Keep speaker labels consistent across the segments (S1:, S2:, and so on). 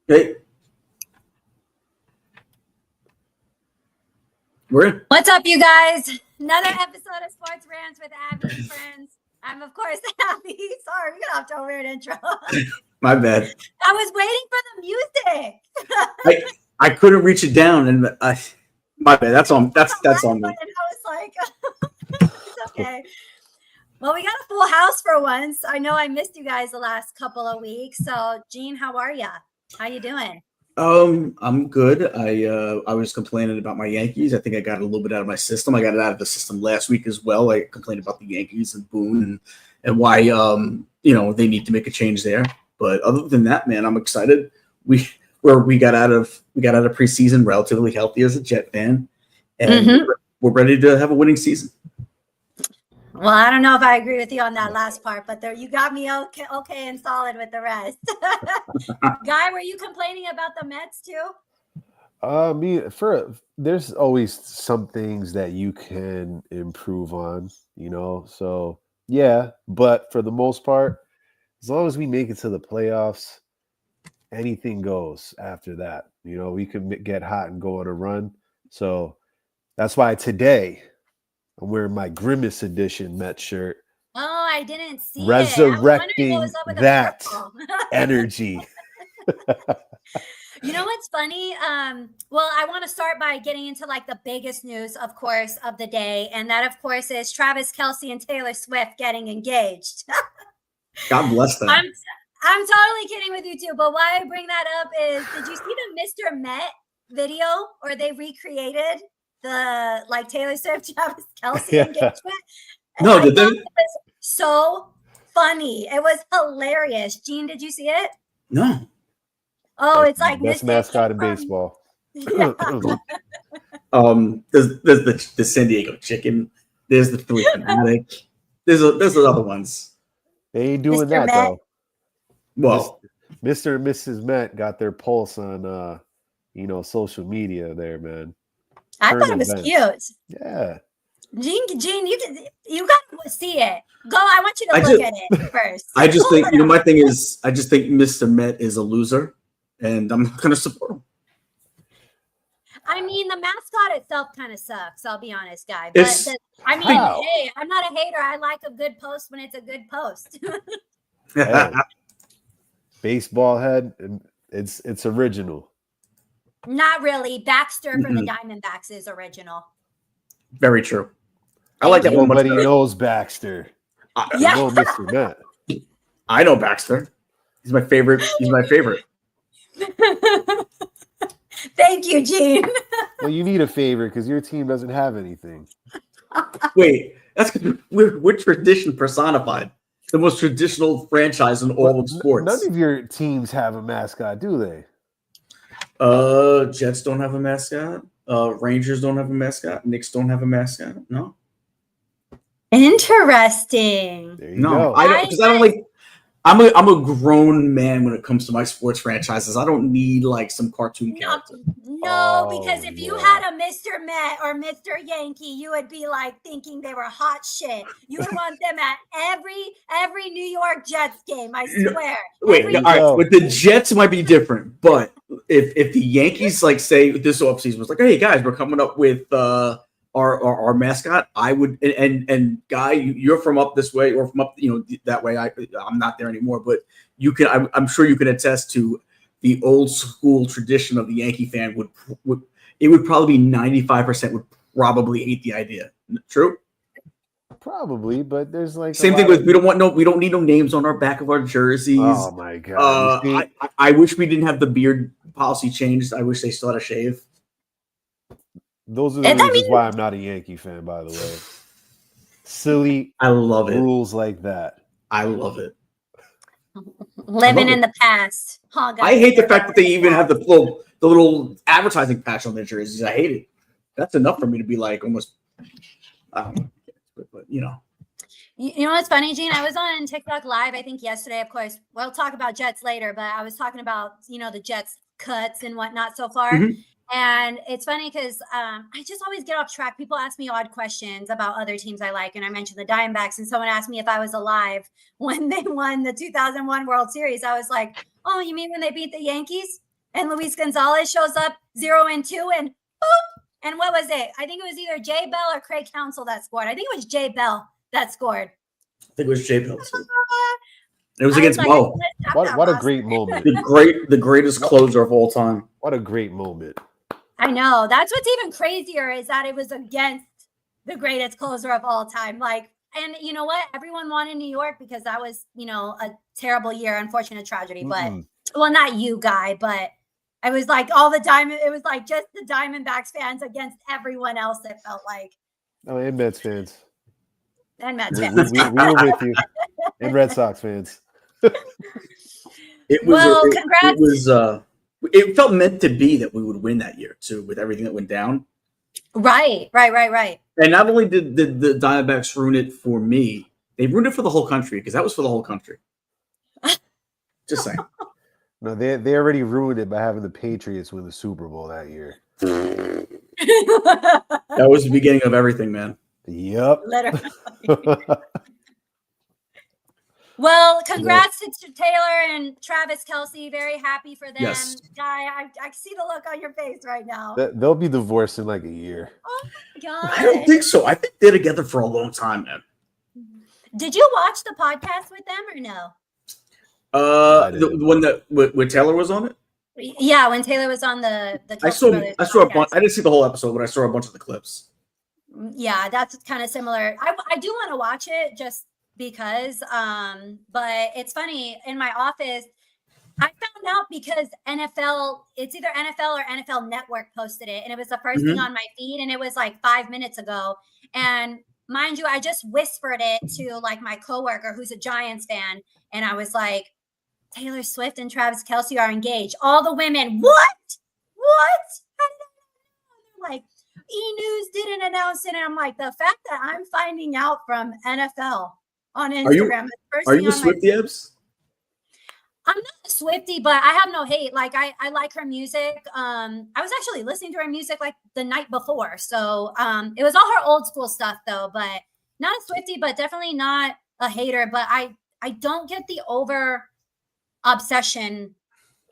S1: Hey, we're in.
S2: What's up, you guys? Another episode of Sports Rants with Abby and friends. I'm, of course, Abby. Sorry, we're going to have to a weird intro.
S1: My bad.
S2: I was waiting for the music.
S1: I couldn't reach it down, and my bad. That's on me.
S2: And I was like, it's okay. Well, we got a full house for once. I know I missed you guys the last couple of weeks. So, Jean, how are ya? How you doing?
S1: I'm good. I was complaining about my Yankees. I think I got a little bit out of my system. I got it out of the system last week as well. I complained about the Yankees and Boone and why they need to make a change there. But other than that, man, I'm excited. We got out of preseason relatively healthy as a Jet fan, and we're ready to have a winning season.
S2: Well, I don't know if I agree with you on that last part, but you got me okay and solid with the rest. Guy, were you complaining about the Mets too?
S3: There's always some things that you can improve on, So yeah, but for the most part, as long as we make it to the playoffs, anything goes after that. We can get hot and go on a run. So that's why today I'm wearing my Grimace Edition Met shirt.
S2: Oh, I didn't see
S3: Resurrecting that energy.
S2: You know what's funny? Well, I want to start by getting into like the biggest news, of course, of the day. And that, of course, is Travis Kelce and Taylor Swift getting engaged.
S1: God bless them.
S2: I'm totally kidding with you too. But why I bring that up is, did you see the Mr. Met video or they recreated the Taylor Swift Travis Kelce engagement?
S1: No, did they?
S2: It was so funny. It was hilarious. Jean, did you see it?
S1: No.
S2: Oh, it's like
S3: best mascot in baseball.
S2: Yeah.
S1: There's the San Diego Chicken. There's the Philly Fanatic. There's other ones.
S3: They ain't doing
S2: Mr.
S3: that
S2: Met.
S3: though.
S1: Well,
S3: Mr. and Mrs. Met got their pulse on social media there, man.
S2: I thought it was cute.
S3: Yeah.
S2: Jean, you got to see it. Go. I want you to look at it first.
S1: I just think my thing is I just think Mr. Met is a loser, and I'm not going to support him.
S2: I mean, the mascot itself kind of sucks. I'll be honest, guy. But hey, I'm not a hater. I like a good post when it's a good post.
S3: Hey, baseball head, it's original.
S2: Not really. Baxter from the Diamondbacks is original.
S1: Very true. I like that one.
S3: Nobody knows Baxter.
S2: Yeah.
S3: I know Mr. Met.
S1: I know Baxter. He's my favorite.
S2: Thank you, Gene.
S3: Well, you need a favorite because your team doesn't have anything.
S1: Wait, that's because we're tradition personified. The most traditional franchise in all of sports.
S3: None of your teams have a mascot, do they?
S1: Jets don't have a mascot. Rangers don't have a mascot. Knicks don't have a mascot. No.
S2: Interesting.
S3: There you go.
S1: I don't, because I don't like. I'm a grown man when it comes to my sports franchises. I don't need like some cartoon character.
S2: No, because if you had a Mr. Met or Mr. Yankee, you would be like thinking they were hot shit. You would want them at every New York Jets game. I swear.
S1: Wait, all right. With the Jets, it might be different. But if the Yankees like say this offseason was like, hey guys, we're coming up with our mascot, I would and Guy, you're from up this way or from up that way. I'm not there anymore, but you can. I'm sure you can attest to the old school tradition of the Yankee fan would probably be 95% would probably hate the idea. True.
S3: Probably, but there's like
S1: same thing with we don't need no names on our back of our jerseys.
S3: Oh my god!
S1: I wish we didn't have the beard policy changed. I wish they still had a shave.
S3: Those are the reasons why I'm not a Yankee fan, by the way. Silly,
S1: I love it.
S3: Rules like that.
S1: I love it.
S2: Living in the past.
S1: Oh, I hate the fact that they even have the little advertising patch on their jerseys. I hate it. That's enough for me to be like almost. I don't know, but
S2: You know what's funny, Gene? I was on TikTok live, I think yesterday, of course. We'll talk about Jets later, but I was talking about, the Jets cuts and whatnot so far. Mm-hmm. And it's funny because I just always get off track. People ask me odd questions about other teams I like. And I mentioned the Diamondbacks, and someone asked me if I was alive when they won the 2001 World Series. I was like, oh, you mean when they beat the Yankees? and Luis Gonzalez shows up 0-2 and boop. And what was it? I think it was either Jay Bell or Craig Counsell that scored. I think it was Jay Bell that scored.
S1: I think it was Jay Bell. It was against Mo.
S3: What a great moment.
S1: The greatest closer of all time.
S3: What a great moment.
S2: I know. That's what's even crazier is that it was against the greatest closer of all time. Like, and you know what? Everyone wanted New York because that was, a terrible year, unfortunate tragedy. But well, not you, Guy, but it was like all the Diamond. It was like just the Diamondbacks fans against everyone else. It felt like.
S3: Oh, and Mets fans.
S2: And Mets fans.
S3: We were with you. And Red Sox fans.
S2: Congrats.
S1: It felt meant to be that we would win that year too, with everything that went down.
S2: Right.
S1: And not only did the Diamondbacks ruin it for me, they ruined it for the whole country because that was for the whole country. Just saying.
S3: No, they already ruined it by having the Patriots win the Super Bowl that year.
S1: That was the beginning of everything, man.
S3: Yep.
S2: Literally. Well, congrats to Taylor and Travis Kelce. Very happy for them.
S1: Yes.
S2: Guy, I see the look on your face right now.
S3: They'll be divorced in like a year.
S2: Oh my God.
S1: I don't think so. I think they're together for a long time, man.
S2: Did you watch the podcast with them or no?
S1: The one that where Taylor was on it?
S2: Yeah, when Taylor was on the
S1: I saw a bunch. I didn't see the whole episode, but I saw a bunch of the clips.
S2: Yeah, that's kind of similar. I do want to watch it just because but it's funny, in my office I found out because it's either NFL or NFL Network posted it, and it was the first thing on my feed, and it was like 5 minutes ago. And mind you, I just whispered it to like my coworker who's a Giants fan, and I was like, Taylor Swift and Travis Kelce are engaged. All the women, what? Like, E-News didn't announce it, and I'm like, the fact that I'm finding out from NFL on Instagram.
S1: Are you a Swiftie, Ebbs?
S2: I'm not a Swiftie, but I have no hate. Like, I like her music. I was actually listening to her music like the night before. So it was all her old school stuff though, but not a Swiftie, but definitely not a hater. But I don't get the over obsession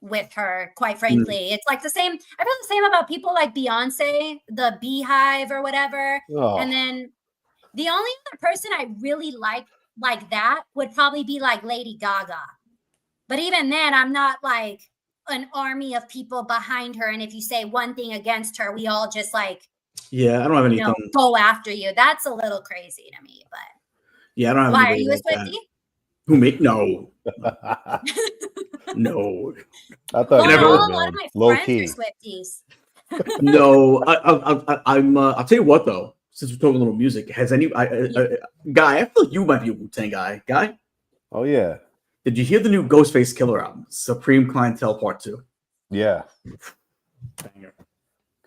S2: with her, quite frankly. It's like the same. I feel the same about people like Beyonce, the Beehive or whatever. Oh. And then the only other person I really like that would probably be like Lady Gaga. But even then, I'm not like an army of people behind her. And if you say one thing against her, we all just like,
S1: yeah, I don't have anything.
S2: Go after you. That's a little crazy to me. But
S1: yeah, I don't have.
S2: Why are you a Swiftie?
S1: Who me? No. No.
S3: I thought
S2: a lot of my
S3: low
S2: friends
S3: key.
S2: are Swifties.
S1: No, I'll tell you what though. Since we're talking a little music, has any Guy? I feel like you might be a Wu-Tang guy. Guy?
S3: Oh yeah.
S1: Did you hear the new Ghostface Killer album, Supreme Clientele Part 2?
S3: Yeah.
S1: Banger.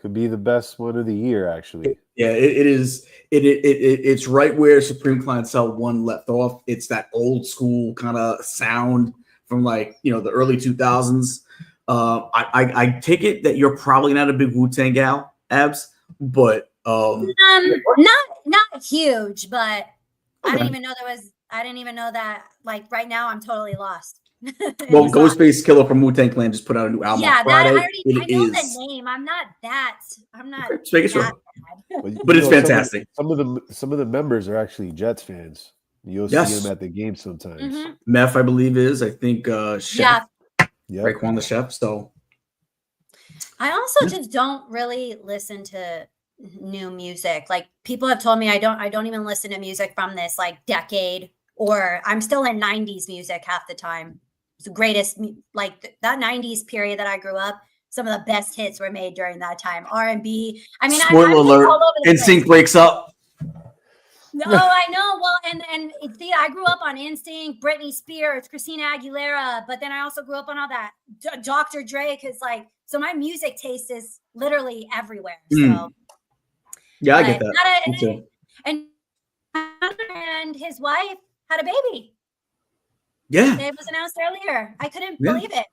S3: Could be the best one of the year, actually.
S1: Yeah, it is. It's right where Supreme Clientele 1 left off. It's that old school kind of sound from like the early 2000s. I take it that you're probably not a big Wu-Tang gal, Abs, but
S2: not huge, but
S1: okay.
S2: I didn't even know that. Like right now, I'm totally lost.
S1: Well, Ghostface Killer from Wu-Tang Clan just put out a new album.
S2: Yeah,
S1: on Friday.
S2: I know the name. I'm not.
S1: Just making sure. But it's fantastic.
S3: Some of the members are actually Jets fans. You'll see them at the game sometimes.
S2: Mm-hmm.
S1: Meth, I believe, is. I think Chef.
S3: Yeah.
S1: Raekwon the Chef. So
S2: I also just don't really listen to new music. Like people have told me I don't even listen to music from this like decade, or I'm still in 90s music half the time. It's the greatest, like that 90s period that I grew up. Some of the best hits were made during that time. R&B. I mean,
S1: spoiler alert. NSYNC breaks up.
S2: No, I know. Well, and see, I grew up on NSYNC, Britney Spears, Christina Aguilera, but then I also grew up on all that Dr. Dre, because so my music taste is literally everywhere. So
S1: yeah, I get that.
S2: And his wife had a baby.
S1: Yeah,
S2: it was announced earlier. I couldn't believe it.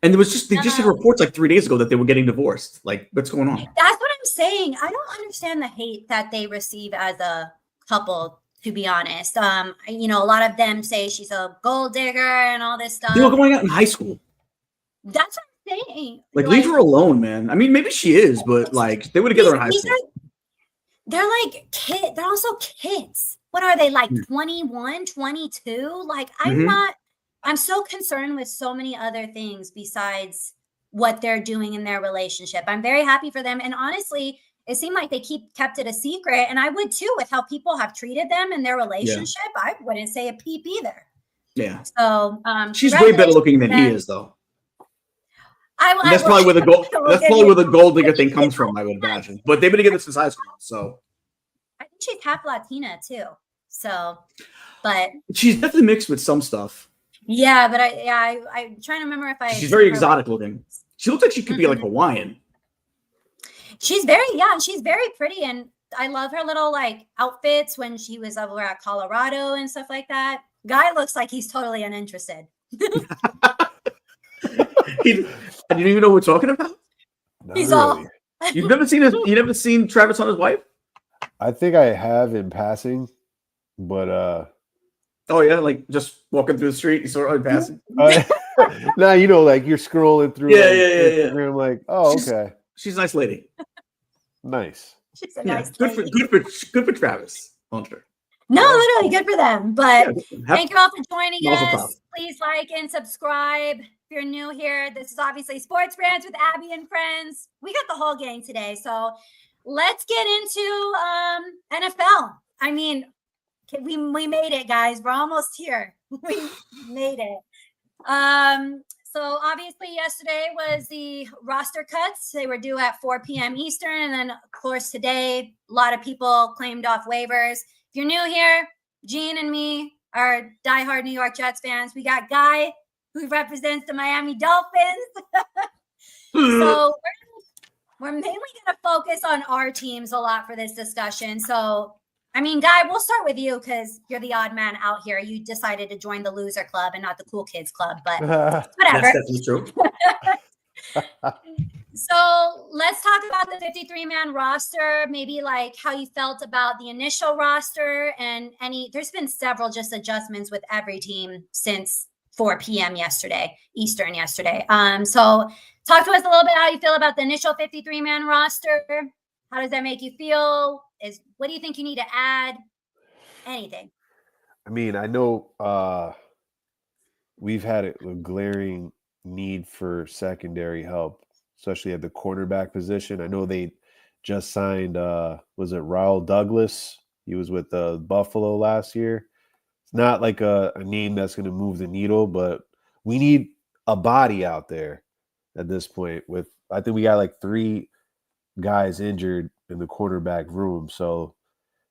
S1: And there was just had reports like 3 days ago that they were getting divorced. Like, what's going on?
S2: That's what I'm saying. I don't understand the hate that they receive as a couple, to be honest. A lot of them say she's a gold digger and all this stuff.
S1: They were going out in high school.
S2: That's what I'm saying.
S1: Like, leave her alone, man. I mean, maybe she is, but like, they were together in high school.
S2: They're like kids. They're also kids. What are they, like 21, 22? Like, I'm so concerned with so many other things besides what they're doing in their relationship. I'm very happy for them. And honestly, it seemed like they kept it a secret. And I would too, with how people have treated them in their relationship. I wouldn't say a peep either.
S1: Yeah.
S2: So
S1: she's way better looking than he is, though. That's probably where the gold digger thing comes from, I would imagine. But they've been together since high school, so
S2: I think she's half Latina too. So, but
S1: she's definitely mixed with some stuff.
S2: Yeah, but I'm trying to remember if
S1: she's very exotic looking. She looks like she could be like Hawaiian.
S2: She's very pretty, and I love her little like outfits when she was over at Colorado and stuff like that. Guy looks like he's totally uninterested.
S1: You didn't even know what we're talking about?
S2: He's all.
S1: You've never seen Travis on his wife?
S3: I think I have in passing, but
S1: oh yeah, like just walking through the street, you saw her in passing.
S3: Now you know, like you're scrolling through. Instagram, like, oh, okay.
S1: She's a nice lady.
S3: Nice.
S2: She's a nice
S1: lady. Good for Travis. Hunter.
S2: No, literally good for them. But thank you all for joining us. Please like and subscribe. If you're new here, this is obviously Sports Rants with Abby and friends. We got the whole gang today. So let's get into NFL. I mean, we made it, guys. We're almost here. We made it. So obviously yesterday was the roster cuts. They were due at 4 p.m. Eastern. And then, of course, today, a lot of people claimed off waivers. If you're new here, Gene and me are diehard New York Jets fans. We got Guy, who represents the Miami Dolphins. So we're mainly going to focus on our teams a lot for this discussion. So, I mean, Guy, we'll start with you because you're the odd man out here. You decided to join the loser club and not the cool kids club, but whatever.
S1: That's definitely true.
S2: So let's talk about the 53-man roster, maybe like how you felt about the initial roster and there's been several just adjustments with every team since 4 p.m. Eastern yesterday. So talk to us a little bit how you feel about the initial 53-man roster. How does that make you feel? What do you think you need to add? Anything.
S3: I mean, I know we've had a glaring need for secondary help, especially at the cornerback position. I know they just signed, was it Raul Douglas? He was with Buffalo last year. It's not like a name that's going to move the needle, but we need a body out there at this point. I think we got like 3 guys injured in the cornerback room. So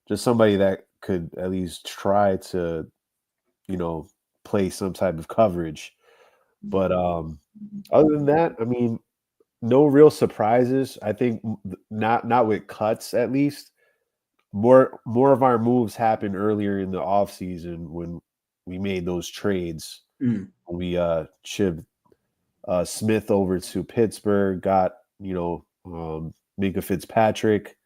S3: just somebody that could at least try to, play some type of coverage. But other than that, I mean, no real surprises. I think not with cuts, at least. More of our moves happened earlier in the offseason when we made those trades. We shipped Smith over to Pittsburgh, got, Minka Fitzpatrick.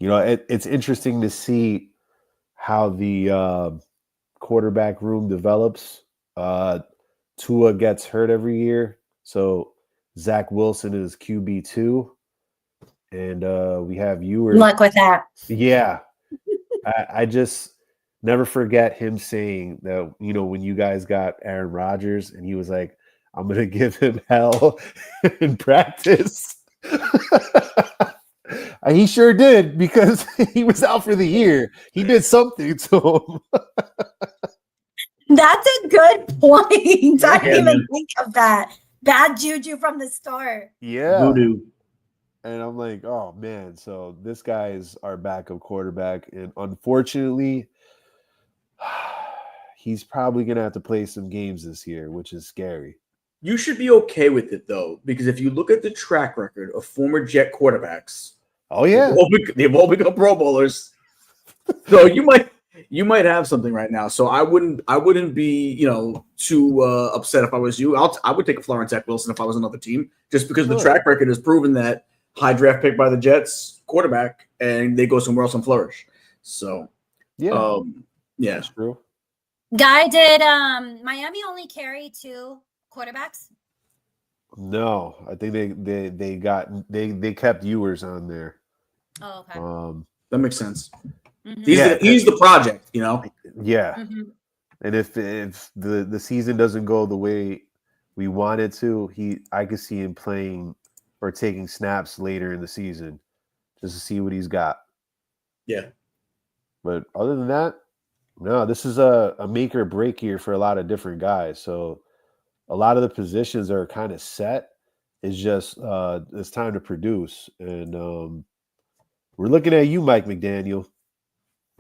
S3: It's interesting to see how the quarterback room develops. Tua gets hurt every year, so Zach Wilson is QB2, and we have Ewers.
S2: Luck with that.
S3: Yeah, I just never forget him saying that. When you guys got Aaron Rodgers, and he was like, "I'm gonna give him hell in practice." He sure did, because he was out for the year. He did something to him.
S2: That's a good point. I didn't even think of that. Bad juju from the start.
S3: Yeah.
S1: Voodoo.
S3: And I'm like, oh, man. So this guy is our backup quarterback. And unfortunately, he's probably going to have to play some games this year, which is scary.
S1: You should be okay with it, though, because if you look at the track record of former Jet quarterbacks,
S3: oh yeah,
S1: they've all become Pro Bowlers. So you might have something right now. So I wouldn't be too upset if I was you. I would take a Florence Zach Wilson if I was another team, just because the track record has proven that high draft pick by the Jets quarterback, and they go somewhere else and flourish. So yeah,
S3: that's true.
S2: Guy, did Miami only carry 2 quarterbacks?
S3: No, I think they kept Ewers on there.
S2: Oh, okay.
S1: That makes sense.
S2: Mhm.
S1: He's the project, you know.
S3: Yeah.
S2: Mhm.
S3: And if the season doesn't go the way we want it to, I could see him playing or taking snaps later in the season just to see what he's got.
S1: Yeah.
S3: But other than that, no, this is a make or break year for a lot of different guys. So a lot of the positions are kind of set. It's just it's time to produce. And we're looking at you, Mike McDaniel.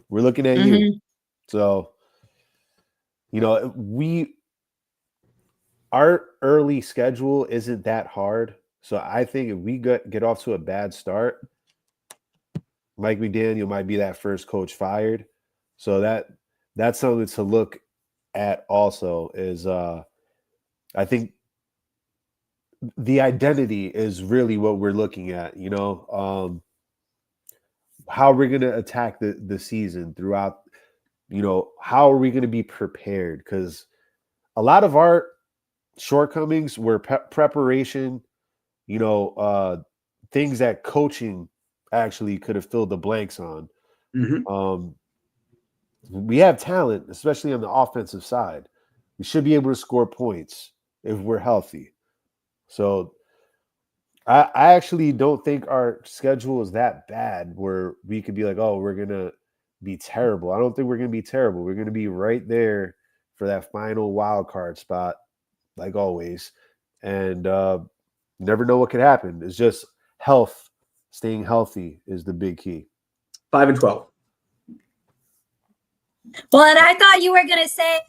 S3: We're looking at you.
S2: Mhm.
S3: So, our early schedule isn't that hard. So I think if we get off to a bad start, Mike McDaniel might be that first coach fired. So that's something to look at also is I think the identity is really what we're looking at, how we're going to attack the season throughout, how are we going to be prepared? Because a lot of our shortcomings were preparation, things that coaching actually could have filled the blanks on.
S1: Mm-hmm.
S3: We have talent, especially on the offensive side. We should be able to score points if we're healthy. So I actually don't think our schedule is that bad where we could be like, oh, we're going to be terrible. I don't think we're going to be terrible. We're going to be right there for that final wild card spot, like always. And never know what could happen. It's just health. Staying healthy is the big key.
S1: 5-12.
S2: Well, and I thought you were gonna say,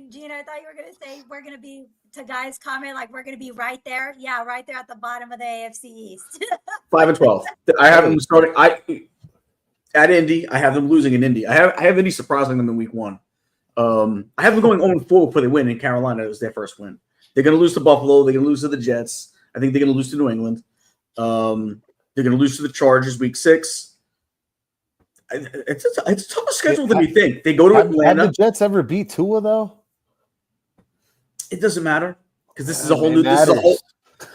S2: Gina, I thought you were gonna say we're gonna be, to Guy's comment, like we're gonna be right there. Yeah, right there at the bottom of the AFC East.
S1: 5-12. I have them starting. At Indy, I have them losing in Indy. I have Indy surprising them in week 1. I have them going 0-4 before they win in Carolina. It was their first win. They're going to lose to Buffalo. They're going to lose to the Jets. I think they're going to lose to New England. They're going to lose to the Chargers week 6. It's a tougher schedule than we think. They go to Atlanta.
S3: Have the Jets ever beat Tua though?
S1: It doesn't matter because this is a whole new. This is a whole.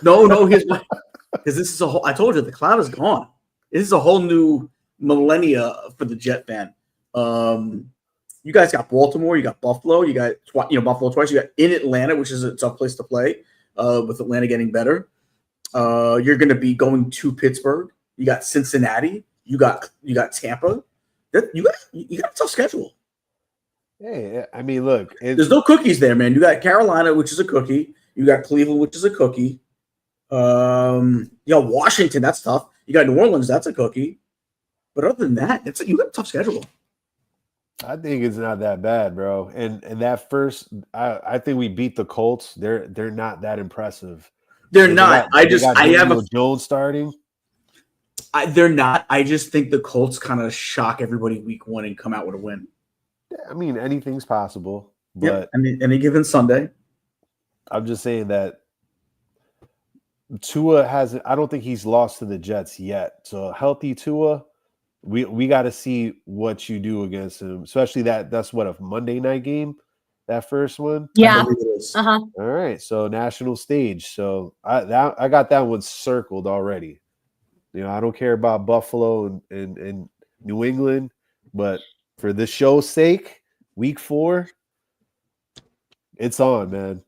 S1: No. Here's why. Because this is a whole. I told you the cloud is gone. This is a whole new millennia for the Jet fan. You guys got Baltimore. You got Buffalo. You got Buffalo twice. You got in Atlanta, which is a tough place to play. With Atlanta getting better, you're going to be going to Pittsburgh. You got Cincinnati. You got Tampa. You got a tough schedule.
S3: Hey, I mean, look,
S1: there's no cookies there, man. You got Carolina, which is a cookie. You got Cleveland, which is a cookie. Washington, that's tough. You got New Orleans, that's a cookie. But other than that, you got a tough schedule.
S3: I think it's not that bad, bro. And that first, I think we beat the Colts. They're not that impressive.
S1: They're not. I have
S3: Jones starting.
S1: They're not. I just think the Colts kind of shock everybody week 1 and come out with a win.
S3: I mean, anything's possible. But
S1: any given Sunday.
S3: I'm just saying that Tua hasn't. I don't think he's lost to the Jets yet. So healthy Tua, we got to see what you do against him. Especially that's what, a Monday night game, that first one.
S2: Yeah.
S3: All right. So national stage. So I got that one circled already. I don't care about Buffalo and New England, but for the show's sake, week 4, it's on, man.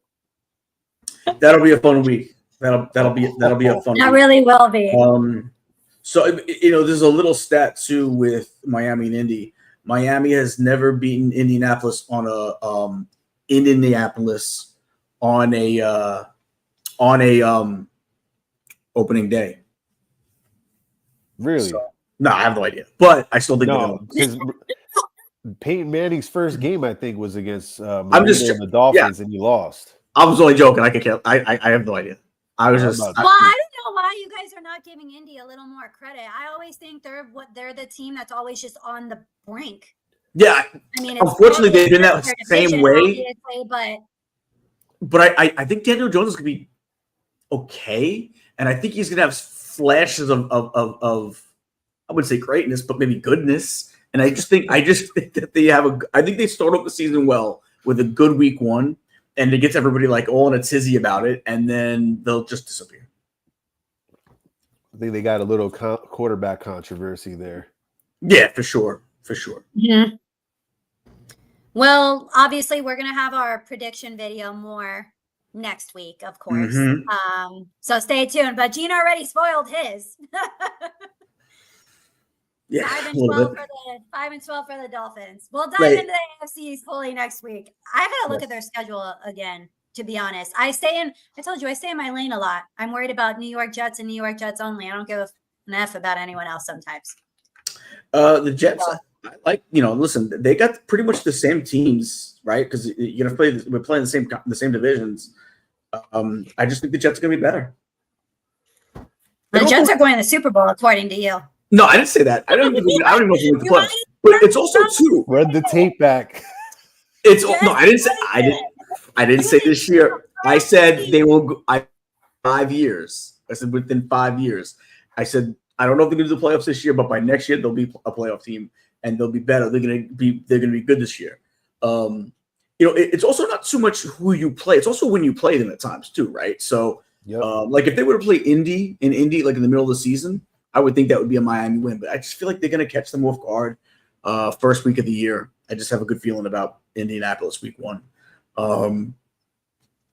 S1: That'll be a fun week. That'll be a fun week.
S2: That really will be.
S1: So there's a little stat too with Miami and Indy. Miami has never beaten Indianapolis on a opening day.
S3: Really?
S1: No, I have no idea, but I still think
S3: because Peyton Manning's first game, I think, was against the Dolphins, and he lost.
S1: I was only joking. I have no idea. I was just.
S2: I don't know why you guys are not giving Indy a little more credit. I always think they're the team that's always just on the brink.
S1: Yeah, I mean, unfortunately, they've been that same way. But I think Daniel Jones is going to be okay, and I think he's going to have flashes of I wouldn't say greatness, but maybe goodness. And I just think that they have I think they start off the season well with a good week 1, and it gets everybody like all in a tizzy about it, and then they'll just disappear.
S3: I think they got a little quarterback controversy there.
S1: Yeah, for sure.
S2: Mm-hmm. Well, obviously, we're gonna have our prediction video more next week, of course.
S1: Mm-hmm.
S2: So stay tuned. But Gene already spoiled his.
S1: Yeah,
S2: 5-12 for the Dolphins. We'll dive into the AFC fully next week. I gotta look at their schedule again, to be honest. I told you I stay in my lane a lot. I'm worried about New York Jets and New York Jets only. I don't give an F about anyone else sometimes.
S1: The Jets, I like, listen, they got pretty much the same teams, right? Because you're gonna play. We're playing the same divisions. I just think the Jets are gonna be better.
S2: The Jets are going to the Super Bowl, according to you.
S1: No, I didn't say that. I don't even know if we make the playoffs. But it's also too.
S3: Run the tape back.
S1: I didn't say this year. I said they will go 5 years. I said within 5 years. I said I don't know if they're going to do the playoffs this year, but by next year they'll be a playoff team and they'll be better. They're going to be good this year. It's also not too much who you play. It's also when you play them at times too, right? So, like if they were to play Indy like in the middle of the season, I would think that would be a Miami win. But I just feel like they're going to catch them off guard first week of the year. I just have a good feeling about Indianapolis week 1.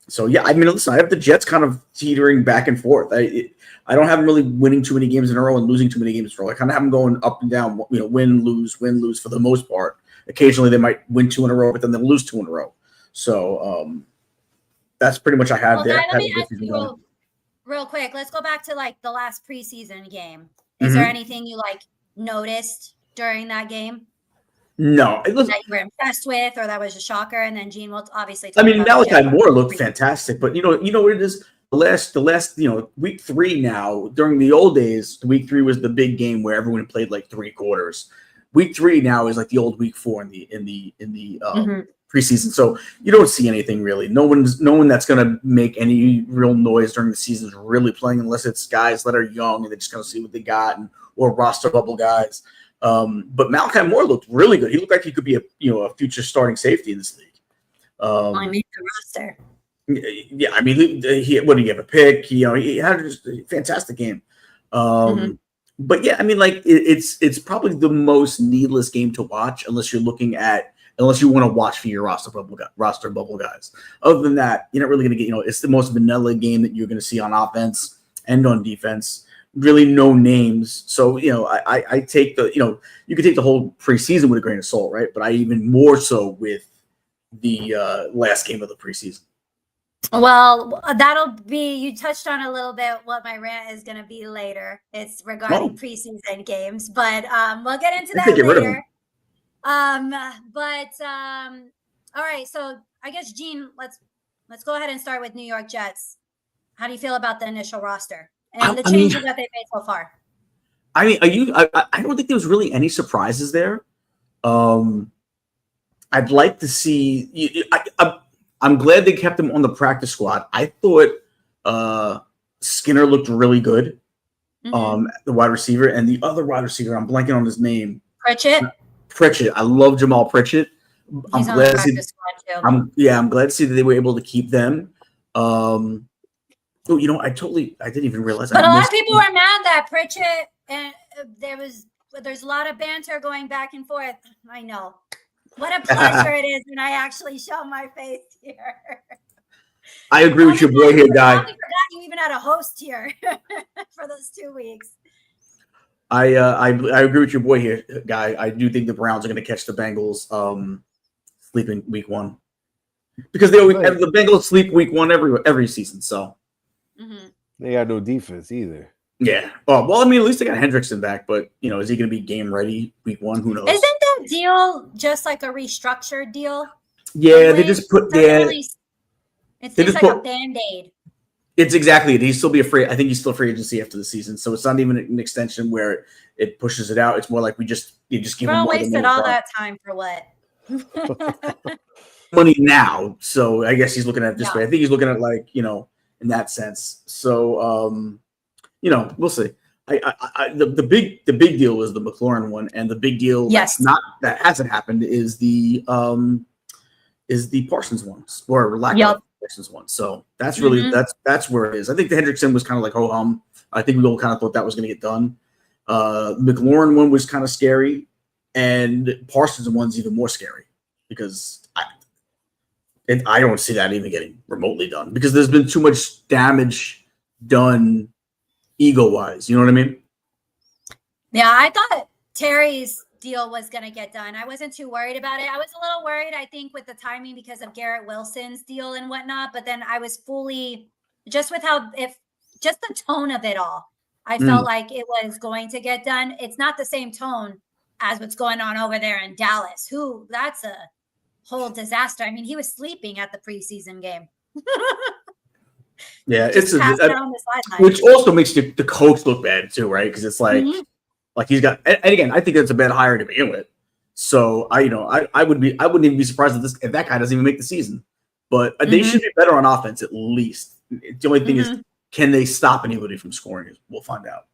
S1: Listen, I have the Jets kind of teetering back and forth. I don't have them really winning too many games in a row and losing too many games in a row. I kind of have them going up and down, win, lose for the most part. Occasionally they might win 2 in a row, but then they'll lose 2 in a row. So that's pretty much I have there.
S2: Let me ask you real quick. Let's go back to like the last preseason game. Is there anything you like noticed during that game?
S1: No,
S2: that you were impressed with, or that was a shocker. And then Gene will obviously.
S1: Malachi Moore looked fantastic, but you know what it is. The last week 3 now. During the old days, week 3 was the big game where everyone played like 3 quarters. Week 3 now is like the old week 4 in the preseason. So you don't see anything really. No one that's gonna make any real noise during the season is really playing unless it's guys that are young and they're just gonna see what they got or roster bubble guys. But Malachi Moore looked really good. He looked like he could be a future starting safety in this league.
S2: I made the roster.
S1: Yeah, I mean, he have a pick? He had a fantastic game. But yeah, I mean, like it's probably the most needless game to watch unless you want to watch for your roster bubble guys. Other than that, you're not really going to get. It's the most vanilla game that you're going to see on offense and on defense. Really no names. So, I take you could take the whole preseason with a grain of salt, right? But I even more so with the last game of the preseason.
S2: Well, that'll be, you touched on a little bit what my rant is going to be later. It's regarding preseason games, but we'll get into that later. All right. So I guess, Gene, let's go ahead and start with New York Jets. How do you feel about the initial roster? And the changes that they've made so far.
S1: I mean, I don't think there was really any surprises there. I'd like to see. I'm glad they kept him on the practice squad. I thought Skinner looked really good. The wide receiver, and the other wide receiver, I'm blanking on his name. Pritchett. I love Jamal Pritchett. I'm glad to see that they were able to keep them. I didn't even realize.
S2: But a lot of people were mad that Pritchett, and there's a lot of banter going back and forth. I know. What a pleasure it is when I actually show my face here.
S1: I agree with your boy here, Guy.
S2: I forgot you even had a host here for those 2 weeks.
S1: I agree with your boy here, Guy. I do think the Browns are going to catch the Bengals sleeping week 1 because they always have the Bengals sleep week 1 every season. So
S3: they got no defense either.
S1: Yeah. Well, I mean, at least they got Hendrickson back, but is he going to be game ready week 1? Who knows?
S2: Isn't that deal just like a restructured deal?
S1: Yeah, they just put
S2: it's just like a Band-Aid.
S1: It's exactly it. He's still be afraid. I think he's still free agency after the season, so it's not even an extension where it pushes it out. It's more like you just give him
S2: wasted all that time for what?
S1: Money now. So I guess he's looking at it this way. I think he's looking at it in that sense. So we'll see. The big deal was the Mclaurin one, and the big deal that hasn't happened is the is the Parsons ones, or lack
S2: Yep.
S1: of Parsons ones. So that's really that's where it is. I think the Hendrickson was kind of like ho hum. I think we all kind of thought that was going to get done. McLaurin one was kind of scary, and Parsons one's even more scary because I don't see that even getting remotely done because there's been too much damage done ego wise. You know what I mean?
S2: Yeah, I thought Terry's deal was going to get done. I wasn't too worried about it. I was a little worried, I think, with the timing because of Garrett Wilson's deal and whatnot. But then I was fully just with just the tone of it all. I felt like it was going to get done. It's not the same tone as what's going on over there in Dallas. That's a whole disaster. I mean, he was sleeping at the preseason game.
S1: Yeah,
S2: Just
S1: it's
S2: passed out on the sideline.
S1: which also makes the coach look bad too, right? Because it's like he's got, and again, I think that's a bad hire to begin with. So I wouldn't even be surprised if that guy doesn't even make the season. But they should be better on offense at least. The only thing is, can they stop anybody from scoring? We'll find out.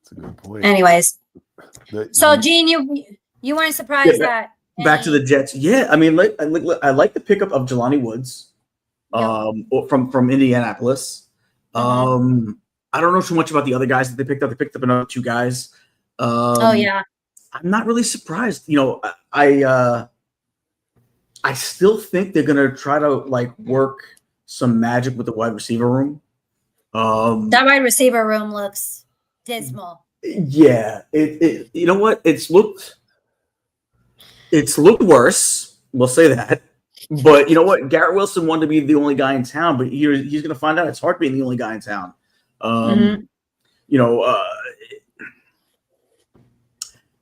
S3: That's a good point.
S2: Anyways, so Gene, you weren't surprised that
S1: back to the Jets. Yeah, I mean, I like the pickup of Jelani Woods, from Indianapolis. I don't know too much about the other guys that they picked up. They picked up another 2 guys. I'm not really surprised. I still think they're gonna try to work some magic with the wide receiver room.
S2: That wide receiver room looks dismal.
S1: Yeah, it you know what? It's looked worse. We'll say that. But you know what? Garrett Wilson wanted to be the only guy in town, but he's going to find out it's hard being the only guy in town. Can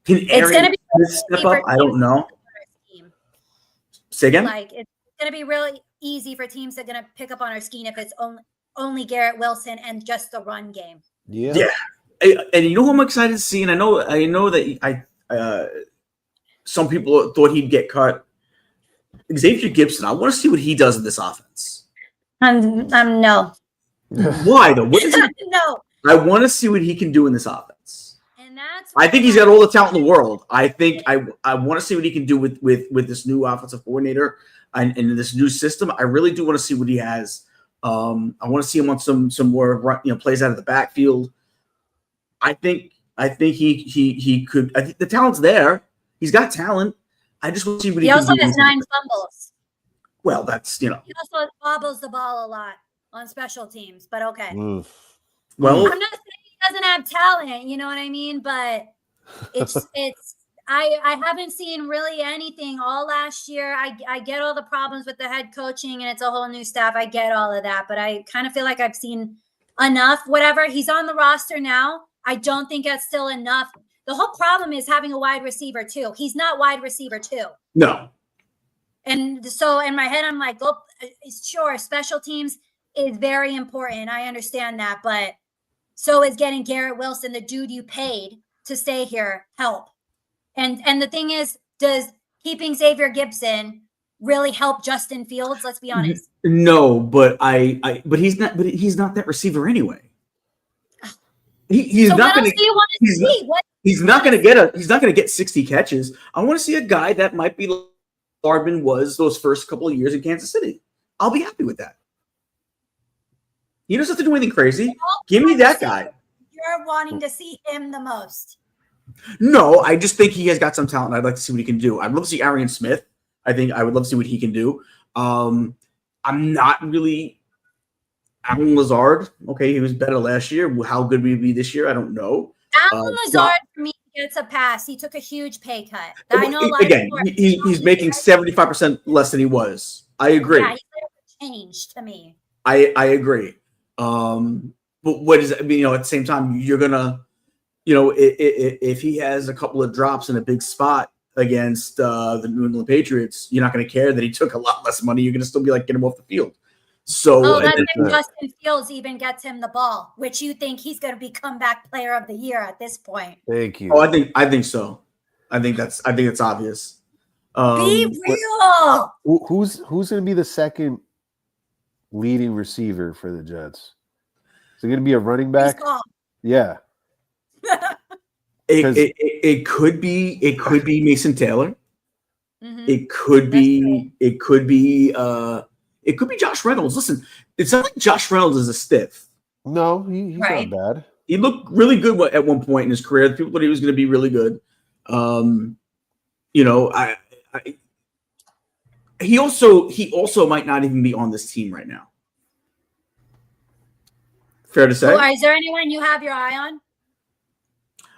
S1: Aaron step up? I don't know. Say again?
S2: It's going to be really easy for teams that are going to pick up on our scheme if it's only Garrett Wilson and just the run game.
S1: Yeah. And you know who I'm excited to see? And I know that some people thought he'd get cut. Xavier Gibson. I want to see what he does in this offense.
S2: No.
S1: Why though? What is it?
S2: No.
S1: I want to see what he can do in this offense.
S2: And that's.
S1: I think he's got all the talent in the world. I think I want to see what he can do with this new offensive coordinator and this new system. I really do want to see what he has. I want to see him on some more plays out of the backfield. I think he could. I think the talent's there. He's got talent. I just want to see what he can do.
S2: He also has 9 fumbles.
S1: Well, that's
S2: He also bobbles the ball a lot on special teams, but okay.
S1: Well,
S2: I'm not saying he doesn't have talent, you know what I mean? But I haven't seen really anything all last year. I get all the problems with the head coaching and it's a whole new staff. I get all of that, but I kind of feel like I've seen enough. Whatever. He's on the roster now. I don't think that's still enough. The whole problem is having a wide receiver too. He's not wide receiver too.
S1: No.
S2: And so in my head, I'm like, oh, sure, special teams is very important. I understand that, but so is getting Garrett Wilson, the dude you paid to stay here, help. And the thing is, does keeping Xavier Gibson really help Justin Fields? Let's be honest.
S1: No, but but he's not that receiver anyway. He's
S2: so
S1: not going
S2: to.
S1: He's not going to get 60 catches. I want to see a guy that might be like Hardman was those first couple of years in Kansas City. I'll be happy with that. He doesn't have to do anything crazy. Give me that guy.
S2: You're wanting to see him the most.
S1: No, I just think he has got some talent. I'd like to see what he can do. I'd love to see Arian Smith. I think I would love to see what he can do. I'm not really Alan Lazard. Okay, he was better last year. How good will he be this year? I don't know.
S2: Alan Lazard for me gets a pass. He took a huge pay cut. I know.
S1: He's making 75% less than he was. I agree.
S2: Yeah, he's changed to me.
S1: I agree. But what is it? I mean, at the same time, you're gonna, if he has a couple of drops in a big spot against the New England Patriots, you're not going to care that he took a lot less money. You're going to still be like, get him off the field. So
S2: that's if Justin Fields even gets him the ball, which you think he's going to be comeback player of the year at this point.
S3: Thank you.
S1: Oh, I think so. I think it's obvious.
S2: Be real.
S3: Who's going to be the second leading receiver for the Jets? Is it going to be a running back? Yeah.
S1: It could be Mason Taylor.
S2: Mhm.
S1: It could be Josh Reynolds. Listen, it's not like Josh Reynolds is a stiff.
S3: No, he's
S2: Right.
S3: not bad.
S1: He looked really good at one point in his career. People thought he was going to be really good. He also might not even be on this team right now. Fair to say.
S2: Is there anyone you have your eye on?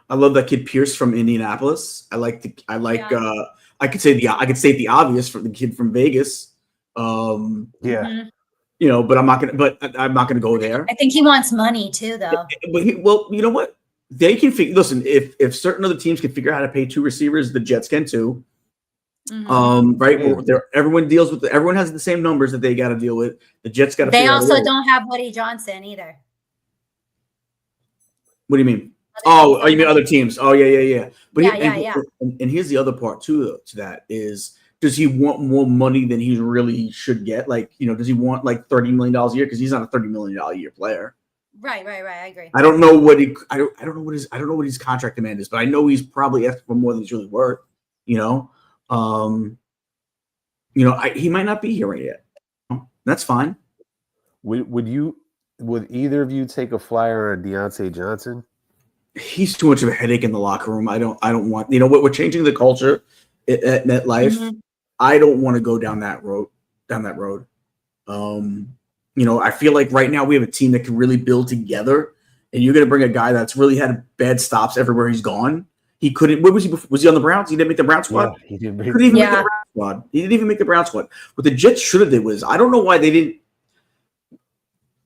S1: I love that kid Pierce from Indianapolis. I could say the obvious for the kid from Vegas.
S3: Yeah.
S1: But I'm not gonna go there.
S2: I think he wants money too, though.
S1: But you know what? They can listen. If certain other teams can figure out how to pay 2 receivers, the Jets can too. Right?
S3: Yeah.
S1: Everyone has the same numbers that they got to deal with. The Jets got to.
S2: They also don't have Woody Johnson either.
S1: What do you mean? Oh, you mean other teams? Oh, yeah. But
S2: yeah.
S1: And here's the other part too. To that is, does he want more money than he really should get? Like, does he want like $30 million a year? Because he's not a $30 million a year player.
S2: Right. I agree.
S1: I don't know what his contract demand is, but I know he's probably asking for more than he's really worth. He might not be here right yet. That's fine.
S3: Would either of you take a flyer on Deontay Johnson?
S1: He's too much of a headache in the locker room. I don't want. We're changing the culture at MetLife.
S2: Mm-hmm.
S1: I don't want to go down that road. I feel like right now we have a team that can really build together, and you're going to bring a guy that's really had bad stops everywhere he's gone. He couldn't. Where was he before? Was he on the Browns? He didn't make the Browns squad.
S3: Yeah, he didn't.
S1: Make the Browns squad. He didn't even make the Browns squad. What the Jets should have did was, I don't know why they didn't.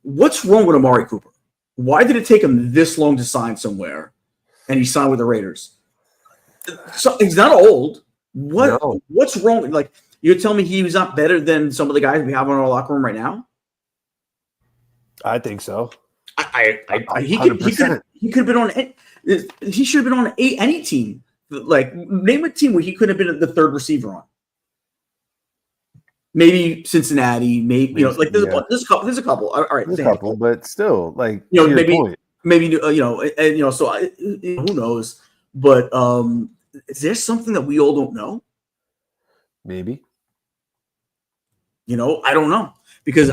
S1: What's wrong with Amari Cooper? Why did it take him this long to sign somewhere, and he signed with the Raiders? So he's not old. What's wrong? Like, you're telling me he was not better than some of the guys we have in our locker room right now?
S3: I think so.
S1: He could have been on. He should have been on any team. Like, name a team where he could have been the third receiver on. Maybe Cincinnati. Maybe there's a couple. All right,
S3: there's a couple, but still, like,
S1: maybe So who knows? But is there something that we all don't know?
S3: Maybe.
S1: I don't know, because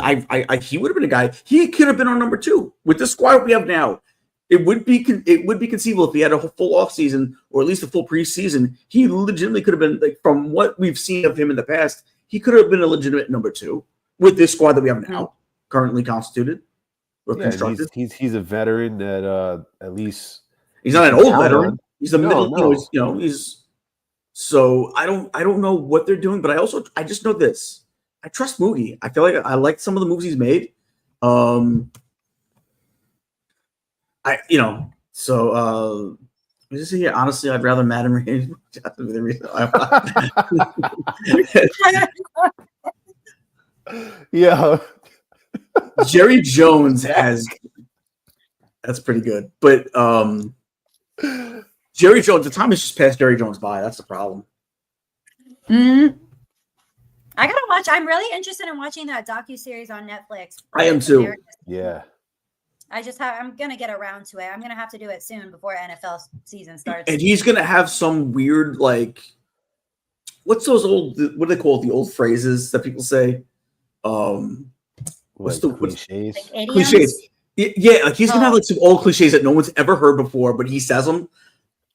S1: he would have been a guy. He could have been on number 2 with the squad we have now. It would be conceivable if he had a full off season or at least a full preseason. He legitimately could have been, like, from what we've seen of him in the past, he could have been a legitimate number 2 with this squad that we have now, currently constituted or constructed.
S3: He's a veteran that at least
S1: he's not an old veteran. He's a middle. He's so I don't know what they're doing, but I just know this. I trust Moogie. I feel like I like some of the moves he's made. Just here. Honestly, I'd rather Madden Reigns.
S3: Yeah.
S1: Jerry Jones that's pretty good. But Jerry Jones, the time has just passed Jerry Jones by. That's the problem.
S2: Mm-hmm. I gotta watch. I'm really interested in watching that docuseries on Netflix.
S1: I am too.
S3: Yeah.
S1: I'm
S2: gonna get around to it. I'm gonna have to do it soon before NFL season starts.
S1: And he's gonna have some weird, like, what's those old? What do they call it? The old phrases that people say. What's
S3: cliches?
S2: Like
S1: cliches. Yeah, like he's gonna have like some old cliches that no one's ever heard before, but he says them.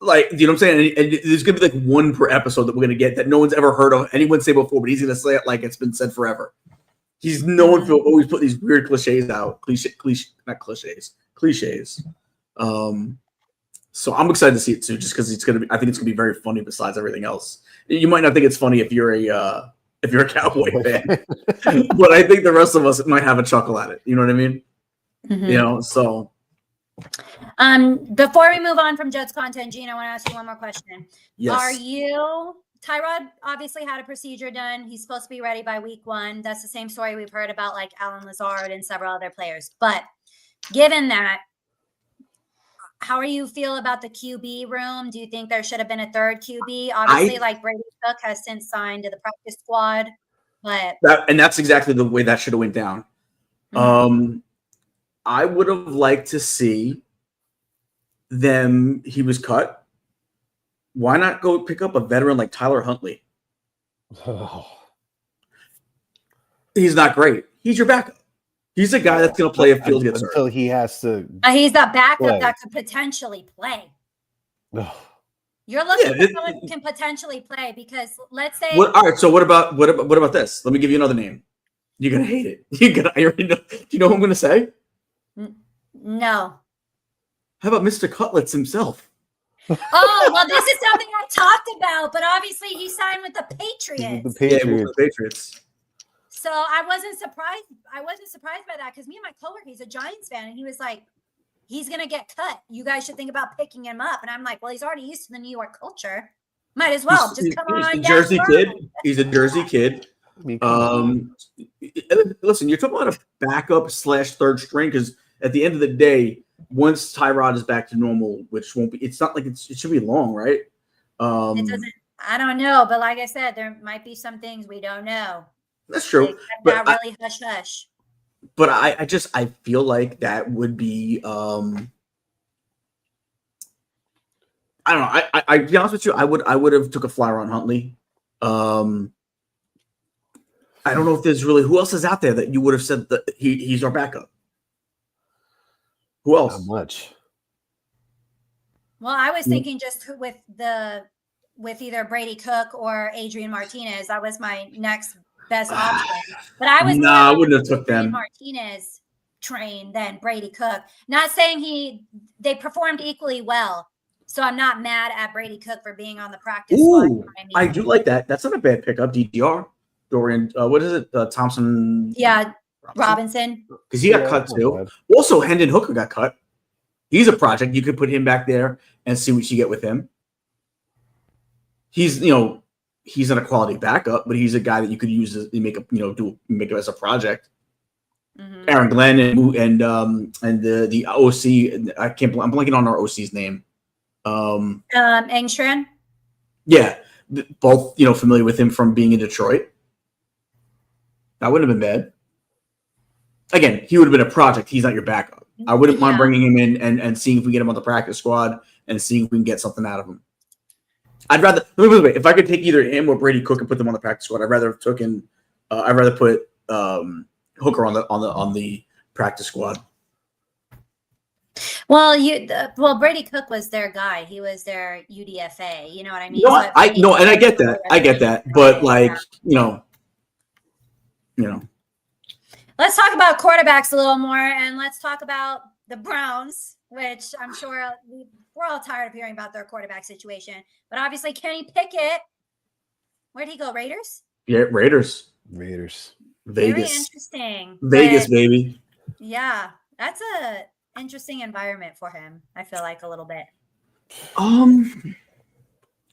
S1: Like, you know what I'm saying? And there's gonna be like one per episode that we're gonna get that no one's ever heard of anyone say before, but he's gonna say it like it's been said forever. He's known for always put these weird cliches out. Cliches. So I'm excited to see it too, just because I think it's gonna be very funny besides everything else. You might not think it's funny if you're a Cowboy fan, but I think the rest of us might have a chuckle at it. You know what I mean?
S2: Mm-hmm.
S1: So.
S2: Before we move on from Jets content, Gene, I want to ask you one more question.
S1: Yes.
S2: Tyrod obviously had a procedure done. He's supposed to be ready by week 1. That's the same story we've heard about, like Alan Lazard and several other players. But given that, how do you feel about the QB room? Do you think there should have been a third QB? Obviously, Brady Cook has since signed to the practice squad, but
S1: that's exactly the way that should have went down. Mm-hmm. I would have liked to see them. He was cut. Why not go pick up a veteran like Tyler Huntley? He's not great. He's your backup. He's a guy that's going to play if Fields gets hurt.
S3: Until he has to.
S2: He's the backup
S3: play.
S2: that could potentially play. You're looking for someone who can potentially play because let's say.
S1: All right. So what about this? Let me give you another name. You're gonna hate it. I already know. Do you know who I'm gonna say?
S2: No.
S1: How about Mr. Cutlets himself?
S2: Oh well, this is something I talked about, but obviously he signed with the Patriots.
S1: The Patriots.
S2: So I wasn't surprised. I wasn't surprised by that because me and my coworker, he's a Giants fan, and he was like, "He's gonna get cut. You guys should think about picking him up." And I'm like, "Well, he's already used to the New York culture. Might as well just come on."
S1: He's a Jersey kid. He's a Jersey kid. Listen, you're talking about a backup / third string because at the end of the day, once Tyrod is back to normal, which won't be, it's not like it should be long, right?
S2: It doesn't. I don't know, but like I said, there might be some things we don't know.
S1: That's true.
S2: But not really hush hush.
S1: But I feel like that would be I don't know. I to be honest with you, I would have took a flyer on Huntley. I don't know if there's really who else is out there that you would have said that he's our backup. Who else?
S3: Not much.
S2: Well, I was thinking just with either Brady Cook or Adrian Martinez. That was my next best option. But I was
S1: I wouldn't have took them.
S2: Martinez train than Brady Cook. Not saying they performed equally well. So I'm not mad at Brady Cook for being on the practice squad.
S1: I do like that. That's not a bad pickup. DDR. Dorian, what is it? Thompson?
S2: Yeah, Robinson.
S1: Because he got cut too. Also, Hendon Hooker got cut. He's a project. You could put him back there and see what you get with him. He's an quality backup, but he's a guy that you could use to make it as a project. Mm-hmm. Aaron Glenn and the OC. I'm blanking on our OC's name.
S2: Engstrand.
S1: Yeah, both familiar with him from being in Detroit. That wouldn't have been bad. Again, he would have been a project. He's not your backup. I wouldn't mind bringing him in and seeing if we get him on the practice squad and seeing if we can get something out of him. I'd rather wait. If I could take either him or Brady Cook and put them on the practice squad, I'd rather put Hooker on the practice squad.
S2: Well, Brady Cook was their guy. He was their UDFA. You know what I mean?
S1: And I get that. But
S2: Let's talk about quarterbacks a little more, and let's talk about the Browns, which I'm sure we're all tired of hearing about their quarterback situation. But obviously, Kenny Pickett, where'd he go? Raiders?
S1: Yeah, Raiders.
S3: Vegas.
S2: Very interesting.
S1: Vegas, baby.
S2: Yeah, that's a interesting environment for him. I feel like a little bit.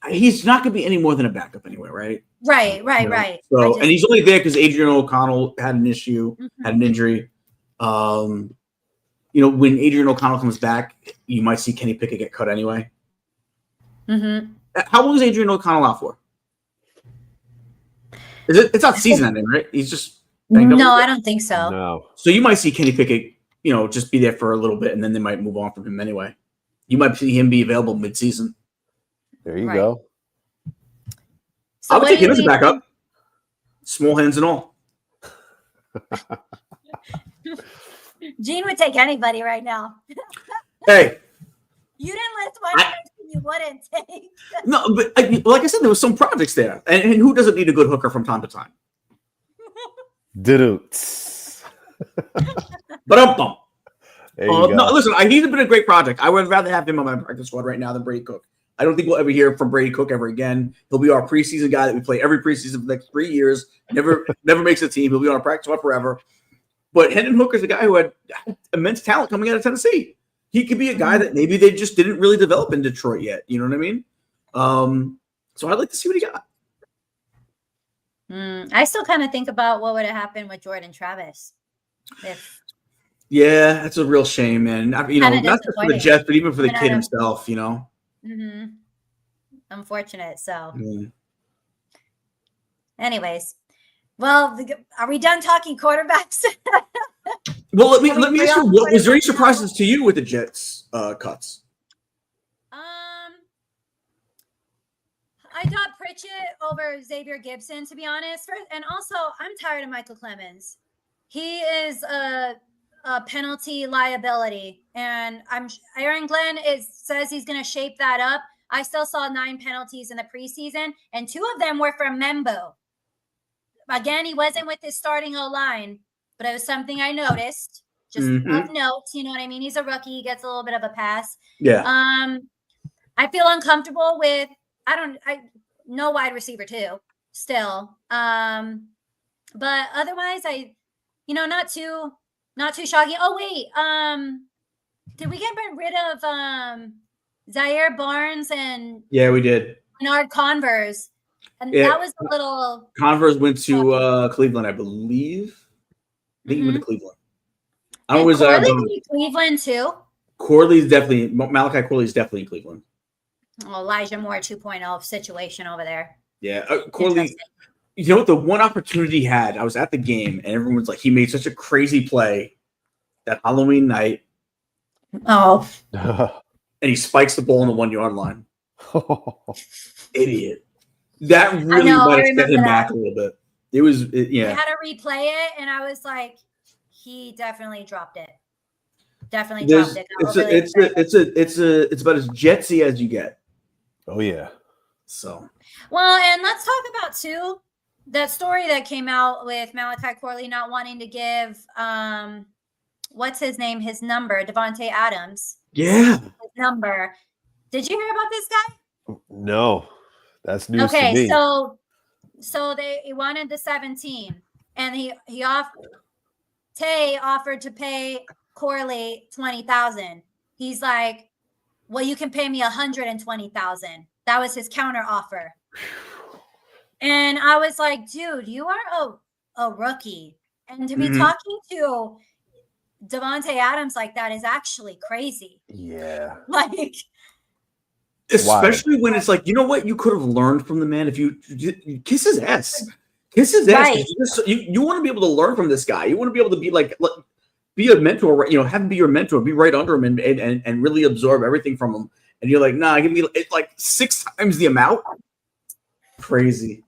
S1: He's not going to be any more than a backup anyway, right?
S2: Right.
S1: So, and he's only there because Adrian O'Connell had an issue, had an injury. When Adrian O'Connell comes back, you might see Kenny Pickett get cut anyway. Mm-hmm. How long is Adrian O'Connell out for? It's not season ending, right? He's just
S2: no, I don't think so.
S3: No.
S1: So you might see Kenny Pickett, just be there for a little bit, and then they might move on from him anyway. You might see him be available mid-season.
S3: There you go.
S2: So
S1: I would take him as a backup. Small hands and all.
S2: Gene would take anybody right now.
S1: Hey.
S2: You didn't list one person you wouldn't take.
S1: No, but like I said, there was some projects there. And who doesn't need a good hooker from time to time?
S3: Didoots.
S1: But no, listen, he's been a great project. I would rather have him on my practice squad right now than Brady Cook. I don't think we'll ever hear from Brady Cook ever again. He'll be our preseason guy that we play every preseason for the next 3 years. Never makes a team. He'll be on our practice squad forever. But Hendon Hooker's a guy who had immense talent coming out of Tennessee. He could be a guy that maybe they just didn't really develop in Detroit yet. You know what I mean? So I'd like to see what he got.
S2: I still kind of think about what would have happened with Jordan Travis.
S1: Yeah, that's a real shame, man. Not just for the Jets, but even for the kid himself,
S2: Mm-hmm. Unfortunate. So, anyways, well, are we done talking quarterbacks?
S1: Well, let me ask you: was there any surprises to you with the Jets cuts?
S2: I thought Pritchett over Xavier Gibson, to be honest. And also, I'm tired of Michael Clemens. He is a penalty liability, and Aaron Glenn says he's going to shape that up. I still saw 9 penalties in the preseason, and 2 of them were from Membo. Again, he wasn't with his starting O-line, but it was something I noticed. Just of note, you know what I mean? He's a rookie. He gets a little bit of a pass.
S1: Yeah.
S2: I feel uncomfortable with no wide receiver too still. But otherwise not too shocking. Oh wait, did we get rid of Zaire Barnes and
S1: Yeah, we did.
S2: Bernard Converse? And that was a little.
S1: Converse went to Cleveland, I believe. I think he went to Cleveland. I was
S2: Cleveland too.
S1: Corley's definitely Malachi Corley's definitely in Cleveland.
S2: Oh, Elijah Moore 2.0 situation over there.
S1: Yeah, Corley. You know what? The one opportunity he had, I was at the game, and everyone's like, he made such a crazy play that Halloween night.
S2: Oh.
S1: And he spikes the ball on the 1-yard line. Idiot. That really might have set him back a little bit. Yeah.
S2: I had to replay it, and I was like, he definitely dropped it. Dropped it. It's about as Jetsy as you get.
S3: Oh yeah.
S1: So.
S2: Well, and let's talk about too that story that came out with Malachi Corley not wanting to give what's his name, his number, Devontae Adams.
S1: Yeah.
S2: His number. Did you hear about this guy?
S3: No, that's news to me.
S2: So he wanted the 17, and he offered to pay Corley $20,000. He's like, well, you can pay me $120,000. That was his counter offer. And I was like, dude, you are a rookie. And to be talking to Devontae Adams like that is actually crazy.
S3: Yeah.
S2: Like,
S1: especially when it's like, you know what? You could have learned from the man if you kiss his ass. Kiss his ass.
S2: Right.
S1: You want to be able to learn from this guy. You want to be able to be like, be a mentor, have him be your mentor, be right under him and really absorb everything from him. And you're like, nah, give me like 6 times the amount. Crazy.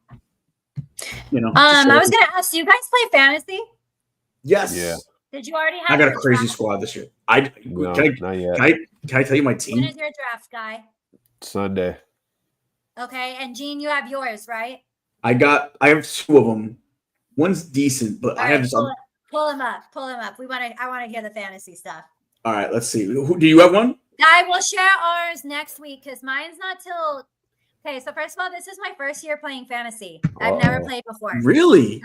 S2: I was going to ask, do you guys play fantasy?
S1: Yes.
S3: Yeah.
S2: Did you already have
S1: I got a crazy squad this year. Not yet. Can I tell you my team?
S2: When is your draft, guy?
S3: Sunday.
S2: Okay. And Gene, you have yours, right?
S1: I have 2 of them. One's decent, but
S2: all
S1: I have
S2: right,
S1: some.
S2: Pull him up. I want to hear the fantasy stuff.
S1: All right, let's see. Do you have one?
S2: I will share ours next week because mine's not till. Okay, so first of all, this is my first year playing fantasy. I've never played before.
S1: Really?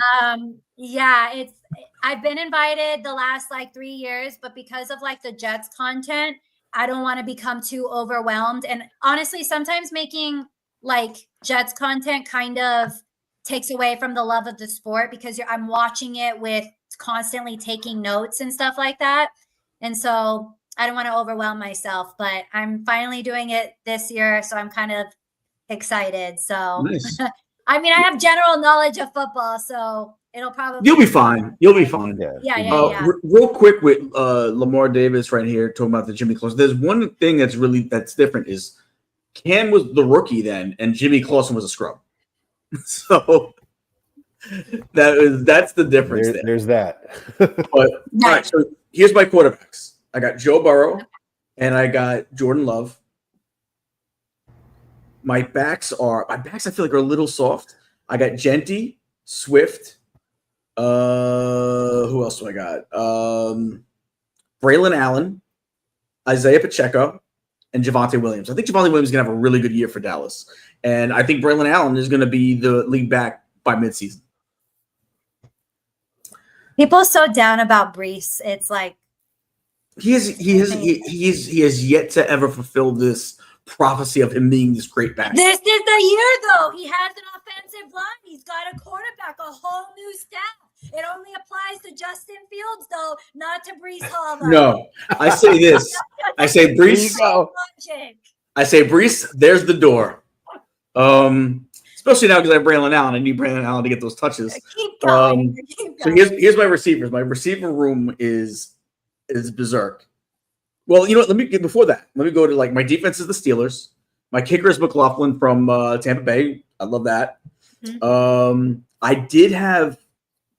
S2: Yeah, I've been invited the last 3 years, but because of the Jets content, I don't want to become too overwhelmed. And honestly, sometimes making Jets content kind of takes away from the love of the sport because I'm watching it with constantly taking notes and stuff like that. And so I don't want to overwhelm myself, but I'm finally doing it this year. So I'm kind of excited. So,
S1: nice.
S2: I mean, I have general knowledge of football, so it'll probably.
S1: You'll be fine. You'll be fine.
S2: Yeah.
S1: Real quick with Lamar Davis right here talking about the Jimmy Clausen. There's one thing that's different is Cam was the rookie then, and Jimmy Clausen was a scrub. So that's the difference.
S3: There's that.
S1: But all right, so here's my quarterbacks. I got Joe Burrow, and I got Jordan Love. My backs I feel like are a little soft. I got Genty, Swift. Who else do I got? Braylon Allen, Isaiah Pacheco, and Javonte Williams. I think Javonte Williams is going to have a really good year for Dallas. And I think Braylon Allen is going to be the lead back by midseason.
S2: People are so down about Brees. It's like
S1: he has yet to ever fulfill this prophecy of him being this great back.
S2: This is the year, though. He has an offensive line. He's got a quarterback, a whole new staff. It only applies to Justin Fields, though, not to Brees Hall.
S1: No, I say this. I say Brees. I say Brees. There's the door. Especially now because I have Braylon Allen. I need Braylon Allen to get those touches.
S2: Keep going.
S1: So here's my receivers. My receiver room is berserk. Well, you know what? Let me go to my defense is the Steelers. My kicker is McLaughlin from Tampa Bay. I love that.
S2: Mhm.
S1: I did have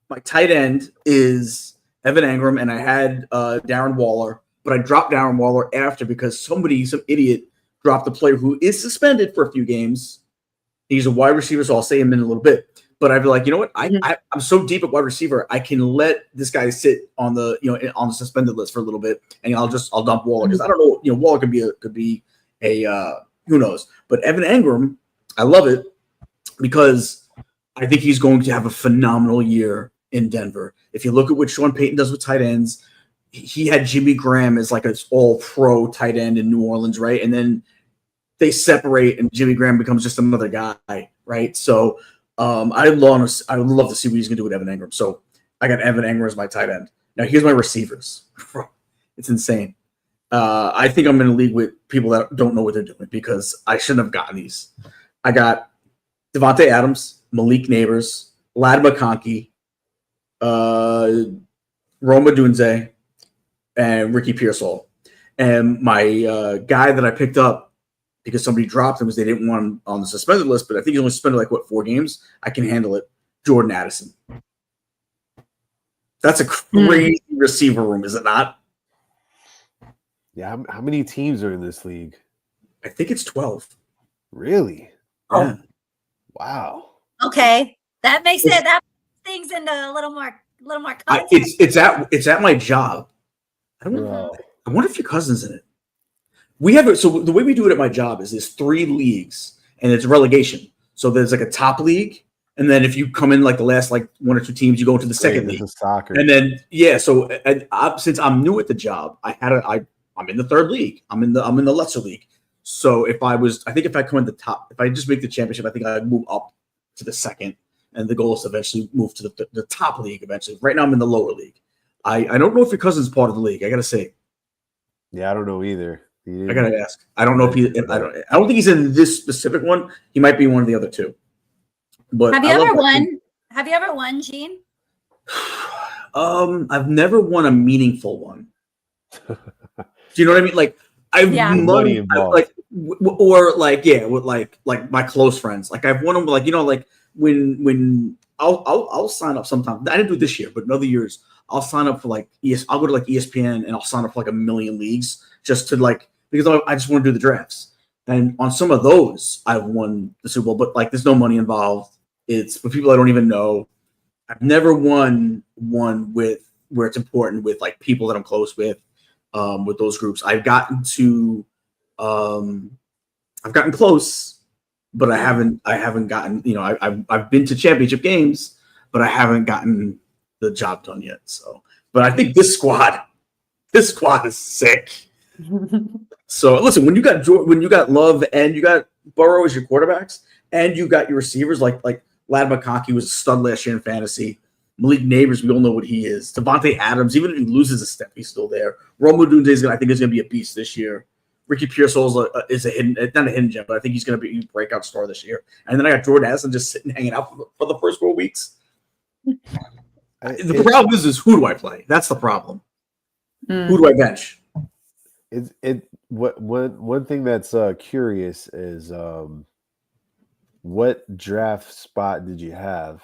S1: my tight end is Evan Engram, and I had Darren Waller, but I dropped Darren Waller after because some idiot, dropped a player who is suspended for a few games. He's a wide receiver, so I'll say him in a little bit. But I'd be like, you know what? I'm so deep at wide receiver, I can let this guy sit on the on the suspended list for a little bit, and I'll dump Waller because I don't know. Waller could be a who knows. But Evan Engram, I love it because I think he's going to have a phenomenal year in Denver. If you look at what Sean Payton does with tight ends, he had Jimmy Graham as like an all-pro tight end in New Orleans, right? And then they separate, and Jimmy Graham becomes just another guy, right? So I would love to see what he's going to do with Evan Engram. So I got Evan Engram as my tight end. Now here's my receivers. It's insane. I think I'm in a league with people that don't know what they're doing because I shouldn't have gotten these. I got Devontae Adams, Malik Neighbors, Lad McConkey, Roma Dunze, and Ricky Pearsall. And my guy that I picked up because somebody dropped him because they didn't want him on the suspended list, but I think he's only suspended 4 games. I can handle it. Jordan Addison. That's a crazy receiver room, is it not?
S3: Yeah. How many teams are in this league?
S1: I think it's 12.
S3: Really?
S1: Yeah.
S3: Wow.
S2: Okay, that makes things into a little more context.
S1: It's at my job. I wonder if your cousin's in it. We have it. So the way we do it at my job is there's 3 leagues and it's relegation. So there's like a top league, and then if you come in the last 1 or 2 teams, you go into the second league.
S3: Soccer.
S1: And then So since I'm new at the job, I'm in the 3rd league. I'm in the lesser league. So if I come in the top, if I just make the championship, I think I'd move up to the 2nd, and the goal is to eventually move to the top league eventually. Right now I'm in the lower league. I don't know if your cousin's part of the league. I gotta say.
S3: Yeah, I don't know either.
S1: I gotta ask. I don't know if I don't think he's in this specific one. He might be one of the other 2. But
S2: have you ever won? Have you ever won, Gene?
S1: I've never won a meaningful one. Do you know what I mean? I've
S3: money involved.
S1: with my close friends. I've won them when I'll sign up sometimes. I didn't do it this year, but in other years I'll sign up for I'll go to ESPN and I'll sign up for 1 million leagues just to because I just want to do the drafts. And on some of those I've won the Super Bowl, but there's no money involved. It's for people I don't even know. I've never won one where it's important with people that I'm close with those groups. I've gotten close, but I haven't gotten, I've been to championship games, but I haven't gotten the job done yet. So, but I think this squad is sick. So listen, when you got Love and you got Burrow as your quarterbacks and you got your receivers like Lad McConkey was a stud last year in fantasy. Malik Neighbors, we all know what he is. Devontae Adams, even if he loses a step, he's still there. Roma Dunze I think is going to be a beast this year. Ricky Pearsall is a hidden, not a hidden gem, but I think he's going to be a breakout star this year. And then I got Jordan Addison just sitting, hanging out for the first 4 weeks. The problem is who do I play? That's the problem. Who do I bench?
S3: One thing that's curious is what draft spot did you have?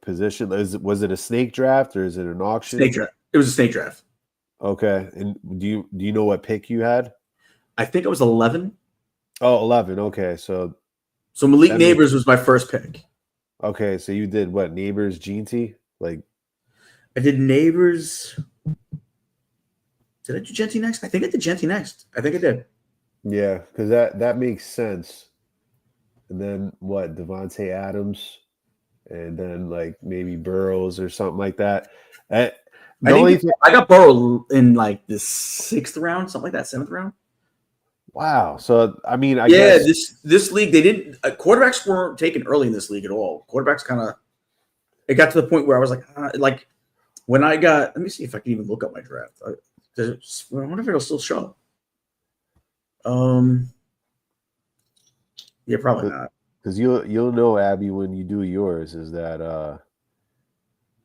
S3: Position. Was it a snake draft or is it an auction?
S1: Snake draft. It was a snake draft.
S3: Okay. And do you know what pick you had?
S1: I think it was 11.
S3: Oh, 11. Okay. So
S1: Malik Neighbors was my first pick.
S3: Okay. So you did what? Neighbors, Genty? I
S1: did Neighbors. Did I do Genty next? I think I did Genty next. I think I did.
S3: Yeah, because that makes sense. And then what? Devontae Adams, and then maybe Burrows or something like that. I
S1: got Burrow in the 6th round, something like that, 7th round.
S3: Wow. So I guess
S1: this league they didn't quarterbacks weren't taken early in this league at all. Quarterbacks it got to the point where I was when I got. Let me see if I can even look up my draft. I wonder if it'll still show. Yeah, probably not.
S3: Because you'll know, Abby, when you do yours, is that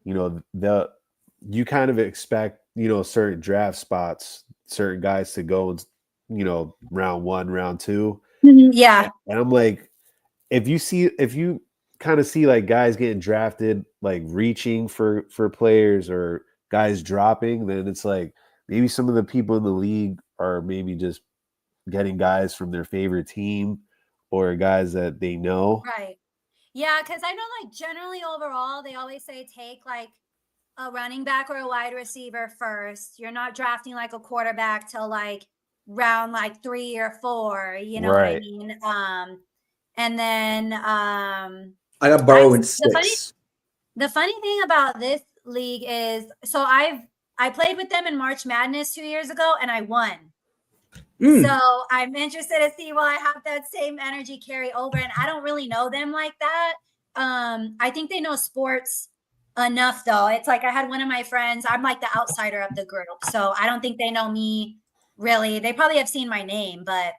S3: you kind of expect certain draft spots, certain guys to go round 1, round 2.
S2: Yeah.
S3: And I'm like, if you kind of see like guys getting drafted, like reaching for players or guys dropping, then it's like maybe some of the people in the league are maybe just getting guys from their favorite team or guys that they know.
S2: Right. Yeah, because I know like generally overall, they always say take like a running back or a wide receiver first. You're not drafting like a quarterback till like round like 3 or 4. You know what I
S3: Right.
S2: mean? And then
S1: I got Burrow in 6.
S2: the funny thing about this league is, so I played with them in March Madness 2 years ago, and I won. So I'm interested to see will I have that same energy carry over. And I don't really know them like that. I think they know sports enough though. It's like I had one of my friends, I'm like the outsider of the group. So I don't think they know me really. They probably have seen my name, but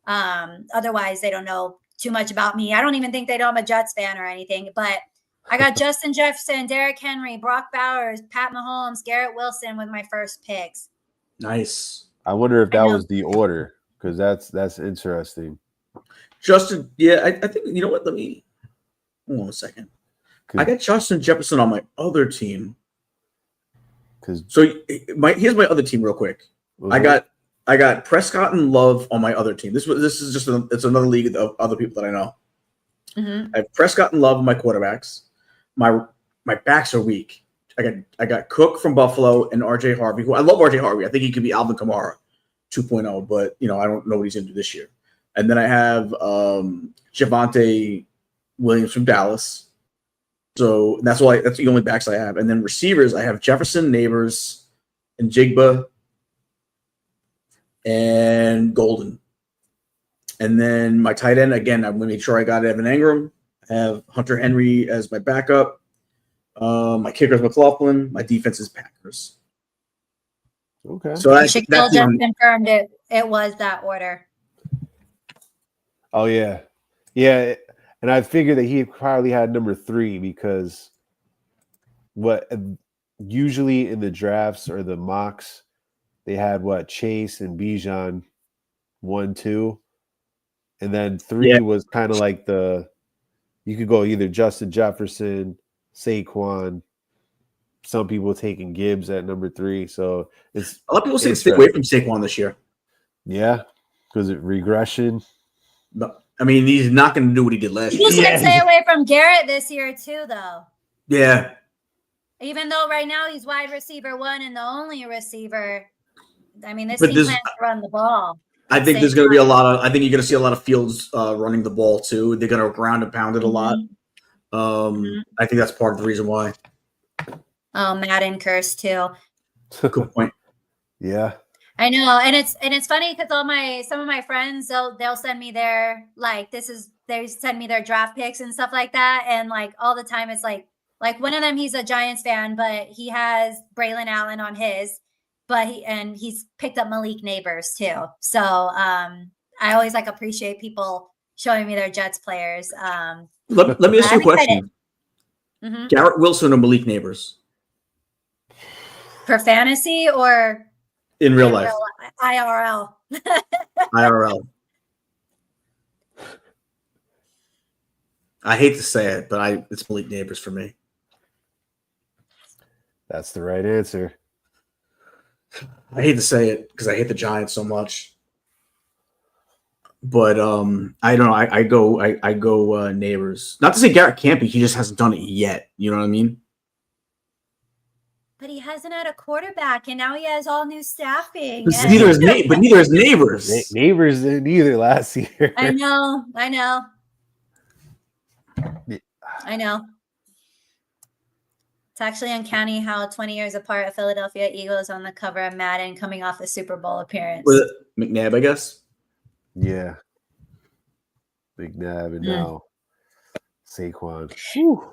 S2: otherwise they don't know too much about me. I don't even think they know I'm a Jets fan or anything, but I got Justin Jefferson, Derrick Henry, Brock Bowers, Pat Mahomes, Garrett Wilson with my first picks.
S1: Nice.
S3: I wonder if that was the order, because that's interesting.
S1: Justin, yeah, I think, you know what? Let me hold on a second. I got Justin Jefferson on my other team. So here's my other team real quick. I got Prescott and Love on my other team. This is just it's another league of other people that I know. I have Prescott and Love on my quarterbacks. My backs are weak. I got Cook from Buffalo and RJ Harvey, who I love RJ Harvey. I think he could be Alvin Kamara 2.0, but I don't know what he's going to do this year. And then I have Javonte Williams from Dallas. So that's the only backs I have. And then receivers, I have Jefferson, Neighbors, and Jigba, and Golden. And then my tight end, again, I'm going to make sure I got Evan Engram. I have Hunter Henry as my backup. My kicker is McLaughlin. My defense is Packers.
S3: Okay.
S2: So that's just confirmed it was that order.
S3: Oh yeah. Yeah. And I figured that he probably had number 3 because usually in the drafts or the mocks, they had Chase and Bijan 1, 2. And then 3 was kind of like you could go either Justin Jefferson, Saquon. Some people taking Gibbs at number 3. So it's
S1: a lot of people say stay away from Saquon this year.
S3: Yeah, because of regression.
S1: No, I mean, he's not going to do what he did last year.
S2: You should stay away from Garrett this year too, though.
S1: Yeah.
S2: Even though right now he's wide receiver 1 and the only receiver. I mean, this team plans to run the ball.
S1: I think there's going to be I think you're going to see a lot of Fields running the ball too. They're going to ground and pound it a lot. I think that's part of the reason why.
S2: Oh, Madden curse too.
S1: Good point.
S3: Yeah.
S2: I know, and it's funny because some of my friends they'll send me their they send me their draft picks and stuff like that, and like all the time it's like one of them, he's a Giants fan, but he has Braylon Allen on his, but he's picked up Malik Neighbors too. So I always appreciate people showing me their Jets players.
S1: Let me ask you a question. Garrett Wilson or Malik Neighbors?
S2: For fantasy or
S1: in real life?
S2: IRL.
S1: IRL. I hate to say it, but it's Malik Neighbors for me.
S3: That's the right answer.
S1: I hate to say it because I hate the Giants so much. But I don't know. I go Neighbors. Not to say Garrett can't be. He just hasn't done it yet. You know what I mean?
S2: But he hasn't had a quarterback, and now he has all new staffing.
S1: Neither is Neighbors.
S3: Neighbors didn't either last year.
S2: I know. It's actually uncanny how 20 years apart, a Philadelphia Eagles on the cover of Madden coming off a Super Bowl appearance.
S1: With McNabb, I guess.
S3: Yeah. McNabb and now Saquon. Whew.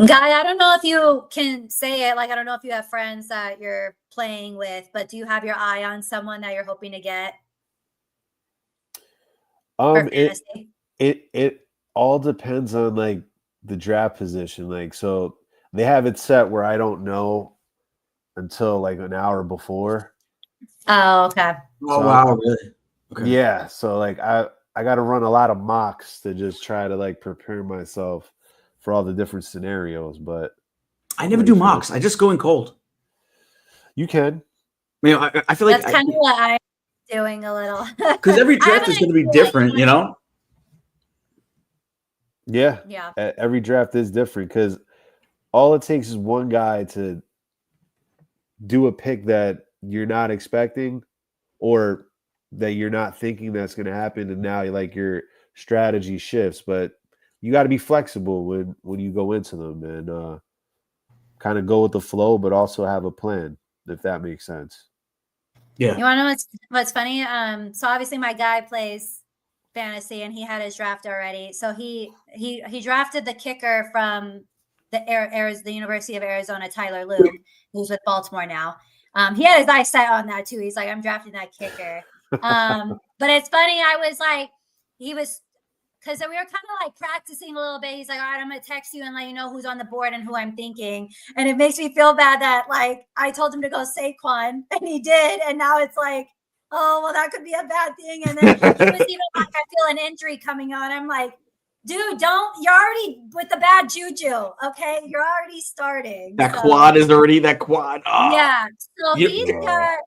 S2: Guy, I don't know if you can say it. I don't know if you have friends that you're playing with, but do you have your eye on someone that you're hoping to get?
S3: It all depends on the draft position. So they have it set where I don't know until an hour before.
S2: Oh, okay.
S1: Oh, wow, really? Okay.
S3: Yeah. So I got to run a lot of mocks to just try to like prepare myself for all the different scenarios. But
S1: I never do mocks. I just go in cold.
S3: You can.
S1: I feel like
S2: that's kind of what I'm doing a little.
S1: Because every draft is going to be different, you know?
S3: Yeah.
S2: Yeah.
S3: Every draft is different because all it takes is one guy to do a pick that you're not expecting or that you're not thinking that's going to happen. And now your strategy shifts, but you got to be flexible when you go into them and kind of go with the flow, but also have a plan, if that makes sense.
S1: Yeah.
S2: You want to know what's funny? So obviously my guy plays fantasy and he had his draft already. So he drafted the kicker from the University of Arizona, Tyler Loop, who's with Baltimore now. He had his eyes set on that too. He's like, I'm drafting that kicker. But it's funny. I was like, because we were kind of like practicing a little bit. He's like, all right, I'm going to text you and let you know who's on the board and who I'm thinking. And it makes me feel bad that like I told him to go Saquon and he did. And now it's like, oh, well, that could be a bad thing. And then he was even like, I feel an injury coming on. I'm like, dude, you're already with the bad juju. Okay. You're already starting.
S1: That quad. Oh.
S2: Yeah. So he's got,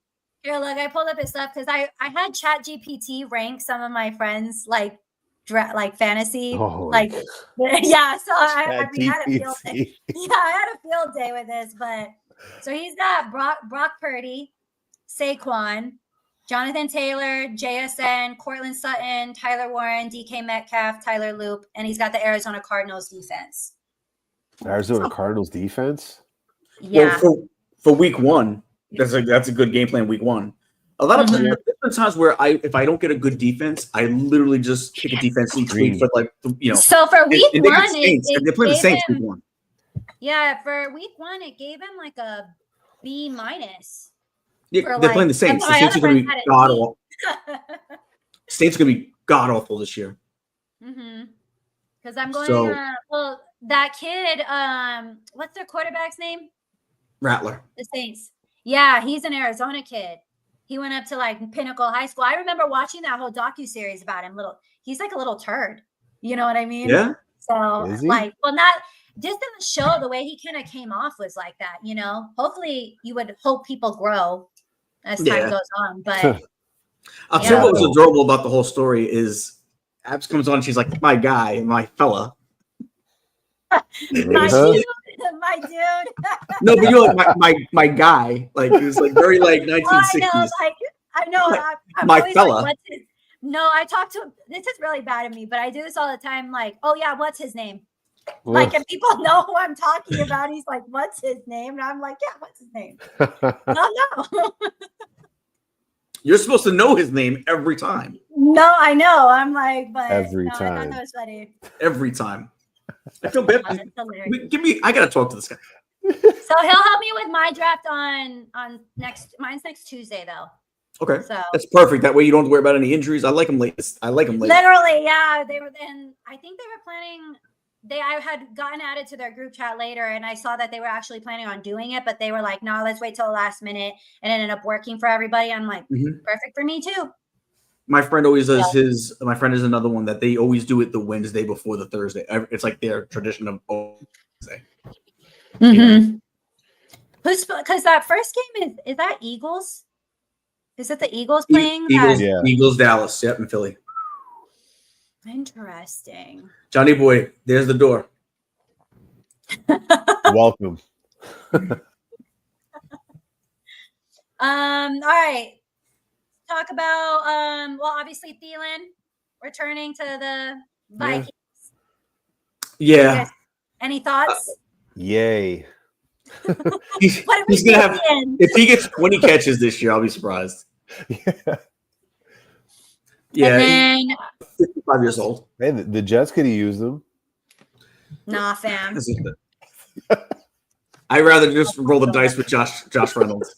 S2: here, look, I pulled up his stuff because I had ChatGPT rank some of my friends like fantasy. Yeah. So I had a field day. Yeah, I had a field day with this, but so he's got Brock Purdy, Saquon, Jonathan Taylor, JSN, Cortland Sutton, Tyler Warren, DK Metcalf, Tyler Loop, and he's got the Arizona Cardinals defense.
S3: Arizona Cardinals defense?
S2: Yeah.
S1: Well, for week one, that's a good game plan week one. A lot of times where if I don't get a good defense, I literally just pick a defense each week for
S2: So for week one,
S1: they're playing the Saints week one.
S2: Yeah, for week one, it gave him like a B minus.
S1: Yeah, they're playing the Saints. The Saints are going to be god awful. Saints are going to be god awful this year.
S2: Mm-hmm. Because I'm going. That kid. What's their quarterback's name?
S1: Rattler.
S2: The Saints. Yeah, he's an Arizona kid. He went up to like Pinnacle High School. I remember watching that whole docuseries about him. He's like a little turd. You know what I mean?
S1: Yeah.
S2: So not just in the show, the way he kind of came off was like that. You know, hopefully you would hope people grow as time goes on. But
S1: I'll tell you what was adorable about the whole story is Abs comes on and she's like, my guy, my fella.
S2: My dude.
S1: No, but you're like my guy. Like it was like very like 1960s.
S2: I know. I'm
S1: my fella.
S2: Like, no, I talk to him. This is really bad of me, but I do this all the time. Like, oh yeah, what's his name? Like, if people know who I'm talking about, he's like, what's his name? And I'm like, yeah, what's his name? No.
S1: You're supposed to know his name every time.
S2: No, I know. I'm like, but
S3: every time.
S2: I thought that was funny.
S1: Every time. I feel bad. I gotta talk to this guy.
S2: So he'll help me with my draft on mine's next Tuesday though.
S1: Okay.
S2: So
S1: that's perfect. That way you don't have to worry about any injuries. I like him late.
S2: Literally, yeah. They were then I think they were planning I had gotten added to their group chat later and I saw that they were actually planning on doing it, but they were like, no, let's wait till the last minute, and it ended up working for everybody. I'm like, perfect for me too.
S1: My friend always does my friend is another one that they always do it the Wednesday before the Thursday. It's like their tradition of Wednesday.
S2: Mm-hmm. Because that first game is that Eagles? Is it the Eagles playing?
S1: Eagles, Dallas, in Philly.
S2: Interesting.
S1: Johnny boy, there's the door.
S3: Welcome.
S2: All right. Talk about obviously Thielen returning to the Vikings.
S1: Yeah.
S2: Any thoughts?
S3: Yay.
S1: He's gonna have if he gets 20 catches this year, I'll be surprised. Yeah.
S2: And then
S1: 55 years old.
S3: Hey, the Jets could have used them.
S2: Nah, fam.
S1: I'd rather just roll the dice with Josh Reynolds.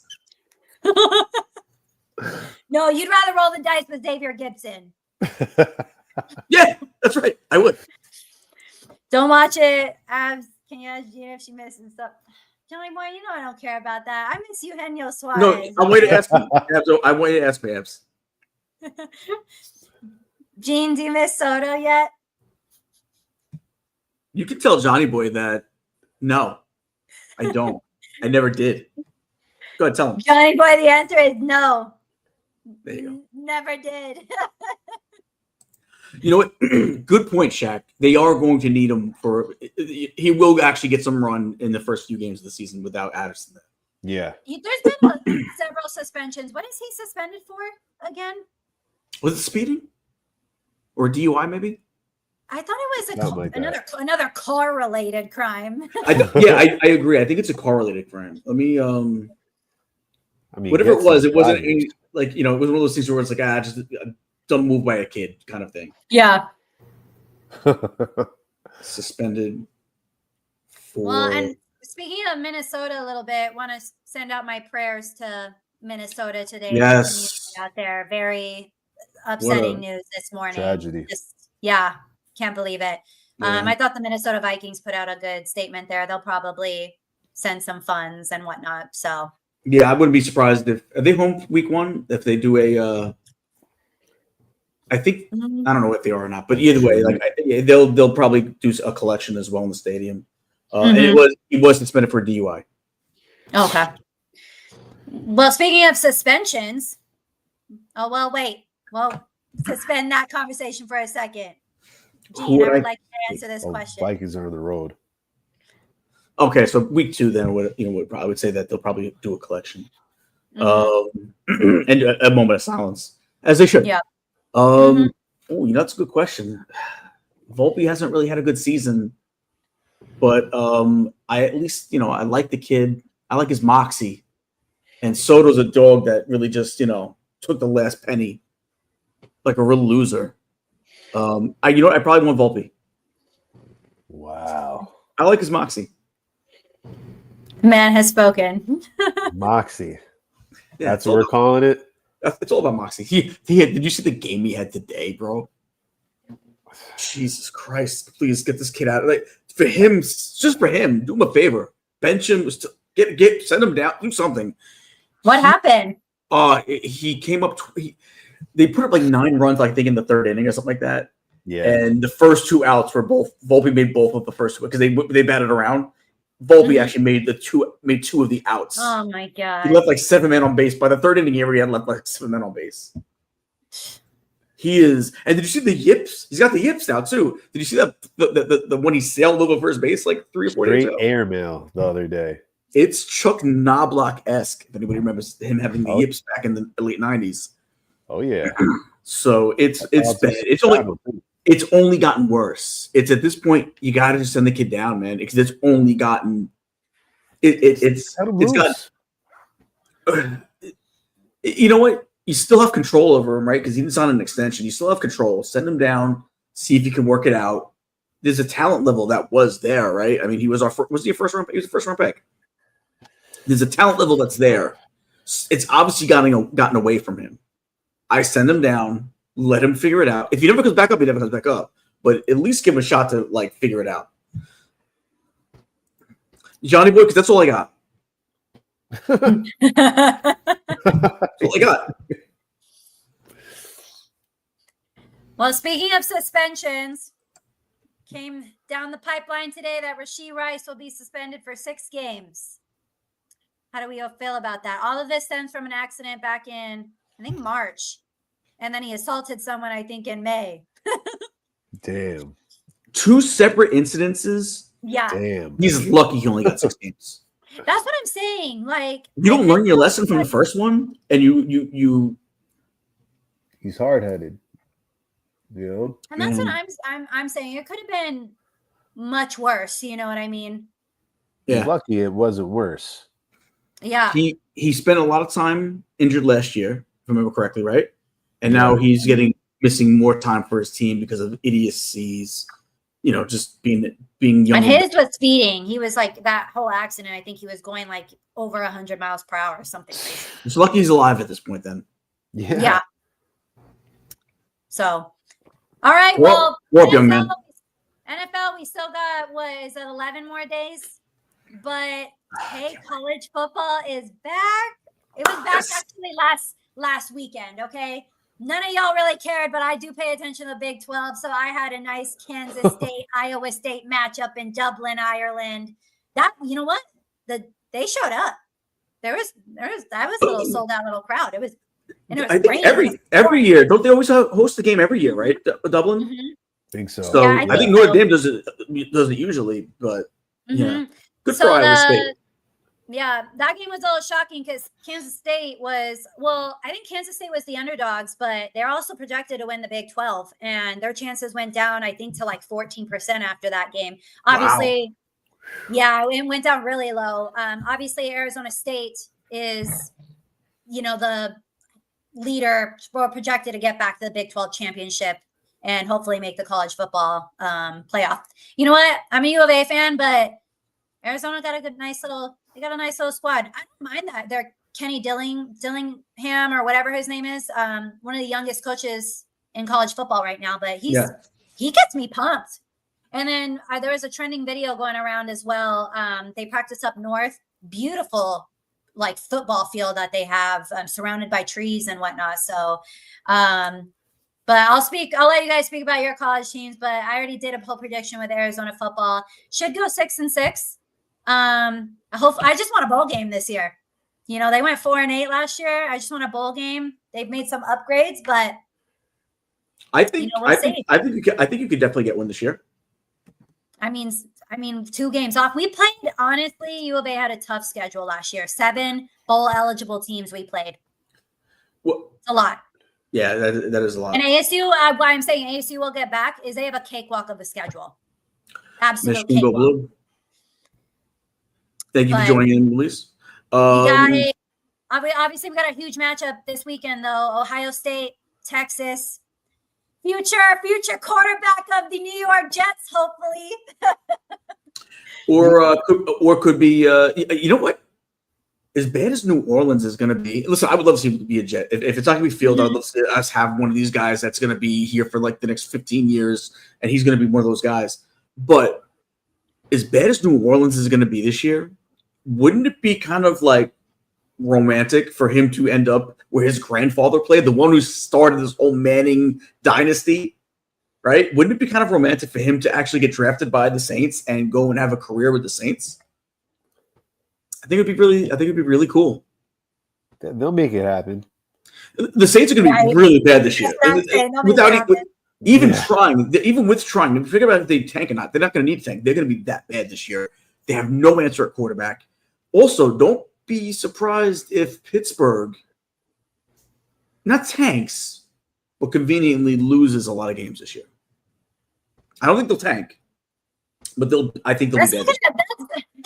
S2: No, you'd rather roll the dice with Xavier Gibson.
S1: Yeah, that's right. I would.
S2: Don't watch it. Can you ask Gina if she misses stuff? Johnny boy, you know I don't care about that. I miss Eugenio Suarez.
S1: No, I'm waiting to ask you. I'm waiting to ask Babs.
S2: Gene, do you miss Soto yet?
S1: You can tell Johnny Boy that no, I don't. I never did. Go ahead, tell him.
S2: Johnny Boy, the answer is no.
S1: There you go.
S2: Never did.
S1: You know what? Good point, Shaq. They are going to need him for. He will actually get some run in the first few games of the season without Addison.
S3: Yeah.
S2: There's been several suspensions. What is he suspended for again?
S1: Was it speeding or DUI? Maybe.
S2: I thought it was another car-related crime.
S1: I agree. I think it's a car-related crime. Let me. I mean, whatever it was, it wasn't like it was one of those things where it's like just don't move by a kid kind of thing.
S2: Yeah.
S1: Suspended for.
S2: Well, and speaking of Minnesota a little bit, want to send out my prayers to Minnesota today.
S1: Yes.
S2: Out there, very upsetting news this morning.
S3: Tragedy.
S2: Can't believe it.
S1: Yeah.
S2: I thought the Minnesota Vikings put out a good statement there. They'll probably send some funds and whatnot. So
S1: yeah, I wouldn't be surprised if are they home week 1 if they do a. I think I don't know if they are or not, but either way, like they'll probably do a collection as well in the stadium. And he was suspended for DUI.
S2: Okay. Well, speaking of suspensions, suspend that conversation for a second. Gene, I would like to answer this question.
S3: Vikings are on the road.
S1: Okay, so week 2 then I would say that they'll probably do a collection, and a moment of silence as they should.
S2: Yeah.
S1: That's a good question. Volpe hasn't really had a good season, but I at least I like the kid. I like his moxie, and Soto's a dog that really just took the last penny, like a real loser. I probably want Volpe.
S3: Wow.
S1: I like his moxie.
S2: Man has spoken.
S3: Moxie.
S1: Yeah,
S3: that's what we're calling it.
S1: It's all about moxie. Did you see the game he had today, bro? Jesus Christ! Please get this kid out. Like for him, just for him, do him a favor. Bench him. Send him down. Do something.
S2: What happened?
S1: He came up. They put up like 9 runs, I think, in the 3rd inning or something like that.
S3: Yeah.
S1: And the first 2 outs were both Volpe made both of the first 2 because they batted around. Volpe actually made 2 of the outs.
S2: Oh my god!
S1: He left like 7 men on base. By the 3rd inning, he already had left like 7 men on base. He is. And did you see the yips? He's got the yips now too. Did you see that the when he sailed over first base like 3 or 4 days ago?
S3: Airmail the other day.
S1: It's Chuck Knobloch-esque. If anybody remembers him having the yips back in the late 90s.
S3: Oh yeah.
S1: So it's bad. It's only gotten worse. It's at this point you got to just send the kid down, man, because it's only gotten. It's got. You know what? You still have control over him, right? Because he's on an extension. You still have control. Send him down. See if you can work it out. There's a talent level that was there, right? I mean, he was was he a first round? He was a first round pick. There's a talent level that's there. It's obviously gotten away from him. I send him down. Let him figure it out. If he never comes back up, he never comes back up. But at least give him a shot to figure it out. Johnny Boy, because that's all I got. That's all I got.
S2: Well, speaking of suspensions, came down the pipeline today that Rashee Rice will be suspended for 6 games. How do we all feel about that? All of this stems from an accident back in, I think, March. And then he assaulted someone, I think, in May.
S3: Damn.
S1: 2 separate incidences.
S2: Yeah.
S3: Damn.
S1: He's lucky he only got 6 games.
S2: That's what I'm saying. Like,
S1: you don't learn your lesson from the first one, and you.
S3: He's hard-headed. You know?
S2: And that's what I'm saying. It could have been much worse. You know what I mean?
S1: Yeah.
S3: He's lucky it wasn't worse.
S2: Yeah.
S1: He spent a lot of time injured last year, if I remember correctly, right? And now he's missing more time for his team because of idiocies, just being young.
S2: And his was speeding. He was like that whole accident. I think he was going like over 100 miles per hour or something crazy.
S1: It's lucky he's alive at this point then.
S3: Yeah.
S2: So, all right.
S1: Well, young man.
S2: NFL, we still got, 11 more days? But hey, college football is back. It was back actually last weekend, okay? none of y'all really cared, but I do pay attention to the Big 12. So I had a nice Kansas State, Iowa State matchup in Dublin, Ireland. That, you know what? They showed up. That was a little sold out little crowd. It was, and it was
S1: I think
S2: raining.
S1: every year, don't they always host the game every year, right? Dublin.
S2: Mm-hmm.
S3: I think so.
S1: So
S2: Yeah,
S1: I think Notre Dame does it usually, but yeah, good for Iowa State.
S2: Yeah, that game was a little shocking because Kansas State was, I think Kansas State was the underdogs, but they're also projected to win the Big 12, and their chances went down, I think, to like 14% after that game. Obviously, yeah, it went down really low. Obviously, Arizona State is, the leader for projected to get back to the Big 12 championship and hopefully make the college football playoff. You know what? I'm a U of A fan, but Arizona got a nice little squad. I don't mind that. They're Kenny Dillingham or whatever his name is, one of the youngest coaches in college football right now, but he gets me pumped. And then there was a trending video going around as well. They practice up north, beautiful like football field that they have surrounded by trees and whatnot. So, but I'll let you guys speak about your college teams, but I already did a poll prediction with Arizona football. Should go 6-6. I just want a bowl game this year. They went 4-8 last year. I just want a bowl game. They've made some upgrades, but
S1: I think you could definitely get one this year.
S2: I mean, 2 games off. We played, honestly, U of A had a tough schedule last year. 7 bowl eligible teams we played.
S1: Well,
S2: it's a lot.
S1: Yeah, that is a lot.
S2: And ASU, why I'm saying ASU will get back is they have a cakewalk of a schedule. Absolute cakewalk.
S1: Thank you for joining in, Luis.
S2: Obviously, we got a huge matchup this weekend, though. Ohio State, Texas. Future quarterback of the New York Jets, hopefully.
S1: or could be, you know what? As bad as New Orleans is going to be, listen, I would love to see him be a Jet. If it's not going to be Field, I'd love to see us have one of these guys that's going to be here for like the next 15 years, and he's going to be one of those guys. But as bad as New Orleans is going to be this year, wouldn't it be kind of like romantic for him to end up where his grandfather played, the one who started this whole Manning dynasty, right? Wouldn't it be kind of romantic for him to actually get drafted by the Saints and go and have a career with the Saints? I think it'd be really cool.
S3: They'll make it happen.
S1: The Saints are going to be really bad this year. Without even trying, even with trying, figure out if they tank or not. They're not going to need to tank. They're going to be that bad this year. They have no answer at quarterback. Also, don't be surprised if Pittsburgh not tanks, but conveniently loses a lot of games this year. I don't think they'll tank, but I think they'll be bad.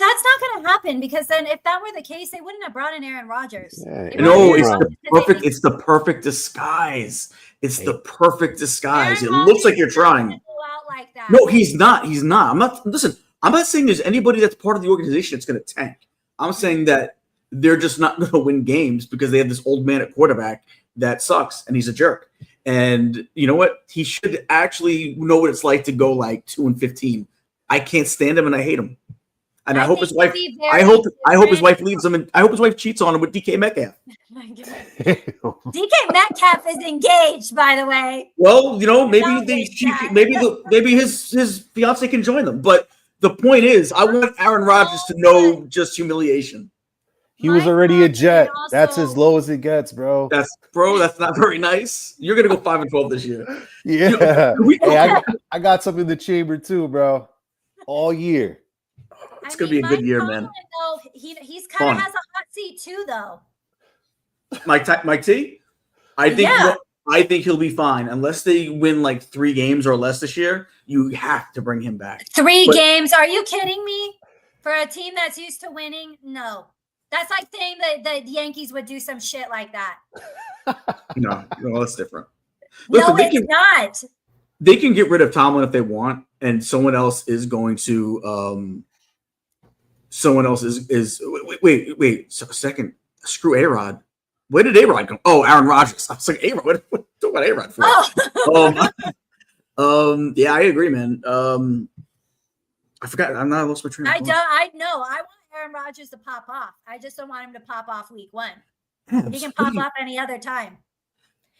S2: That's not going to happen because then if that were the case, they wouldn't have brought in Aaron Rodgers.
S1: No, it's the perfect disguise. It's the perfect disguise. It looks like you're trying. No, he's not. I'm not saying there's anybody that's part of the organization that's going to tank. I'm saying that they're just not going to win games because they have this old man at quarterback that sucks and he's a jerk. And you know what? He should actually know what it's like to go like 2-15. I can't stand him and I hate him. And I hope his wife. I hope his wife leaves him, and I hope his wife cheats on him with DK Metcalf.
S2: DK Metcalf is engaged, by the way.
S1: Well, maybe maybe his fiance can join them. But the point is, I want Aaron Rodgers to know just humiliation.
S3: He was already a Jet. That's as low as it gets, bro.
S1: That's not very nice. You're gonna go 5-12 this year.
S3: Yeah. I got something in the chamber too, bro. All year.
S1: It's gonna be a good year, man.
S2: Though, he's kind of has a hot seat too, though.
S1: Mike T. I think he'll be fine unless they win like 3 games or less this year. You have to bring him back. 3
S2: games? Are you kidding me? For a team that's used to winning, no. That's like saying that the Yankees would do some shit like that.
S1: No, that's different.
S2: Listen, it's not.
S1: They can get rid of Tomlin if they want, and someone else is going to. Someone else is. Wait. So a second. Screw A-Rod. Where did A-Rod go? Oh, Aaron Rodgers. I was like, A-Rod. What about A-Rod for? Oh. Yeah, I agree, man. I forgot. I'm not lost my train of thought.
S2: I know. I want Aaron Rodgers to pop off. I just don't want him to pop off week 1. He can pop off any other time.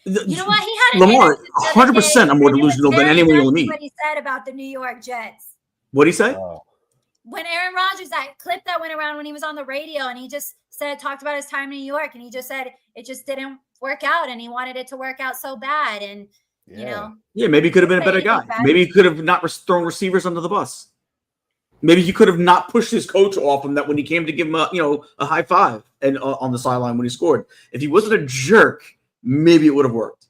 S2: You know what? He had an
S1: Lamar,
S2: interview the other
S1: 100%
S2: day,
S1: I'm more
S2: and it was
S1: delusional than
S2: very
S1: anyone
S2: nice
S1: you'll meet.
S2: what he said about the New York Jets.
S1: What'd he say?
S2: When Aaron Rodgers, that clip that went around when he was on the radio, and he just talked about his time in New York, and he just said it just didn't work out, and he wanted it to work out so bad, and you know.
S1: Yeah, maybe he could have been a better guy. Maybe he could have not thrown receivers under the bus. Maybe he could have not pushed his coach off him that when he came to give him a high five and on the sideline when he scored. If he wasn't a jerk, maybe it would have worked.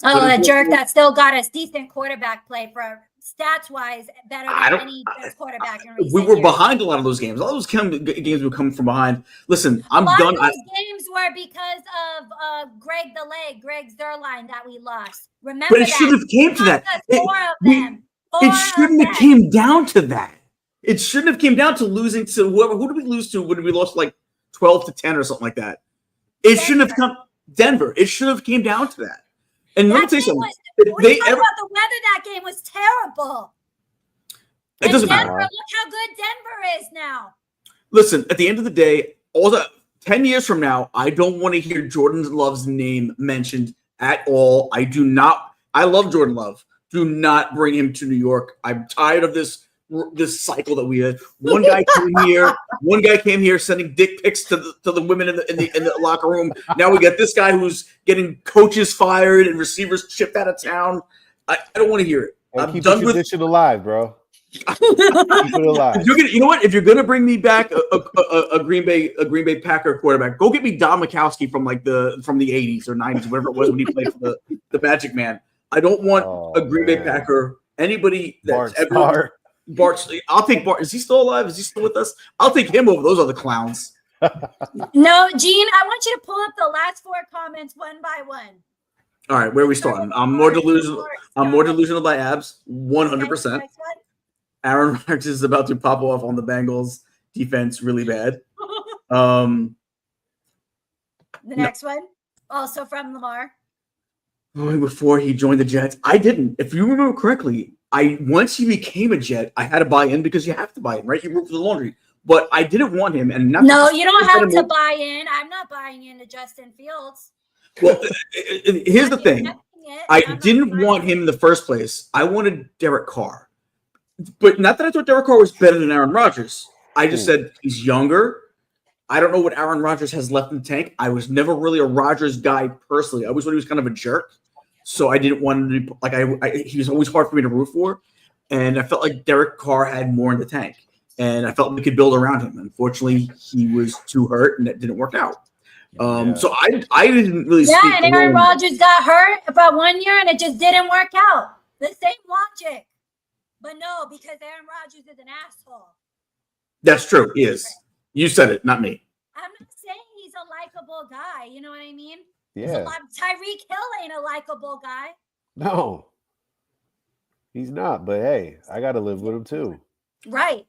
S2: Oh, a jerk that still got us decent quarterback play for stats wise better than any quarterback in recent
S1: We were
S2: years.
S1: behind a lot of those games. A lot of those games were coming from behind. Listen, I'm done.
S2: A lot of those games were because of Greg Zerline that we lost. Remember
S1: but it should have came to that. It shouldn't have came down to that. It shouldn't have came down to losing to whoever. Who did we lose to when we lost like 12-10 or something like that? It shouldn't have come Denver. It should have came down to that. And let me tell you something.
S2: About the weather, that game was terrible.
S1: It doesn't matter.
S2: Look how good Denver is now.
S1: Listen, at the end of the day, 10 years from now, I don't want to hear Jordan Love's name mentioned at all. I do not. I love Jordan Love. Do not bring him to New York. I'm tired of this cycle that we had. One guy came here sending dick pics to the women in the locker room. Now we got this guy who's getting coaches fired and receivers shipped out of town. I don't want to hear it. I'm
S3: keep
S1: done
S3: the
S1: with
S3: tradition alive, bro. Keep it alive.
S1: You know what? If you're gonna bring me back a Green Bay Packer quarterback, go get me Don Mikowski from the 80s or 90s, whatever it was when he played for the Magic Man. I don't want a Green Bay Packer. Anybody that's ever Bart. I'll take Bart. Is he still alive? Is he still with us? I'll take him over those other clowns.
S2: No, Gene, I want you to pull up the last 4 comments one by one.
S1: All right, where are we starting? I'm more delusional. I'm more delusional by abs, 100%. Aaron Rodgers is about to pop off on the Bengals defense really bad.
S2: The next one, also from Lamar.
S1: Before he joined the Jets, I didn't. If you remember correctly, once he became a Jet, I had to buy in because you have to buy in, right? You root for the laundry. But I didn't want him, and
S2: no, you don't have to buy in. I'm not buying into Justin Fields.
S1: Well, here's the thing. I didn't want him in the first place. I wanted Derek Carr. But not that I thought Derek Carr was better than Aaron Rodgers. I just said he's younger. I don't know what Aaron Rodgers has left in the tank. I was never really a Rodgers guy personally. I always thought he was kind of a jerk. So I didn't want him to be he was always hard for me to root for. And I felt like Derek Carr had more in the tank. And I felt we could build around him. Unfortunately, he was too hurt and it didn't work out. So I didn't really speak.
S2: Yeah, and Aaron Rodgers got hurt about 1 year and it just didn't work out. The same logic. But no, because Aaron Rodgers is an asshole.
S1: That's true. He is. You said it, not me.
S2: I'm not saying he's a likable guy. You know what I mean?
S3: Yeah.
S2: Tyreek Hill ain't a likable guy.
S3: No. He's not, but hey, I got to live with him too.
S2: Right.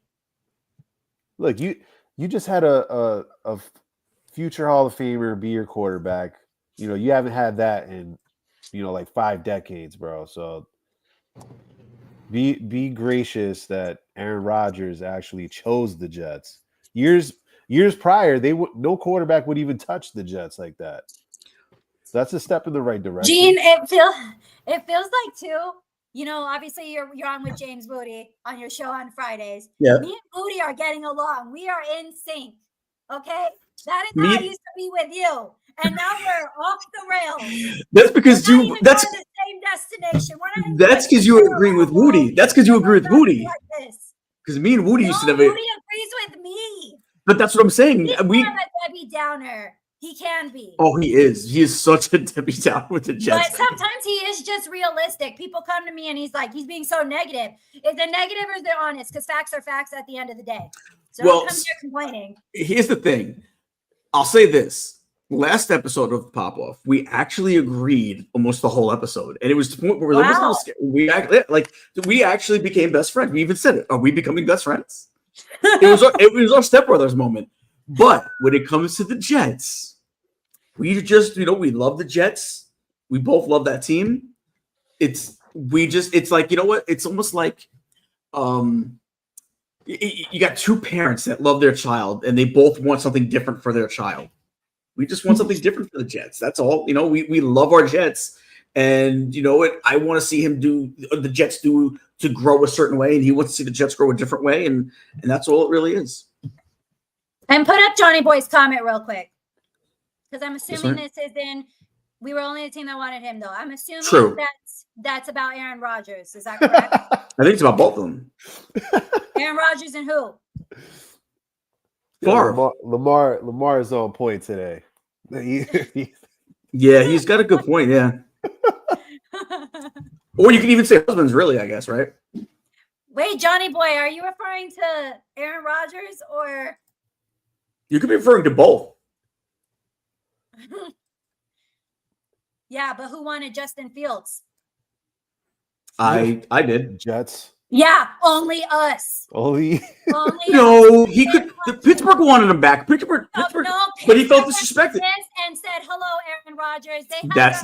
S3: Look, you just had a future Hall of Famer be your quarterback. You know, you haven't had that in, like 5 decades, bro. So be gracious that Aaron Rodgers actually chose the Jets. Years prior, no quarterback would even touch the Jets like that. So that's a step in the right direction.
S2: Gene, it feels like too. Obviously you're on with James Moody on your show on Fridays.
S1: Yeah.
S2: Me and Moody are getting along. We are in sync. Okay, that is how I used to be with you, and now we're off the rails.
S1: That's because
S2: that's the same destination.
S1: That's because you were agreeing with Moody. That's because you agree with Moody. Because me and Woody used to never.
S2: Moody agrees with me.
S1: But that's what I'm saying.
S2: He's more of a Debbie Downer. He can be.
S1: Oh, he is. He is such a Debbie Downer with the Jets.
S2: But sometimes he is just realistic. People come to me and he's being so negative. Is the negative or is it honest? Because facts are facts at the end of the day. So don't come here complaining.
S1: Here's the thing. I'll say this. Last episode of Pop Off, we actually agreed almost the whole episode. And it was the point where we we actually became best friends. We even said it. Are we becoming best friends? It was our stepbrothers moment. But when it comes to the Jets, we just, we love the Jets. We both love that team. It's like, you know what? It's almost like you got 2 parents that love their child and they both want something different for their child. We just want something different for the Jets. That's all. We love our Jets, and you know what? I want to see the Jets do to grow a certain way, and he wants to see the Jets grow a different way, and that's all it really is.
S2: And put up Johnny Boy's comment real quick, because I'm assuming
S1: Yes,
S2: this is in. We were only the team that wanted him, though. I'm assuming
S1: True.
S2: that's about Aaron Rodgers. Is that correct?
S1: I think it's about both of them.
S2: Aaron Rodgers and who?
S3: Yeah, Lamar is on point today.
S1: Yeah, he's got a good point. Yeah. Or you can even say husbands, really, I guess, right?
S2: Wait, Johnny Boy, are you referring to Aaron Rodgers or?
S1: You could be referring to both.
S2: Yeah, but who wanted Justin Fields?
S1: I did.
S3: Jets.
S2: Yeah, only us.
S3: Only
S1: No, he could. Pittsburgh wanted him back. Pittsburgh,
S2: No,
S1: but he felt
S2: Pittsburgh
S1: disrespected.
S2: and said, "Hello, Aaron Rodgers."
S1: That's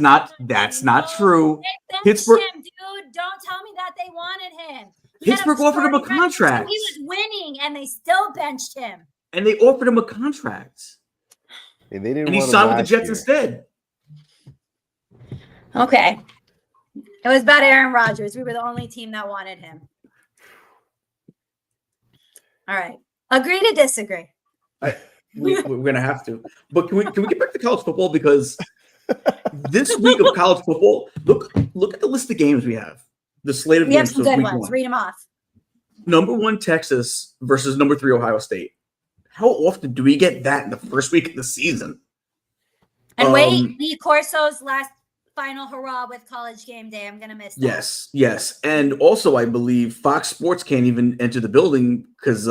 S1: not true. Pittsburgh,
S2: him, dude. Don't tell me that they wanted him.
S1: Pittsburgh offered him a contract.
S2: He was winning, and they still benched him.
S1: And they offered him a contract.
S3: And they didn't.
S1: And he
S3: want
S1: signed
S3: him
S1: with the
S3: last
S1: Jets
S3: year.
S1: instead.
S2: Okay. It was about Aaron Rodgers. We were the only team that wanted him. All right. Agree to disagree.
S1: We're gonna have to. But can we get back to college football, because this week of college football, look at the list of games we have. The slate of
S2: We have
S1: games
S2: some
S1: for
S2: good
S1: week
S2: ones.
S1: 1.
S2: Read them off.
S1: Number 1 Texas versus number 3 Ohio State. How often do we get that in the first week of the season?
S2: And wait, Lee Corso's last final hurrah with College Game Day. I'm gonna miss that.
S1: Yes. And also, I believe Fox Sports can't even enter the building because,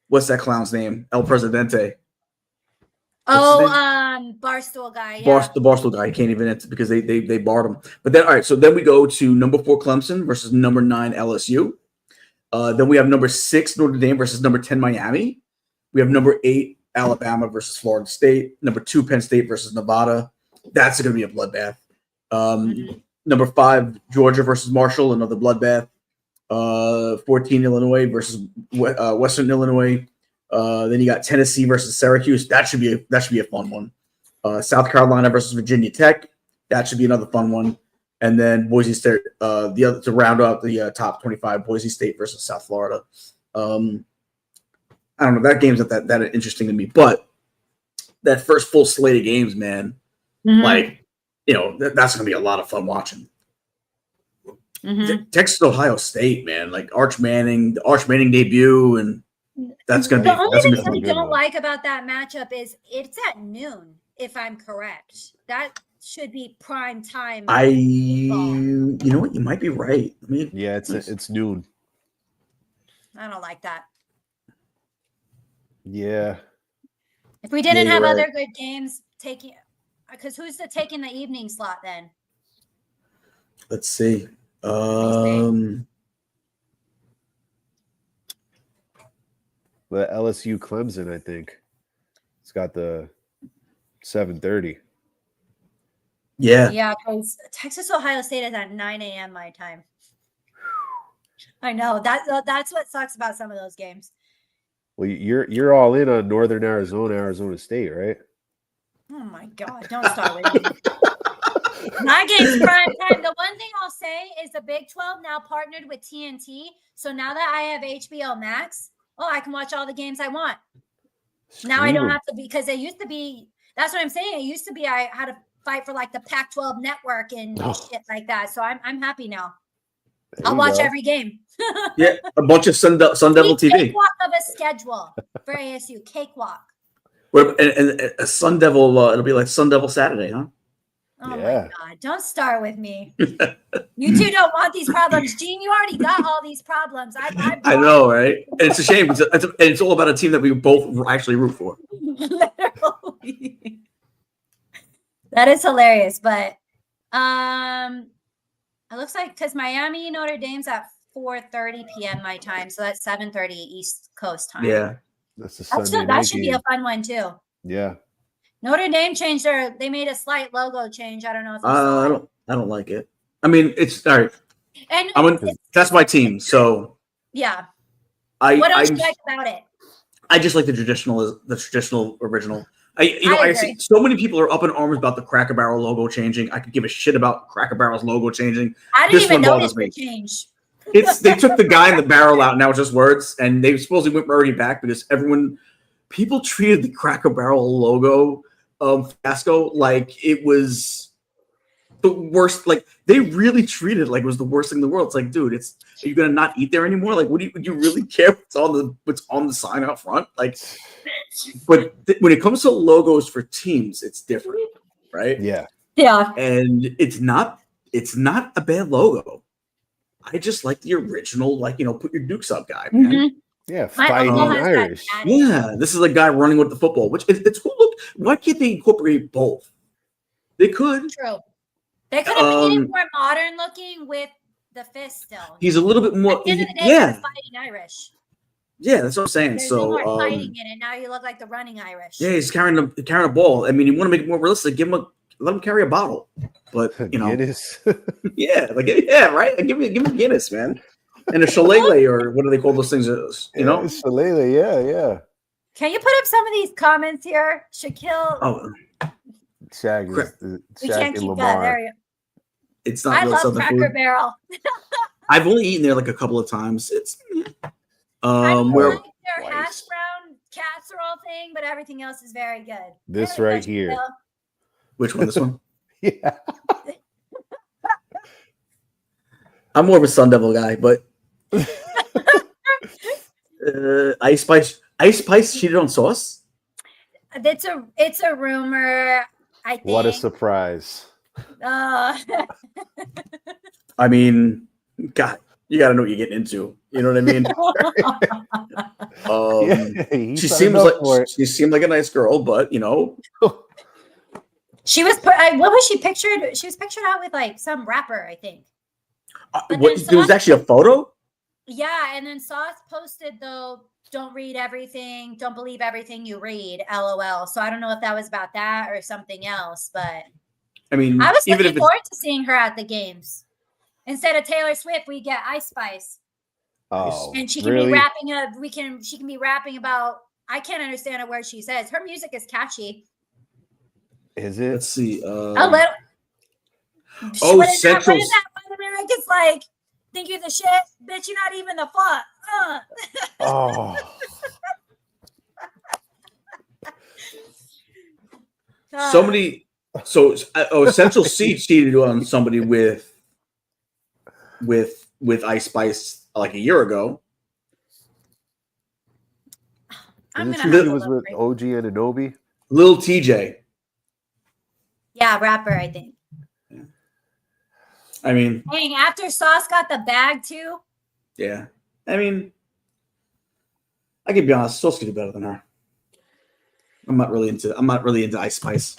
S1: what's that clown's name? El Presidente.
S2: Barstool guy. Yeah.
S1: The Barstool guy can't even enter because they barred him. But then, all right, so then we go to number 4 Clemson versus number 9 LSU. Then we have number 6 Notre Dame versus number 10 Miami. We have number 8 Alabama versus Florida State. Number 2 Penn State versus Nevada. That's going to be a bloodbath. Number 5 Georgia versus Marshall, another bloodbath. 14 Illinois versus Western Illinois. Then you got Tennessee versus Syracuse. That should be a fun one. South Carolina versus Virginia Tech. That should be another fun one. And then Boise State, the other to round out the top 25, Boise State versus South Florida. I don't know. That game's not that interesting to me, but that first full slate of games, man, like, that's going to be a lot of fun watching. Texas, Ohio State, man, like the Arch Manning debut, and that's going to be.
S2: The only thing
S1: a
S2: I don't like about that matchup is it's at noon, if I'm correct. That should be prime time.
S1: You know what? You might be right. I mean,
S3: Yeah, it's noon.
S2: I don't like that.
S3: Yeah.
S2: If we didn't have
S1: you're
S2: other
S1: right.
S2: good games because who's taking the evening slot then?
S1: Let's see.
S3: The LSU Clemson, I think. It's got the 7:30.
S1: Yeah.
S2: Yeah, because Texas Ohio State is at 9 a.m. my time. I know that's what sucks about some of those games.
S3: Well, you're all in on Northern Arizona State, right?
S2: Oh my God! Don't start with me. My game's prime time. The one thing I'll say is the Big 12 now partnered with TNT. So now that I have HBO Max, I can watch all the games I want. Now I don't have to, because it used to be. That's what I'm saying. It used to be I had to fight for like the Pac-12 network and shit like that. So I'm happy now. I'll watch every game.
S1: Yeah, a bunch of Sun Devil TV.
S2: Cakewalk of a schedule for ASU. Cakewalk.
S1: And a Sun Devil, it'll be like Sun Devil Saturday, huh?
S2: Oh my God. Don't start with me. You two don't want these problems. Gene, you already got all these problems.
S1: I know, right? And it's a shame. It's all about a team that we both actually root for.
S2: Literally. That is hilarious. But it looks like because Miami Notre Dame's at 4:30 p.m. my time. So that's 7:30 East Coast time.
S1: Yeah.
S3: That's a Sunday
S2: that should be a fun one too.
S3: Yeah.
S2: Notre Dame they made a slight logo change. I don't know if you saw it.
S1: I don't like it. I mean, it's all right.
S2: And
S1: that's my team. So
S2: yeah. What else do you like about it?
S1: I just like the traditional original. I see so many people are up in arms about the Cracker Barrel logo changing. I could give a shit about Cracker Barrel's logo changing.
S2: I didn't even notice the change.
S1: They took the guy in the barrel out. Now it's just words, and they supposedly went already back because people treated the Cracker Barrel logo fiasco like it was the worst. Like they really treated it like it was the worst thing in the world. It's like, dude, are you gonna not eat there anymore? Like, would you really care what's on the sign out front? Like, but when it comes to logos for teams, it's different, right?
S3: Yeah.
S1: And it's not a bad logo. I just like the original, like, put your Dukes up guy, man.
S2: Mm-hmm.
S3: Yeah, fighting Irish.
S1: Yeah, this is a guy running with the football, which it's cool. Look, why can't they incorporate both? They could.
S2: True. They could have made it more modern looking with the fist still.
S1: He's a little bit more.
S2: At the end of the day, he's fighting Irish.
S1: Yeah, that's what I'm saying.
S2: There's
S1: so
S2: no more fighting in it. Now you look like the running Irish.
S1: Yeah, he's carrying a ball. I mean, you want to make it more realistic? Let him carry a bottle. But
S3: Guinness.
S1: right. Give me Guinness, man, and a shillelagh or what do they call those things?
S3: Shillelagh. Yeah.
S2: Can you put up some of these comments here, Shaquille?
S1: Oh,
S3: Shaq
S2: we can't keep
S3: Lamar.
S2: that. There you go.
S1: It's not.
S2: I love Cracker Barrel.
S1: I've only eaten there like a couple of times. It's
S2: I don't
S1: where
S2: like their hash brown casserole thing, but everything else is very good.
S3: This right here.
S1: Which one? This one?
S3: Yeah.
S1: I'm more of a Sun Devil guy, but Ice Spice cheated on Sauce.
S2: It's a rumor. I think.
S3: What a surprise!
S2: I
S1: mean, God, you got to know what you're getting into. You know what I mean? She seemed like a nice girl, but
S2: she was. What was she pictured? She was pictured out with like some rapper, I think.
S1: There was actually a photo.
S2: Yeah, and then Sauce posted though. Don't read everything. Don't believe everything you read. LOL. So I don't know if that was about that or something else, but
S1: I mean,
S2: I was looking forward to seeing her at the games. Instead of Taylor Swift, we get Ice Spice.
S3: Oh,
S2: and she can be rapping she can be rapping about. I can't understand a word she says. Her music is catchy.
S3: Is it?
S1: Let's see.
S2: A little. What is
S1: Central.
S2: What is that? America's like, think you're the shit, bitch. You're not even the fuck.
S3: Oh.
S1: Central C cheated on somebody with Ice Spice like a year ago.
S3: She was with OG and Adobe.
S1: Lil TJ.
S2: Yeah, rapper, I think.
S1: Yeah. I mean,
S2: dang, after Sauce got the bag too.
S1: Yeah, I mean, I can be honest. Sauce could do better than her. I'm not really into Ice Spice.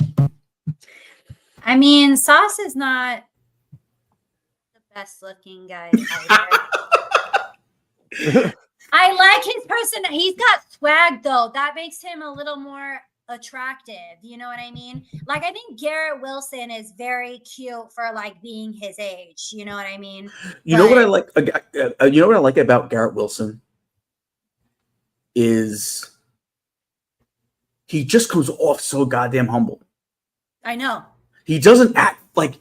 S2: I mean, Sauce is not the best looking guy either. I like his person. He's got swag though. That makes him a little more attractive. You know what I mean? Like, I think Garrett Wilson is very cute for like being his age. You know what I mean?
S1: You know what I like? You know what I like about Garrett Wilson is he just comes off so goddamn humble.
S2: I know. He
S1: doesn't act like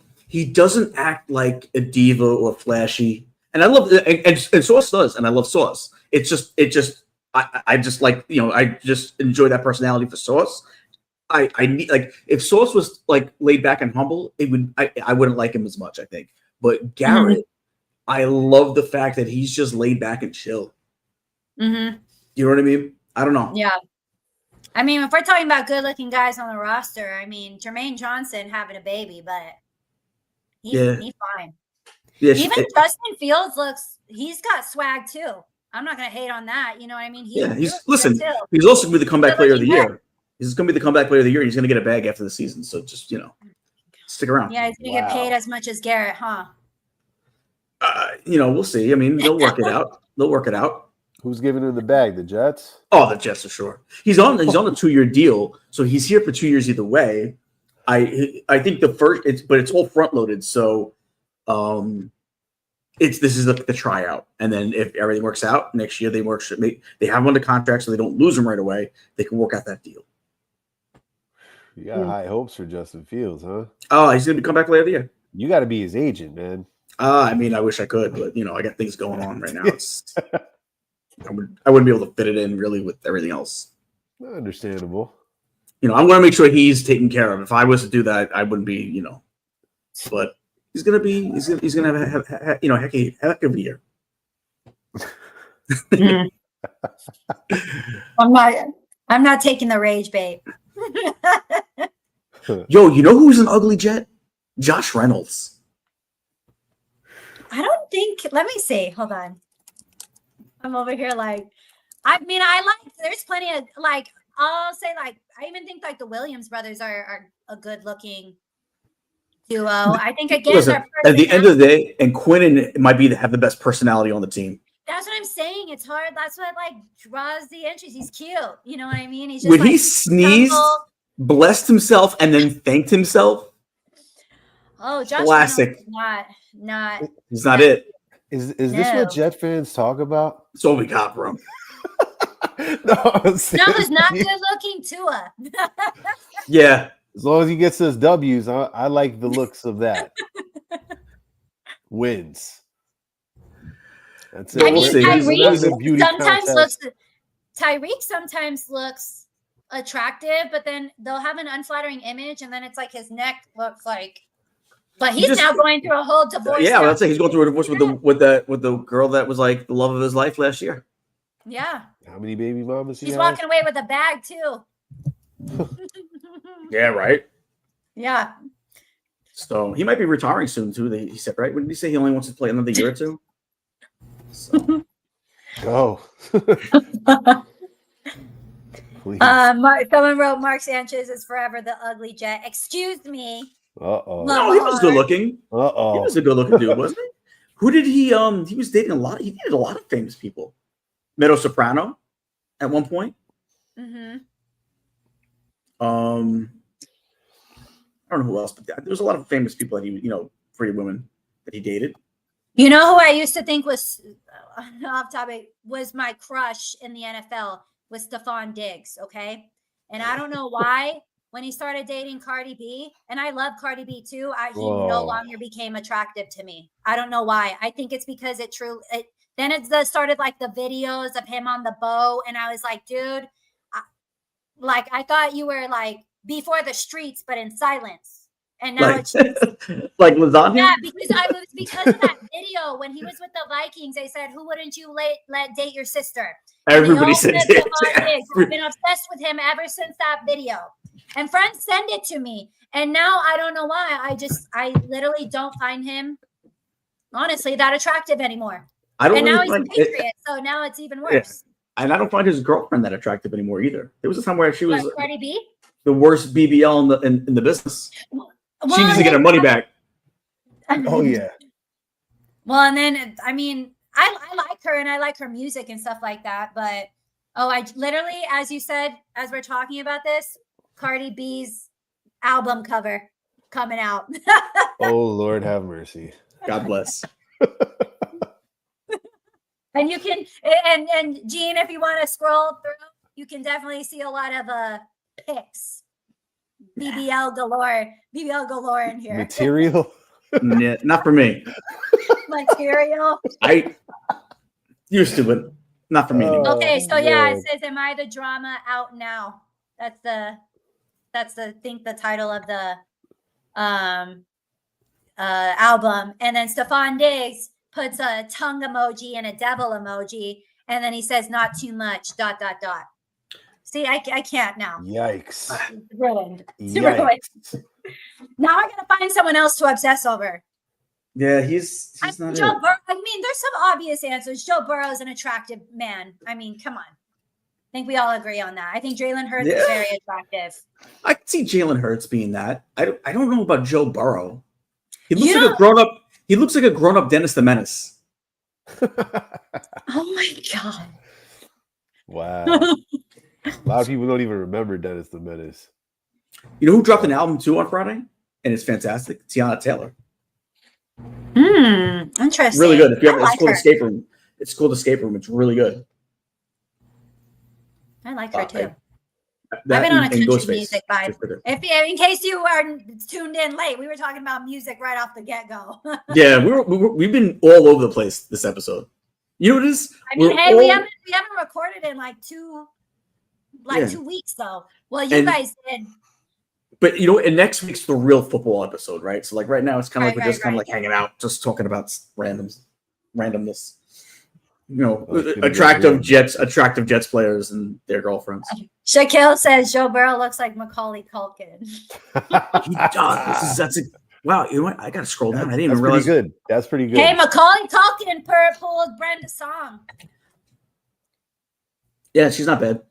S1: a diva or flashy. And I love and Sauce does, and I love Sauce. I just like, I just enjoy that personality for Sauce. I need, like, if Sauce was like laid back and humble, I wouldn't like him as much, I think. But Garrett, I love the fact that he's just laid back and chill.
S2: Mm-hmm.
S1: You know what I mean? I don't know.
S2: Yeah. I mean, if we're talking about good-looking guys on the roster, I mean, Jermaine Johnson having a baby, but he's fine.
S1: Yeah,
S2: even Justin Fields he's got swag too. I'm not going to hate on that. You know what I mean? He's
S1: also going to be the comeback player of the year. He's going to be the comeback player of the year. He's going to get a bag after the season. So just, stick around.
S2: Yeah, he's going to get paid as much as Garrett, huh?
S1: We'll see. I mean, they'll work it out.
S3: Who's giving him the bag? The Jets?
S1: Oh, the Jets for sure. He's on a 2-year deal, so he's here for 2 years either way. I think it's all front loaded. So, this is the tryout, and then if everything works out next year, they have him under contract, so they don't lose him right away. They can work out that deal.
S3: You got high hopes for Justin Fields, huh?
S1: Oh, he's gonna come back later in the year.
S3: You got to be his agent, man.
S1: I mean, I wish I could, but I got things going on right now. I wouldn't be able to fit it in really with everything else.
S3: Understandable.
S1: I'm going to make sure he's taken care of. If I was to do that, I wouldn't be, but he's going to have heck of a year.
S2: I'm not taking the rage bait.
S1: Yo, you know who's an ugly Jet? Josh Reynolds.
S2: I don't think. Let me see. Hold on. I'm over here there's plenty of I'll say I even think the Williams brothers are a good looking duo. I think again,
S1: listen, at the end of the day, and Quinn might have the best personality on the team.
S2: That's what I'm saying. It's hard. That's what draws the entries. He's cute. You know what I mean? He's just
S1: when he sneezed, blessed himself, and then thanked himself.
S2: Oh, Josh
S1: classic.
S2: Not.
S1: It's not it.
S3: Is this what Jet fans talk about?
S1: That's all we got, bro.
S3: No,
S2: it's not good looking Tua.
S1: Yeah.
S3: As long as he gets his W's, I like the looks of that. Wins. That's it.
S2: I mean,
S3: Tyreek
S2: sometimes looks attractive, but then they'll have an unflattering image, and then it's his neck looks like. But he's now going through a whole divorce.
S1: Yeah, that's he's going through a divorce with the girl that was the love of his life last year.
S2: Yeah.
S3: How many baby mamas?
S2: She's walking away with a bag too.
S1: Yeah, right.
S2: Yeah.
S1: So he might be retiring soon too. He said, right? When did he say he only wants to play another year or two? So.
S3: Go.
S2: Someone wrote Mark Sanchez is forever the ugly Jet. Excuse me.
S3: Uh-oh.
S1: No, he was good looking.
S3: Uh-oh.
S1: He was a good looking dude, wasn't he? Who did he was dating he dated a lot of famous people. Meadow Soprano at one point.
S2: Mm-hmm.
S1: I don't know who else, but there was a lot of famous people that he, pretty women that he dated.
S2: You know who I used to think was off topic was my crush in the NFL was Stephon Diggs. Okay. And I don't know why when he started dating Cardi B, and I love Cardi B too, he no longer became attractive to me. I don't know why. I think it's because then it started the videos of him on the boat. And I was like, dude, I thought you were before the streets, but in silence. And now it's just,
S1: like lasagna.
S2: Yeah, because of that video when he was with the Vikings. They said, "Who wouldn't you let date your sister?"
S1: Everybody said it.
S2: I've been obsessed with him ever since that video. And friends send it to me, and now I don't know why. I literally don't find him honestly that attractive anymore.
S1: I don't.
S2: And
S1: really
S2: now he's a Patriot, so now it's even worse.
S1: Yeah. And I don't find his girlfriend that attractive anymore either. There was a time where she was
S2: Cardi B,
S1: the worst BBL in the business.
S2: Well,
S1: she needs to get her money back.
S3: Oh yeah.
S2: Well, and then I mean, I like her and I like her music and stuff like that. But I literally, as you said, as we're talking about this, Cardi B's album cover coming out.
S3: Oh Lord, have mercy.
S1: God bless.
S2: And you can, and Gene, if you want to scroll through, you can definitely see a lot of pics. BBL galore in here.
S3: Material?
S1: Yeah, not for me.
S2: Material.
S1: I used to, but not for me anymore.
S2: Okay, so yeah, it says, "Am I the drama out now?" That's I think the title of the album. And then Stephon Diggs puts a tongue emoji and a devil emoji, and then he says, "Not too much." ... See, I can't now.
S3: Yikes.
S2: It's ruined.
S3: Yikes.
S2: Now I gotta find someone else to obsess over.
S1: Yeah, he's not
S2: Joe Burrow. I mean, there's some obvious answers. Joe Burrow is an attractive man. I mean, come on. I think we all agree on that. I think Jalen Hurts is very attractive.
S1: I can see Jalen Hurts being that. I don't know about Joe Burrow. He looks like a grown-up. He looks like a grown-up Dennis the Menace.
S2: Oh my God.
S3: Wow. A lot of people don't even remember Dennis the Menace.
S1: You know who dropped an album too on Friday? And it's fantastic. Tiana Taylor.
S2: Interesting.
S1: Really good. If you have, it's called Escape Room. It's called Escape Room. It's really good.
S2: I like her too. I've been on a country
S1: Ghostface.
S2: music vibe. In case you are tuned in late, we were talking about music right off the get-go.
S1: Yeah, we've been all over the place this episode. You know what it is?
S2: I mean, we haven't recorded in like 2 weeks though. Well, you guys did.
S1: But and next week's the real football episode, right? So like right now, it's kind of we're just kind of like hanging out, just talking about randomness. Attractive Jets players and their girlfriends.
S2: Shaquille says Joe Burrow looks like Macaulay Culkin.
S1: He does. Wow. You know what? I gotta scroll down. I didn't even realize.
S3: Good. That's pretty good.
S2: Hey, Macaulay Culkin pulled Brenda's song.
S1: Yeah, she's not bad.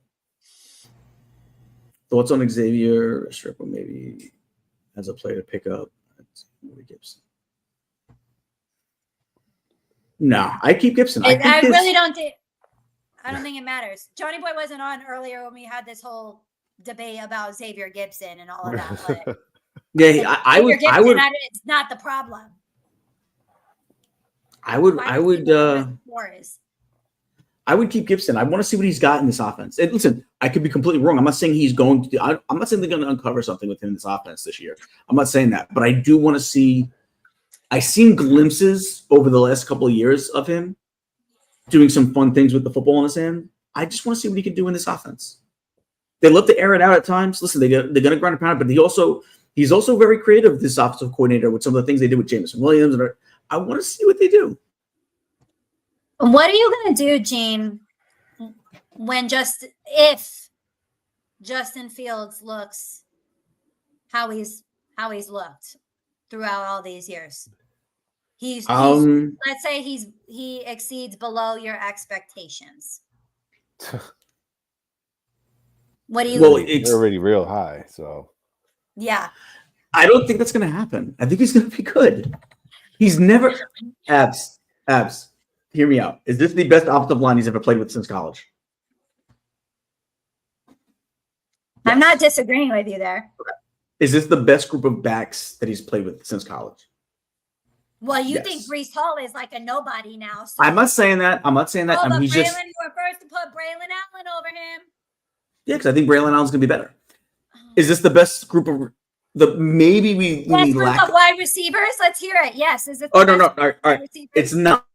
S1: Thoughts on Xavier Stripper maybe as a player to pick up? Gibson. No, I keep Gibson. I really don't think.
S2: I don't think it matters. Johnny Boy wasn't on earlier when we had this whole debate about Xavier Gibson and all of that. But
S1: yeah, I would.
S2: It's not the problem.
S1: I would keep Gibson. I want to see what he's got in this offense. And listen, I could be completely wrong. I'm not saying he's going to. I'm not saying they're going to uncover something with him in this offense this year. I'm not saying that, but I do want to see. I've seen glimpses over the last couple of years of him doing some fun things with the football in his hand. I just want to see what he can do in this offense. They love to air it out at times. Listen, they're going to grind and pound, but he's also very creative. This offensive coordinator with some of the things they did with Jameson Williams, and I want to see what they do.
S2: What are you going to do, Gene, if Justin Fields looks how he's looked throughout all these years? Let's say he exceeds below your expectations. What do you?
S3: Well, it's already real high, so
S2: yeah.
S1: I don't think that's going to happen. I think he's going to be good. He's never abs. Hear me out. Is this the best offensive line he's ever played with since college?
S2: I'm not disagreeing with you there.
S1: Okay. Is this the best group of backs that he's played with since college?
S2: Well, you think Breece Hall is like a nobody now. So.
S1: I'm not saying that.
S2: Oh, but Braylon, you were first to put Braylon Allen over him.
S1: Yeah, because I think Braylon Allen's going to be better. Is this the best group of maybe we
S2: best
S1: need
S2: group
S1: lack
S2: of wide receivers? Let's hear it. Yes. Is it?
S1: No. All right. It's not.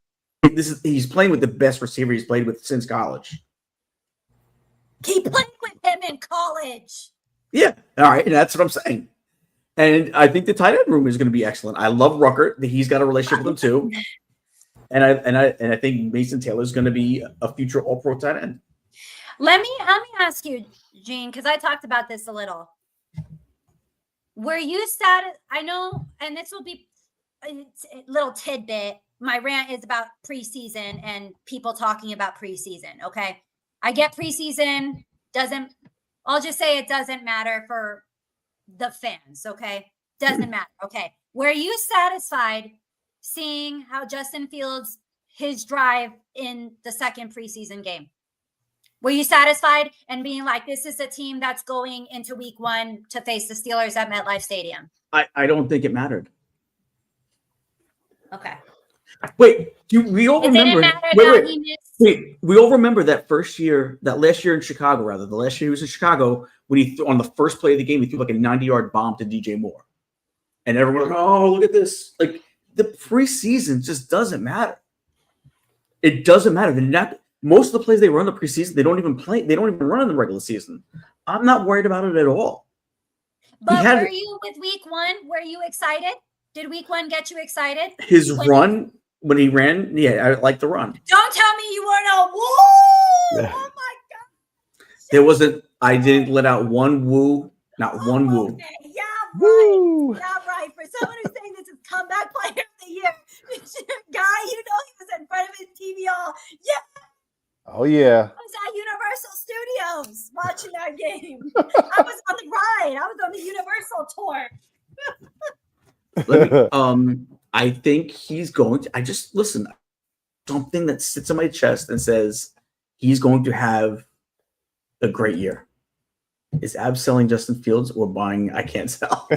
S1: He's playing with the best receiver he's played with since college.
S2: He played with him in college.
S1: Yeah. All right. And that's what I'm saying. And I think the tight end room is going to be excellent. I love Rucker. He's got a relationship with him too. And I think Mason Taylor is going to be a future All-Pro tight end.
S2: Let me ask you, Gene, because I talked about this a little. Were you sad? I know, and this will be a little tidbit. My rant is about preseason and people talking about preseason. Okay, I get preseason doesn't. I'll just say it doesn't matter for the fans. Okay, doesn't matter. Okay, were you satisfied seeing how Justin Fields his drive in the second preseason game? Were you satisfied and being like, this is a team that's going into week 1 to face the Steelers at MetLife Stadium?
S1: I don't think it mattered.
S2: Okay.
S1: Wait, we all remember. We all remember that last year in Chicago, rather. The last year he was in Chicago when he on the first play of the game, he threw like a 90-yard bomb to DJ Moore. And everyone was like, oh, look at this. Like the preseason just doesn't matter. It doesn't matter. They're not. Most of the plays they run in the preseason, they don't even play. They don't even run in the regular season. I'm not worried about it at all.
S2: But were you with week 1? Were you excited? Did week 1 get you excited?
S1: His run when he ran, yeah, I like the run.
S2: Don't tell me you weren't a woo! Oh my god!
S1: There wasn't. I didn't let out one woo. Not one woo.
S2: Okay. Yeah, right. Woo. Yeah, right. For someone who's saying this is comeback player of the year, guy, he was in front of his TV all
S3: Oh, yeah.
S2: I was at Universal Studios watching that game. I was on the ride. I was on the Universal tour.
S1: I think he's going to. I just listen. Something that sits on my chest and says he's going to have a great year. Is Ab selling Justin Fields or buying? I can't sell.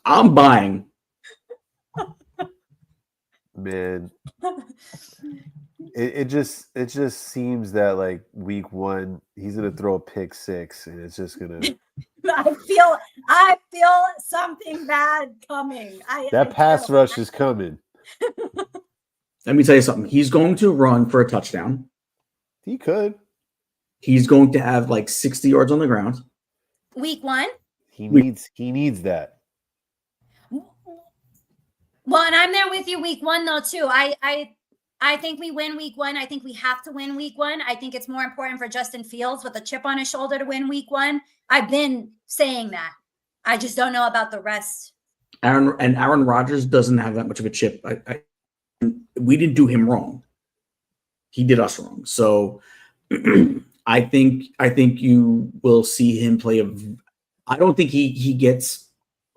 S1: I'm buying.
S3: Man. it just seems that like week 1 he's gonna throw a pick 6 and it's just gonna.
S2: I feel something bad coming.
S3: That pass rush is coming.
S1: Let me tell you something. He's going to run for a touchdown.
S3: He could.
S1: He's going to have like 60 yards on the ground.
S2: Week 1.
S3: He needs that.
S2: Well, and I'm there with you week 1 though too. I think we win week 1. I think we have to win week 1. I think it's more important for Justin Fields with a chip on his shoulder to win week 1. I've been saying that. I just don't know about the rest.
S1: Aaron Rodgers doesn't have that much of a chip. We didn't do him wrong. He did us wrong. So I think you will see him play I don't think he gets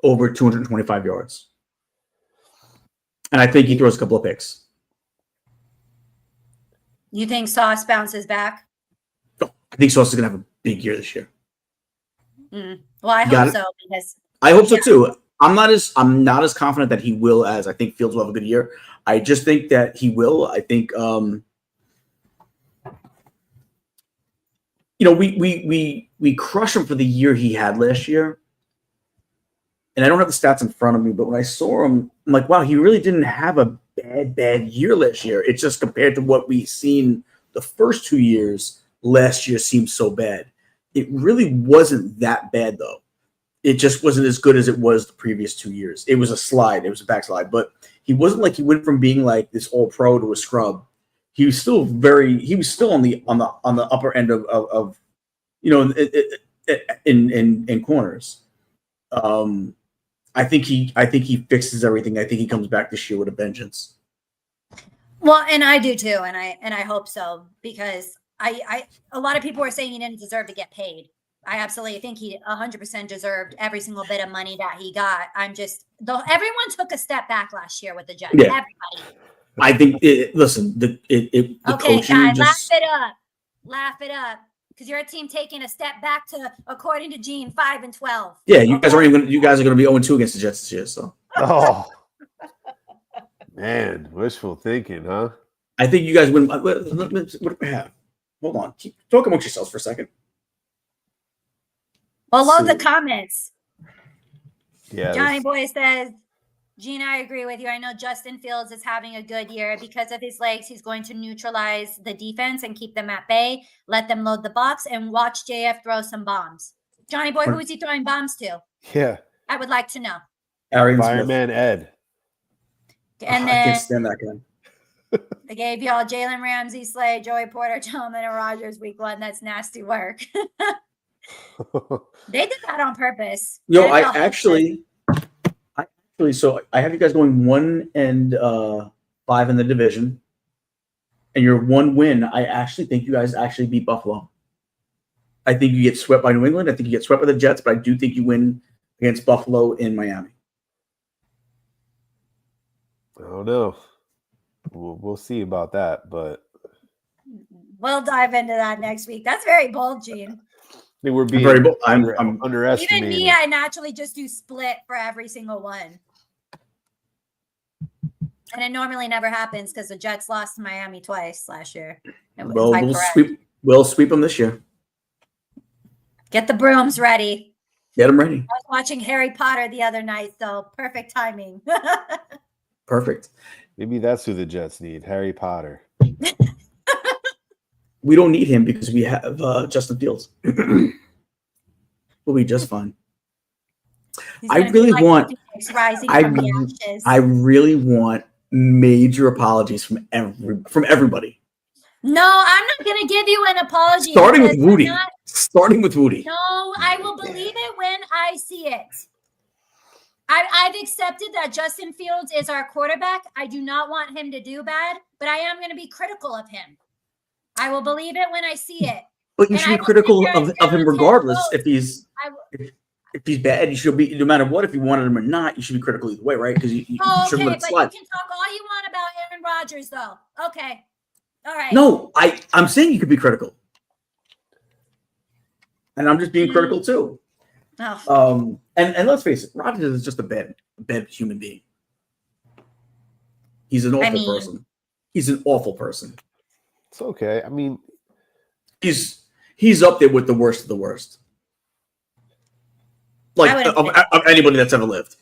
S1: over 225 yards. And I think he throws a couple of picks.
S2: You think Sauce bounces back?
S1: No, I think Sauce is going to have a big year this year.
S2: Well, I hope so because
S1: I hope so too. I'm not as confident that he will as I think Fields will have a good year. I just think that he will. I think we crush him for the year he had last year. And I don't have the stats in front of me, but when I saw him, I'm like, wow, he really didn't have a bad year last year. It's just compared to what we've seen the first 2 years, last year seemed so bad. It really wasn't that bad, though. It just wasn't as good as it was the previous 2 years. It was a slide. It was a backslide. But he wasn't like he went from being like this all-pro to a scrub. He was still on the upper end of in corners. I think he fixes everything. I think he comes back this year with a vengeance.
S2: Well, and I do too, and I hope so because I a lot of people were saying he didn't deserve to get paid. I absolutely think he 100% deserved every single bit of money that he got. Everyone took a step back last year with the Jets.
S1: Yeah.
S2: Everybody.
S1: I think. The
S2: okay, guys, laugh it up. Because you're a team taking a step back to, according to Gene, 5-12.
S1: Yeah, you guys are going to be 0-2 against the Jets this year. So.
S3: Oh, man, wishful thinking, huh?
S1: I think you guys win. What do we have? Hold on, keep talking amongst yourselves for a second.
S2: Well, load the comments.
S3: Yeah,
S2: Johnny Boy says, Gene, I agree with you. I know Justin Fields is having a good year because of his legs. He's going to neutralize the defense and keep them at bay, let them load the box, and watch JF throw some bombs. Johnny Boy, who is he throwing bombs to?
S3: Yeah.
S2: I would like to know.
S3: Fireman Ed.
S2: And
S1: I
S2: then
S1: can't stand that guy.
S2: They gave y'all Jalen Ramsey, Slay, Joey Porter, Tillman, and Rodgers week 1. That's nasty work. They did that on purpose.
S1: So I have you guys going 1-5 in the division, and your one win. I actually think you guys actually beat Buffalo. I think you get swept by New England. I think you get swept by the Jets, but I do think you win against Buffalo in Miami.
S3: I don't know. We'll see about that, but
S2: we'll dive into that next week. That's very bold, Gene.
S3: I think we're being
S1: very bold. I'm
S3: underestimating.
S2: Even me, I naturally just do split for every single one. And it normally never happens because the Jets lost to Miami twice last year.
S1: Well, we'll sweep them this year.
S2: Get the brooms ready.
S1: Get them ready.
S2: I was watching Harry Potter the other night, so perfect timing.
S1: Perfect.
S3: Maybe that's who the Jets need, Harry Potter.
S1: We don't need him because we have Justin Fields. We'll be just fine. I really want major apologies from everybody.
S2: No, I'm not going to give you an apology.
S1: Starting with Woody. No,
S2: I will believe it when I see it. I've accepted that Justin Fields is our quarterback. I do not want him to do bad, but I am going to be critical of him. I will believe it when I see it.
S1: But you should be critical of him regardless. If he's bad, you should be, no matter what, if you wanted him or not, you should be critical either way, right? Because you should let it slide.
S2: You can talk all you want about Aaron Rodgers, though. Okay. All right.
S1: No, I'm saying you could be critical. And I'm just being critical too.
S2: Oh.
S1: And let's face it, Rodgers is just a bad human being. He's an awful person. He's an awful person.
S3: It's okay. I mean,
S1: he's up there with the worst of the worst. Like of anybody that's ever lived.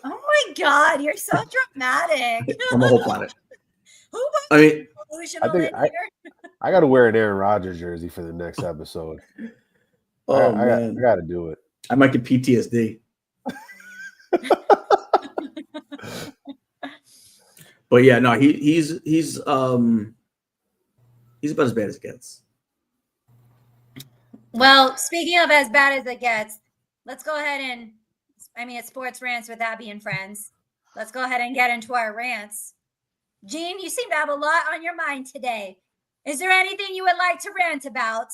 S2: Oh my God, you're so dramatic.
S1: On the whole planet.
S2: I mean,
S3: I got to wear an Aaron Rodgers jersey for the next episode.
S1: Oh
S3: man, I got to do it.
S1: I might get PTSD. But yeah, no, he's about as bad as it gets.
S2: Well, speaking of as bad as it gets, let's go ahead and, it's Sports Rants with Abby and friends. Let's go ahead and get into our rants. Gene, you seem to have a lot on your mind today. Is there anything you would like to rant about?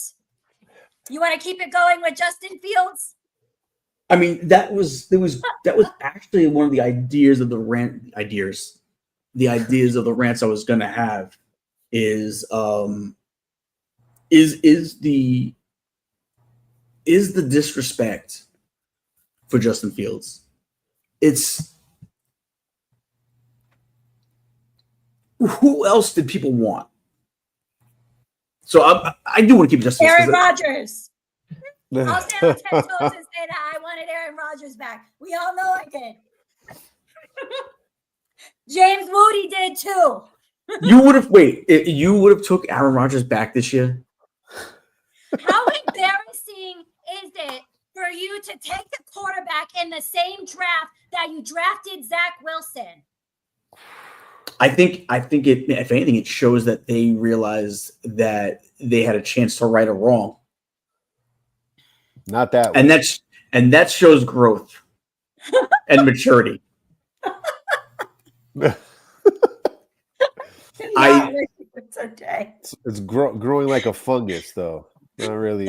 S2: You want to keep it going with Justin Fields?
S1: I mean, that was actually one of the ideas of the rant. The ideas of the rants I was gonna have is the disrespect for Justin Fields. It's who else did people want? So I do want to keep Justin Fields.
S2: Aaron Rodgers. I'll stand on 10 toes and say that I wanted Aaron Rodgers back. We all know I did. James Moody did too.
S1: You would have took Aaron Rodgers back this year?
S2: How embarrassing is it for you to take the quarterback in the same draft that you drafted Zach Wilson?
S1: I think it, if anything, it shows that they realized that they had a chance to right a wrong.
S3: Not that way.
S1: And that shows growth and maturity.
S2: It's okay.
S3: It's growing like a fungus, though. Not really.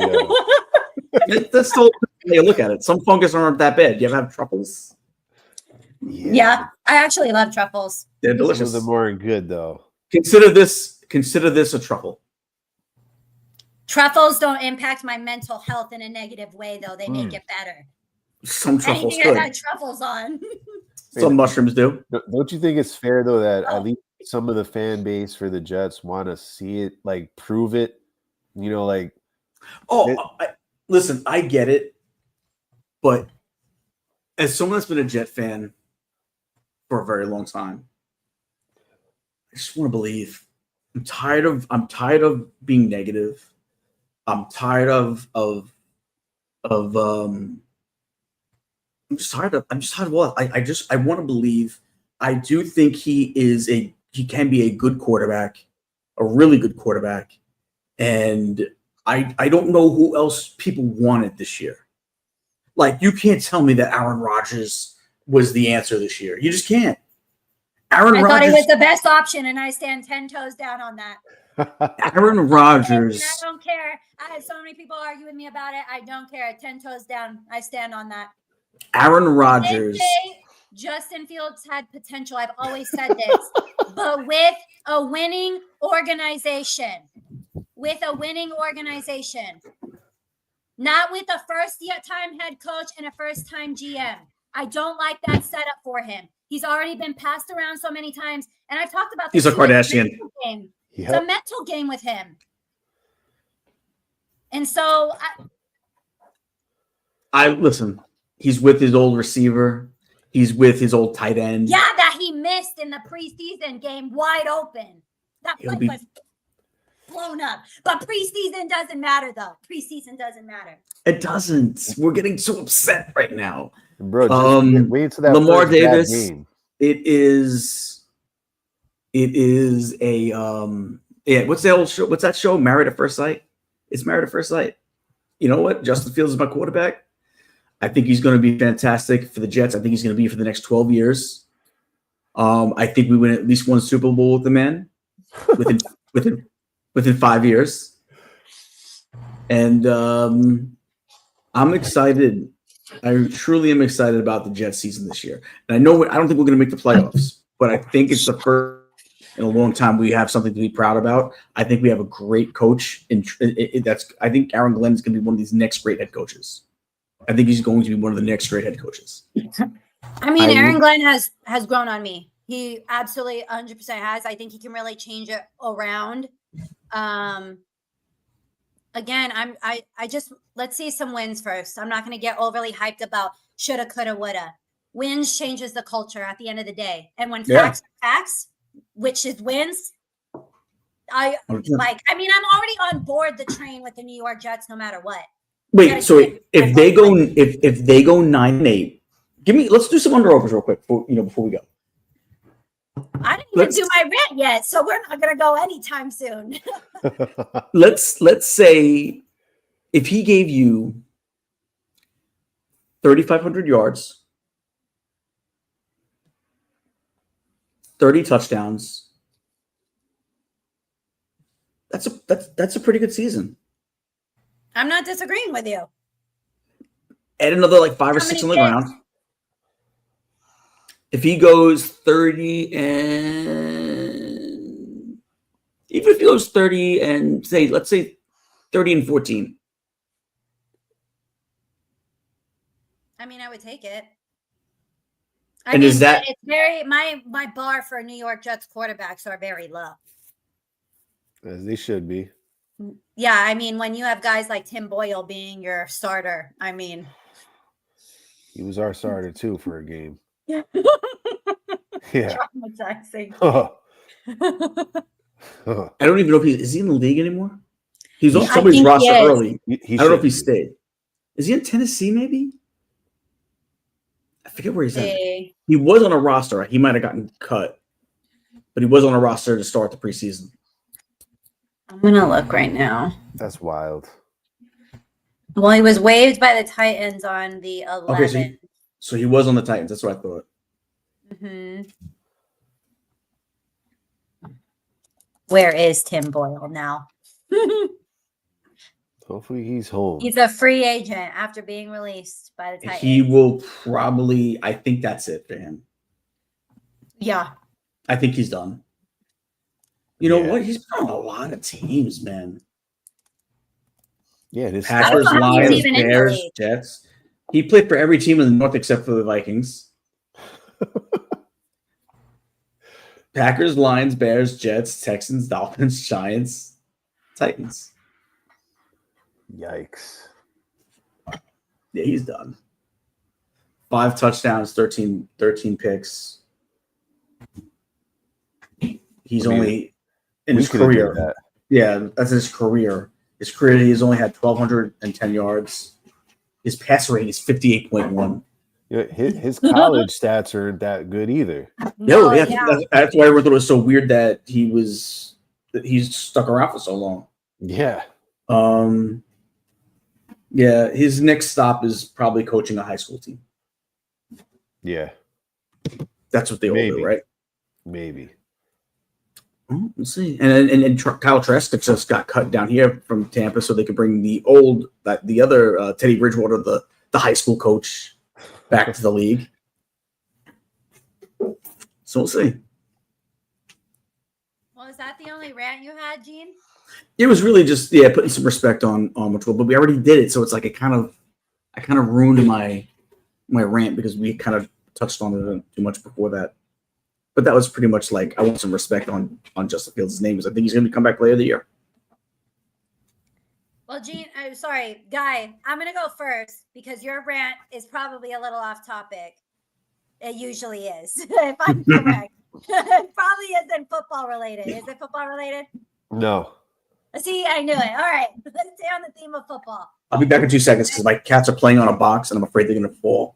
S1: That's still how you look at it. Some fungus aren't that bad. You ever have truffles?
S2: Yeah, I actually love truffles.
S1: They're delicious.
S3: Some of them aren't good, though.
S1: Consider this a truffle.
S2: Truffles don't impact my mental health in a negative way, though. They make it better.
S1: Some truffles
S2: Anything I've had truffles on.
S1: Some mushrooms do.
S3: Don't you think it's fair, though, that at least some of the fan base for the Jets want to see it, like, prove it? You know, like...
S1: Listen, I get it. But as someone that's been a Jet fan for a very long time, I just want to believe. I'm tired of being negative. I'm tired of I'm just tired of what I want to believe. I do think he can be a good quarterback, a really good quarterback, and I don't know who else people wanted this year. Like, you can't tell me that Aaron Rodgers was the answer this year. You just can't.
S2: I thought he was the best option, and I stand 10 toes down on that.
S1: Aaron Rodgers.
S2: I don't care. I had so many people argue with me about it. I don't care. 10 toes down. I stand on that.
S1: Aaron Rodgers.
S2: Justin Fields had potential. I've always said this. But with a winning organization. Not with a first-time head coach and a first-time GM. I don't like that setup for him. He's already been passed around so many times. And I've talked about this.
S1: He's a Kardashian.
S2: Yep. It's a mental game with him. And so
S1: I listen, he's with his old receiver. He's with his old tight end.
S2: Yeah, that he missed in the preseason game wide open. That play was blown up. But preseason doesn't matter, though. Preseason doesn't matter.
S1: It doesn't. We're getting so upset right now.
S3: Bro, just wait until that
S1: Lamar Davis.
S3: game.
S1: It is a what's the old show? What's that show? Married at First Sight? It's Married at First Sight. You know what? Justin Fields is my quarterback. I think he's going to be fantastic for the Jets. I think he's going to be for the next 12 years. I think we win at least one Super Bowl with the man within 5 years. And I'm excited. I truly am excited about the Jets season this year. And I don't think we're going to make the playoffs, but I think it's the first in a long time we have something to be proud about. I think we have a great coach. I think Aaron Glenn is going to be one of these next great head coaches. I think he's going to be one of the next great head coaches.
S2: I mean, Aaron Glenn has grown on me. He absolutely 100% has. I think he can really change it around. Again, I just let's see some wins first. I'm not going to get overly hyped about shoulda, coulda, woulda. Wins changes the culture at the end of the day. And when facts are facts, which is wins, I'm already on board the train with the New York Jets no matter what.
S1: Wait, so if they go 9-8, let's do some under overs real quick before we go.
S2: I didn't even do my rant yet, so we're not going to go anytime soon.
S1: Let's say if he gave you 3,500 yards, 30 touchdowns. That's a pretty good season.
S2: I'm not disagreeing with you.
S1: Add another like 5 or 6 on the ground. If he goes 30 and even if he goes 30 and let's say 30 and 14.
S2: I mean, I would take it.
S1: Is that
S2: it's very my bar for New York Jets quarterbacks are very low.
S3: As they should be.
S2: Yeah, I mean, when you have guys like Tim Boyle being your starter, I mean,
S3: he was our starter too for a game.
S2: Yeah.
S3: Yeah.
S2: Traumatizing.
S1: I don't even know if is he in the league anymore? He's on somebody's roster early. I don't know if he stayed. Is he in Tennessee? Maybe. I forget where he's at. He was on a roster. He might have gotten cut, but he was on a roster to start the preseason.
S2: I'm gonna look right now.
S3: That's wild.
S2: Well, he was waived by the Titans on the 11th.
S1: Okay, so he was on the Titans. That's what I thought.
S2: Mm-hmm. Where is Tim Boyle now?
S3: Hopefully he's home.
S2: He's a free agent after being released by the Titans.
S1: He will probably. I think that's it for him.
S2: Yeah.
S1: I think he's done. You know what? He's been on a lot of teams, man.
S3: Yeah, this
S1: Packers, Lions, Bears, Jets. He played for every team in the North except for the Vikings. Packers, Lions, Bears, Jets, Texans, Dolphins, Giants, Titans.
S3: Yikes.
S1: Yeah, he's done. 5 touchdowns, 13 picks. He's only in his career. Yeah, that's his career. His career, he's only had 1,210 yards. His pass rate is 58.1.
S3: Yeah, his college stats aren't that good either.
S1: No, yeah. That's why everyone thought it was so weird that he's stuck around for so long.
S3: Yeah.
S1: Yeah, his next stop is probably coaching a high school team.
S3: Yeah.
S1: That's what they all do, right?
S3: Maybe.
S1: We'll see. And Kyle Trask just got cut down here from Tampa so they could bring the other Teddy Bridgewater, the high school coach, back to the league. So we'll see.
S2: Well, is that the only rant you had, Gene?
S1: It was really just putting some respect on Mitchell, but we already did it, so it's like I kind of ruined my rant because we kind of touched on it too much before that. But that was pretty much like I want some respect on Justin Fields' name because I think he's going to come back player of the year.
S2: Well, Gene, I'm sorry, Guy, I'm going to go first because your rant is probably a little off topic. It usually is, if I'm correct. It probably isn't football related. Is it football related?
S3: No.
S2: See, I knew it. All right, let's stay on the theme of football.
S1: I'll be back in 2 seconds because my cats are playing on a box and I'm afraid they're going to fall.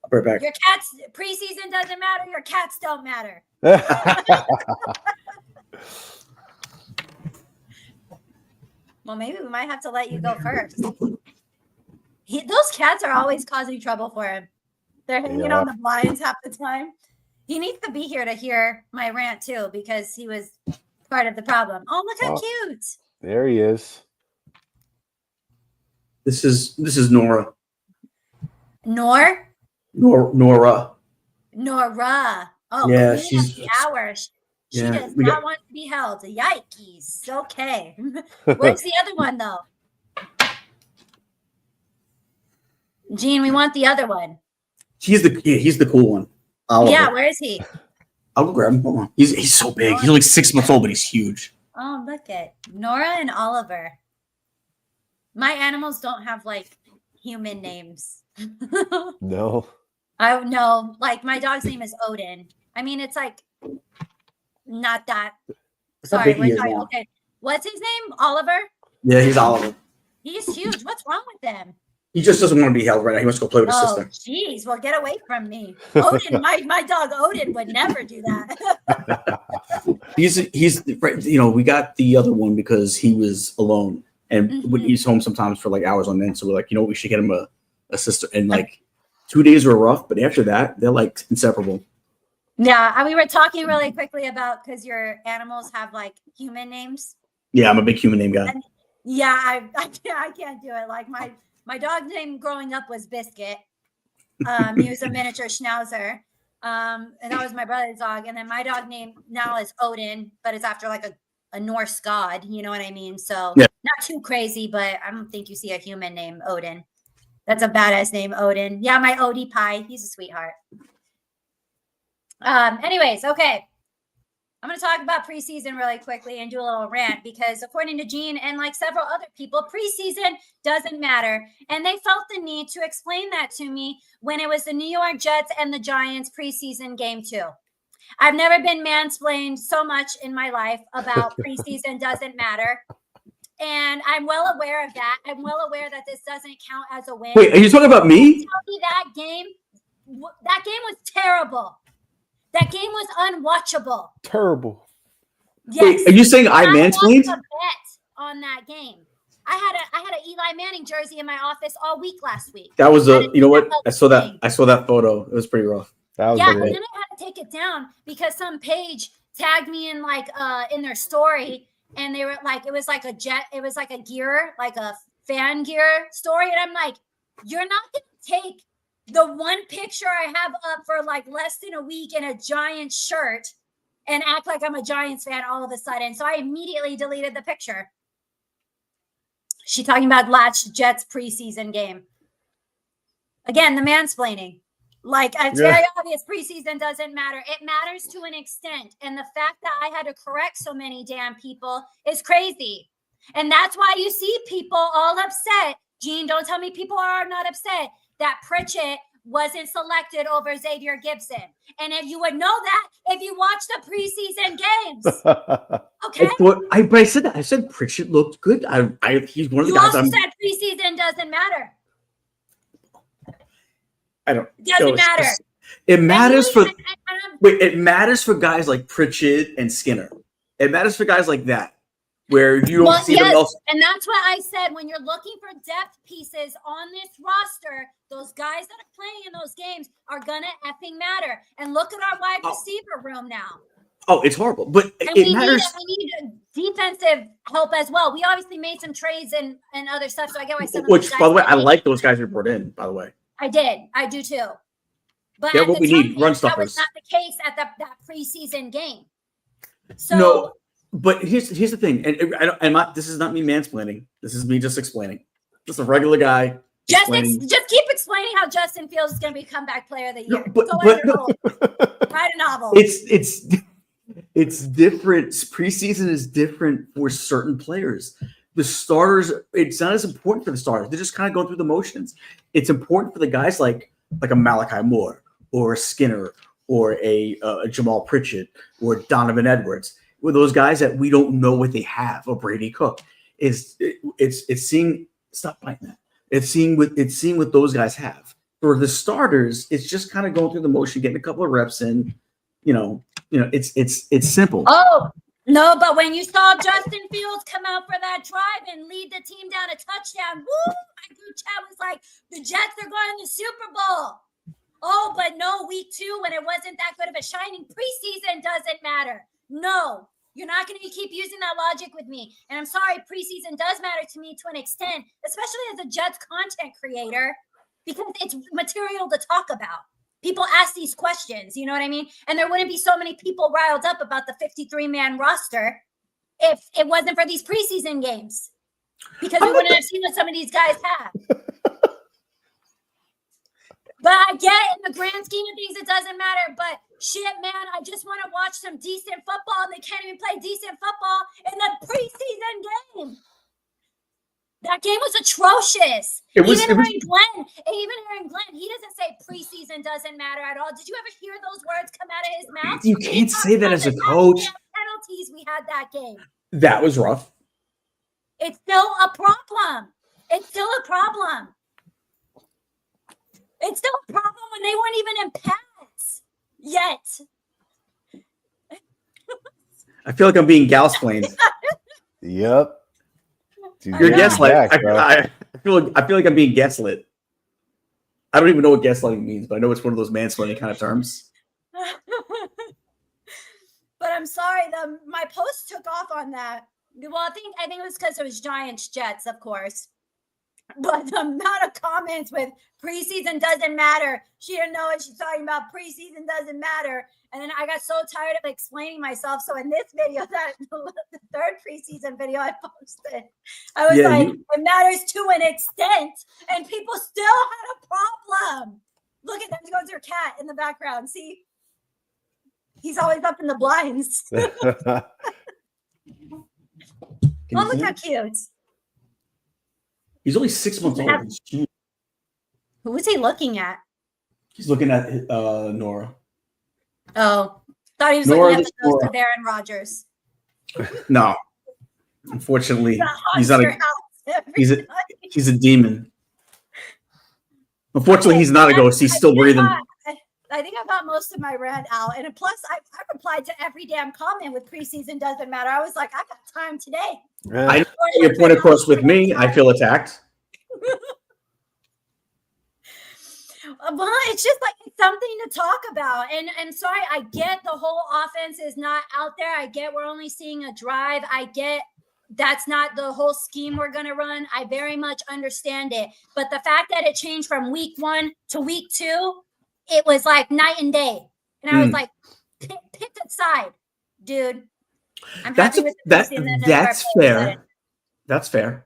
S1: I'll be right back.
S2: Your cats, preseason doesn't matter. Your cats don't matter. Well, maybe we might have to let you go first. Those cats are always causing trouble for him. They're hanging on the blinds half the time. He needs to be here to hear my rant too because he was part of the problem. Oh, look how cute.
S3: There he is.
S1: This is Nora.
S2: Nora.
S1: Nora.
S2: Oh,
S1: yeah,
S2: she's the hours. She does not want to be held. Yikes. Okay. Where's the other one though? Gene, we want the other one.
S1: He's the cool one.
S2: Oliver. Yeah, where is he?
S1: I'll go grab him. Hold on. He's so big. He's like 6 months old, but he's huge.
S2: Oh, look at Nora and Oliver. My animals don't have like human names.
S3: No.
S2: I know. Like my dog's name is Odin. I mean, it's like not that.
S1: How
S2: Sorry,
S1: big he is
S2: sorry.
S1: now.
S2: Okay. What's his name? Oliver?
S1: Yeah, he's Oliver.
S2: He's huge. What's wrong with him?
S1: He just doesn't want to be held right now. He wants to go play with his
S2: Oh,
S1: sister.
S2: jeez. Well, get away from me. Odin, my dog Odin would never do that.
S1: He's you know, we got the other one because he was alone and when he's home sometimes for like hours on end. So we're like, you know, we should get him a sister. And like 2 days were rough, but after that, they're like inseparable.
S2: Yeah, we were talking really quickly about because your animals have like human names.
S1: Yeah, I'm a big human name guy.
S2: And yeah, I can't do it. Like my dog's name growing up was Biscuit. He was a miniature schnauzer. And that was my brother's dog. And then my dog name now is Odin, but it's after like a Norse god. You know what I mean? So
S1: yeah.
S2: Not too crazy, but I don't think you see a human named Odin. That's a badass name, Odin. Yeah, my Odie Pie. He's a sweetheart. Anyways, okay. I'm going to talk about preseason really quickly and do a little rant because according to Gene and like several other people, preseason doesn't matter. And they felt the need to explain that to me when it was the New York Jets and the Giants preseason game 2. I've never been mansplained so much in my life about preseason doesn't matter. And I'm well aware of that. I'm well aware that this doesn't count as a win.
S1: Wait, are you talking about me?
S2: Tell me that game was terrible. That game was unwatchable.
S3: Terrible.
S2: Yes.
S1: Wait, are you saying I mansplained?
S2: I bet on that game. I had an Eli Manning jersey in my office all week last week.
S1: That was you know what? I saw that photo. It was pretty rough.
S2: Yeah, and then I had to take it down because some page tagged me in like in their story, and they were like, it was like a gear, like a fan gear story, and I'm like, you're not gonna take the one picture I have up for like less than a week in a Giants shirt and act like I'm a Giants fan all of a sudden. So I immediately deleted the picture. She talking about last Jets preseason game. Again, the mansplaining. Like it's very obvious preseason doesn't matter. It matters to an extent. And the fact that I had to correct so many damn people is crazy. And that's why you see people all upset. Gene, don't tell me people are not upset that Pritchett wasn't selected over Xavier Gibson. And if you would know that, if you watch the preseason games. Okay.
S1: I said that. I said Pritchett looked good. He's one of the guys.
S2: You also said preseason doesn't matter.
S1: I don't.
S2: It doesn't matter.
S1: It matters it matters for guys like Pritchett and Skinner. It matters for guys like that. Where you don't see them else.
S2: And that's what I said. When you're looking for depth pieces on this roster, those guys that are playing in those games are gonna effing matter. And look at our wide receiver room now.
S1: Oh, it's horrible. But it matters.
S2: We need defensive help as well. We obviously made some trades and other stuff. So I get why some
S1: Which, by the way, I like those guys we brought in, by the way.
S2: I did. I do too. But
S1: yeah, what we need, run stuffers.
S2: That was not the case at that preseason game. So
S1: no. But here's the thing, this is not me mansplaining. This is me just explaining. Just a regular guy.
S2: Just keep explaining how Justin Fields is going to be comeback player of the year. Write a novel.
S1: It's different. Preseason is different for certain players. The starters, it's not as important for the starters. They're just kind of going through the motions. It's important for the guys like a Malachi Moore or a Skinner or a Jamal Pritchett or Donovan Edwards. With those guys that we don't know what they have, or Brady Cook, it's seeing. Stop biting that. It's seeing what those guys have. For the starters, it's just kind of going through the motion, getting a couple of reps in. You know, it's simple.
S2: Oh no, but when you saw Justin Fields come out for that drive and lead the team down a touchdown, woo! My group chat was like, the Jets are going to the Super Bowl. Oh, but no, week 2 when it wasn't that good of a shining. Preseason doesn't matter. No, you're not going to keep using that logic with me. And I'm sorry, preseason does matter to me to an extent, especially as a Jets content creator, because it's material to talk about. People ask these questions, you know what I mean? And there wouldn't be so many people riled up about the 53-man roster if it wasn't for these preseason games, because we wouldn't have seen what some of these guys have. But I get in the grand scheme of things, it doesn't matter. But shit, man, I just want to watch some decent football. And they can't even play decent football in the preseason game. That game was atrocious. Even Aaron Glenn, he doesn't say preseason doesn't matter at all. Did you ever hear those words come out of his mouth?
S1: You can't say that as a coach.
S2: Penalties we had that game.
S1: That was rough.
S2: It's still a problem. It's still a problem. It's still a problem when they weren't even in pads yet.
S1: I feel like I'm being gasplained.
S3: Yep. Dude,
S1: You're gaslit. I feel like I'm being gaslit. I don't even know what gaslighting means, but I know it's one of those mansplaining kind of terms.
S2: But I'm sorry, my post took off on that. Well, I think it was because it was Giants Jets, of course. But the amount of comments with preseason doesn't matter. She didn't know what she's talking about. Preseason doesn't matter. And then I got so tired of explaining myself. So in this video, the third preseason video I posted, I was it matters to an extent. And people still had a problem. Look at that. There goes your cat in the background. See? He's always up in the blinds. Oh, look how cute.
S1: He's only 6 months old.
S2: Who is he looking at?
S1: He's looking at Nora.
S2: Oh, thought he was looking at the ghost of Aaron Rodgers.
S1: No, unfortunately, he's not. He's a demon. Unfortunately, he's not a ghost. He's still breathing.
S2: I think I got most of my rant out, and plus, I replied to every damn comment with preseason doesn't matter. I was like, I got time today.
S1: I know your point across with me. I feel attacked.
S2: Well, it's just like it's something to talk about. And sorry, I get the whole offense is not out there. I get we're only seeing a drive. I get that's not the whole scheme we're going to run. I very much understand it. But the fact that it changed from week 1 to week 2, it was like night and day. And I was like, pick a side, dude. I'm happy with
S1: that's fair. That's fair.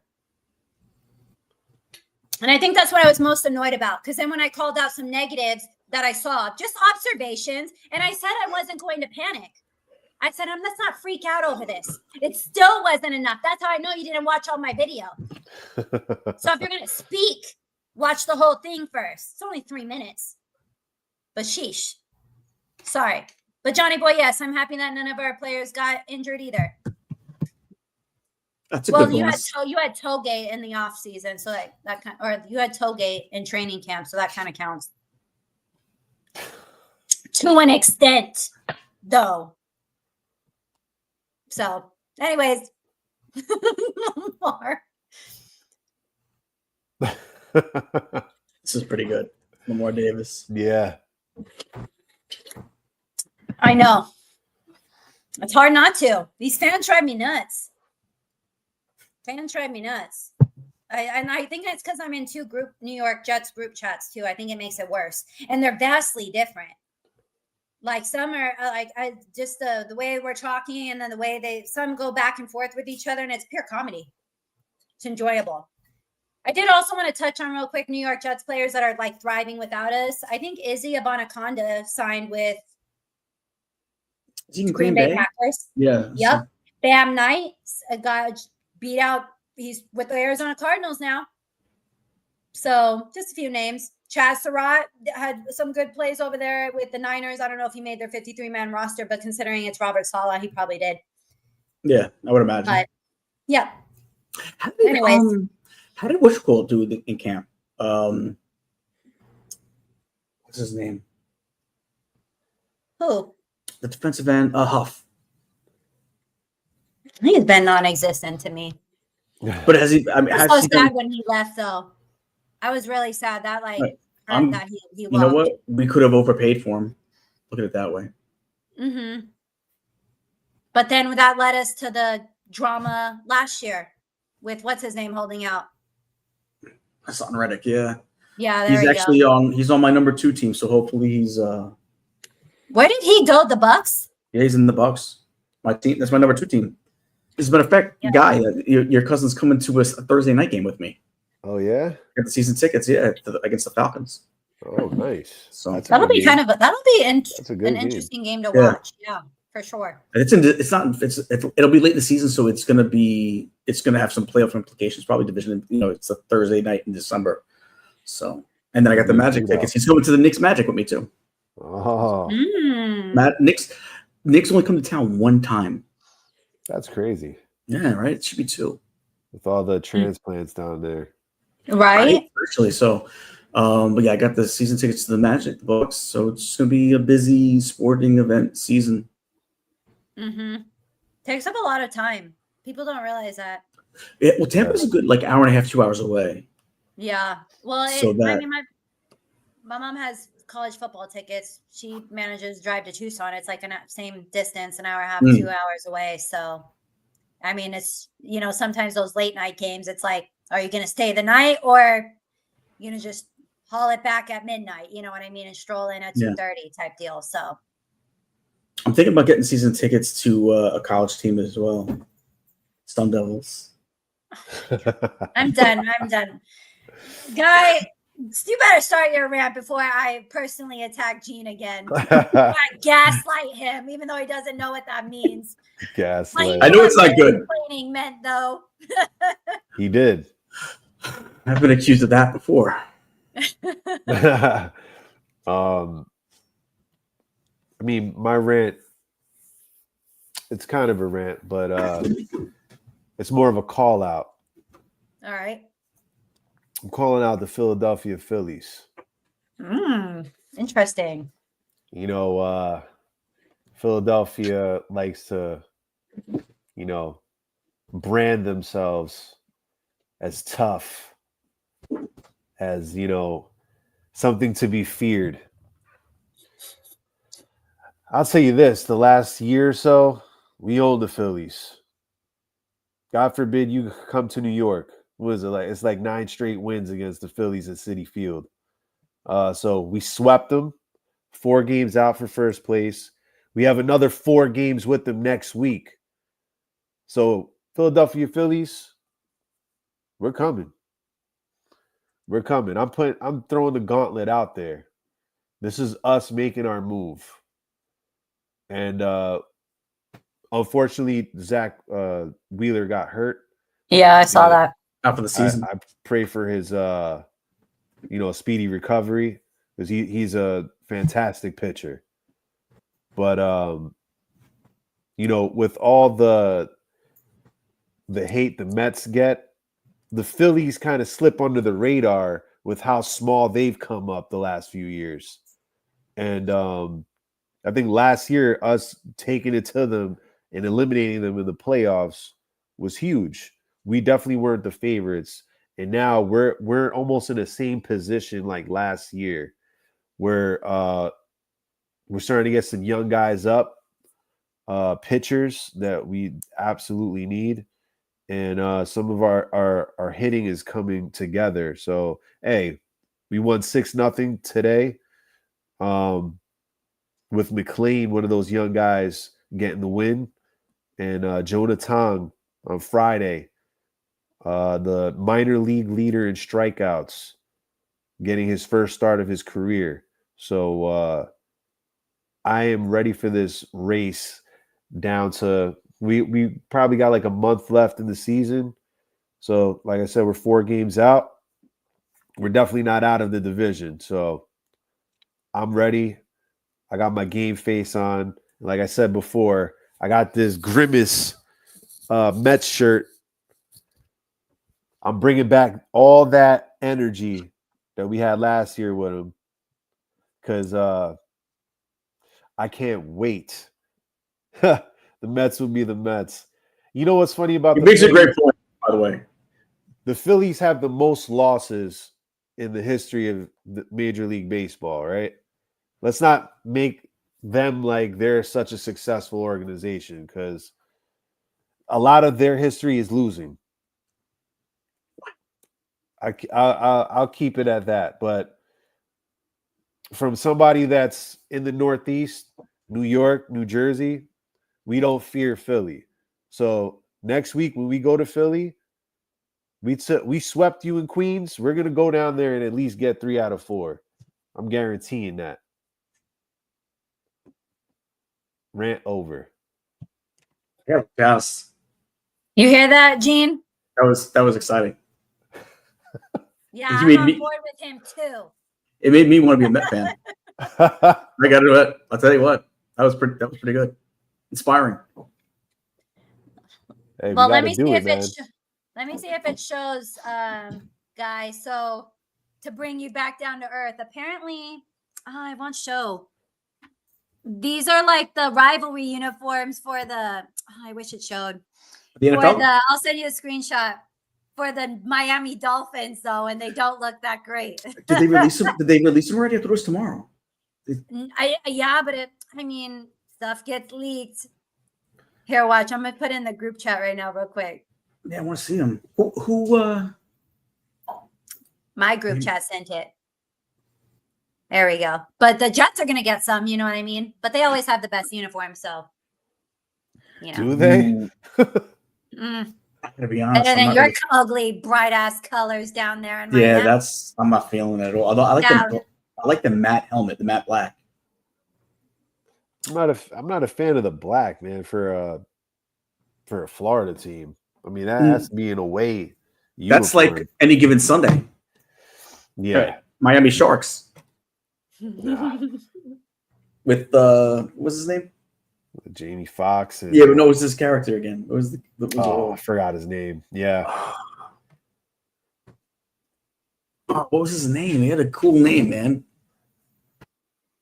S2: And I think that's what I was most annoyed about. Because then when I called out some negatives that I saw, just observations, and I said I wasn't going to panic. I said, let's not freak out over this. It still wasn't enough. That's how I know you didn't watch all my video. So if you're going to speak, watch the whole thing first. It's only 3 minutes. But sheesh. Sorry. But Johnny Boy, yes, I'm happy that none of our players got injured either.
S1: That's a good bonus.
S2: You had Toegate in the off season, so that kind, or you had Toegate in training camp, so that kind of counts. To an extent, though. So, anyways, no more.
S1: This is pretty good. Lamar Davis.
S3: Yeah.
S2: I know. It's hard not to. These fans drive me nuts. Fans drive me nuts. I think it's because I'm in 2 New York Jets group chats too. I think it makes it worse. And they're vastly different. Like some are just the way we're talking and then the way some go back and forth with each other, and it's pure comedy. It's enjoyable. I did also want to touch on real quick New York Jets players that are like thriving without us. I think Izzy Abanaconda signed with Green Bay Packers.
S1: Yeah.
S2: Yep. Bam Knight, a guy beat out. He's with the Arizona Cardinals now. So just a few names. Chaz Surratt had some good plays over there with the Niners. I don't know if he made their 53-man roster, but considering it's Robert Saleh, he probably did.
S1: Yeah, I would imagine.
S2: But, yeah.
S1: How did Wishcole do in camp? What's his name?
S2: Who?
S1: The defensive end, Huff.
S2: He's been non-existent to me.
S1: But has he? I mean,
S2: I was so sad when he left, though. I was really sad that that he
S1: you know what? We could have overpaid for him. Look at it that way.
S2: Mm-hmm. But then that led us to the drama last year with what's his name holding out.
S1: I saw on Reddick, yeah.
S2: Yeah,
S1: he's actually he's on my number 2 team, so hopefully he's
S2: Where did he go? The Bucks?
S1: Yeah, he's in the Bucks. My team. That's my number 2 team. As a matter of fact, Guy, your cousin's coming to a Thursday night game with me.
S3: Oh yeah,
S1: Get the season tickets, against the Falcons.
S3: Oh, nice.
S1: So
S3: That's a
S2: That'll
S3: good
S2: be
S3: game.
S2: That's
S3: a
S2: an
S3: good game.
S2: interesting game to
S1: Yeah.
S2: watch. Yeah, for sure.
S1: It'll be late in the season, so it's gonna have some playoff implications. Probably division. It's a Thursday night in December. So, and then I got the Magic tickets. He's going to the Knicks Magic with me too.
S3: Oh,
S1: Knicks only come to town one time.
S3: that's crazy.
S1: Yeah, right. It should be two.
S3: With all the transplants down there.
S2: Right?
S1: Actually, so, but yeah, I got the season tickets to the Magic, the Bucks. So it's gonna be a busy sporting event season.
S2: Takes up a lot of time. People don't realize that.
S1: Yeah, well, Tampa's a good hour and a half, 2 hours away.
S2: Yeah. Well, my mom has college football tickets. She manages to drive to Tucson. It's like same distance, an hour and a half, 2 hours away. So, I mean, it's, sometimes those late night games, it's like, are you going to stay the night or you going to just haul it back at midnight? You know what I mean? And stroll in at 2:30 type deal. So
S1: I'm thinking about getting season tickets to a college team as well. Sun Devils.
S2: I'm done. Guy, you better start your rant before I personally attack Gene again. I gaslight him, even though he doesn't know what that means.
S3: Gaslight.
S1: I know it's not good.
S2: Complaining meant though.
S3: He did.
S1: I've been accused of that before.
S3: I mean, my rant, it's kind of a rant, but it's more of a call out.
S2: All right.
S3: I'm calling out the Philadelphia Phillies.
S2: Interesting.
S3: Philadelphia likes to, brand themselves as tough, as, something to be feared. I'll tell you this, the last year or so, we own the Phillies. God forbid you come to New York. What is it like? It's like 9 straight wins against the Phillies at Citi Field. So we swept them, 4 games out for first place. We have another 4 games with them next week. So Philadelphia Phillies, we're coming. We're coming. I'm throwing the gauntlet out there. This is us making our move. And unfortunately, Zach Wheeler got hurt.
S2: Yeah, I saw that.
S1: Out for the season.
S3: I pray for his speedy recovery because he's a fantastic pitcher. But with all the hate the Mets get, the Phillies kind of slip under the radar with how small they've come up the last few years. And I think last year, us taking it to them and eliminating them in the playoffs was huge. We definitely weren't the favorites. And now we're almost in the same position like last year, where we're starting to get some young guys up, pitchers that we absolutely need. And some of our hitting is coming together. So, hey, we won 6-0 today. With Mclaurin, one of those young guys, getting the win. And Jonah Tong on Friday, the minor league leader in strikeouts, getting his first start of his career. So I am ready for this race down to we probably got like a month left in the season. So like I said, we're 4 games out. We're definitely not out of the division. So I'm ready. I got my game face on. Like I said before, I got this Grimace Mets shirt. I'm bringing back all that energy that we had last year with him because I can't wait. The Mets will be the Mets. You know what's funny about
S1: He
S3: the
S1: makes a
S3: Phillies?
S1: great point, by the way.
S3: The Phillies have the most losses in the history of the Major League Baseball, right? Let's not make them like they're such a successful organization because a lot of their history is losing. I'll keep it at that. But from somebody that's in the Northeast, New York, New Jersey, we don't fear Philly. So next week when we go to Philly, we swept you in Queens. We're going to go down there and at least get 3 out of 4. I'm guaranteeing that. Rant over.
S1: Yeah, yes.
S2: You hear that, Gene?
S1: That was exciting.
S2: Yeah,
S1: You
S2: I'm
S1: made
S2: on
S1: me-
S2: board with him too.
S1: It made me want to be a Met fan. I got to do it. I'll tell you what. That was pretty good. Inspiring.
S3: Hey,
S2: Well,
S3: we
S2: let
S3: got
S2: me
S3: to do
S2: see
S3: it,
S2: if
S3: man.
S2: let me see if it shows, guys. So to bring you back down to earth, apparently, I won't show. These are like the rivalry uniforms for the. I wish it showed.
S1: The NFL.
S2: I'll send you a screenshot for the Miami Dolphins, though, and they don't look that great.
S1: Did they release them? Did they release them already? I thought it was tomorrow.
S2: Yeah, but stuff gets leaked. Here, watch. I'm gonna put in the group chat right now, real quick.
S1: Yeah, I want to see them. Who
S2: My group chat sent it. There we go. But the Jets are gonna get some, you know what I mean? But they always have the best uniform, so you know.
S3: Do they?
S2: Mm.
S1: I'm gonna be honest.
S2: Better
S1: I'm
S2: than
S1: not
S2: your
S1: really-
S2: ugly, bright ass colors down there in
S1: Yeah,
S2: Miami.
S1: I'm not feeling it at all. Although I like the matte helmet, the matte black.
S3: I'm not a fan of the black, man, for a Florida team. I mean, that has to be in a way.
S1: That's like any given Sunday.
S3: Yeah.
S1: Right. Miami Sharks with what's his name?
S3: Jamie Foxx.
S1: Yeah, but no, it was his character again. It was
S3: I forgot his name. Yeah.
S1: What was his name? He had a cool name, man.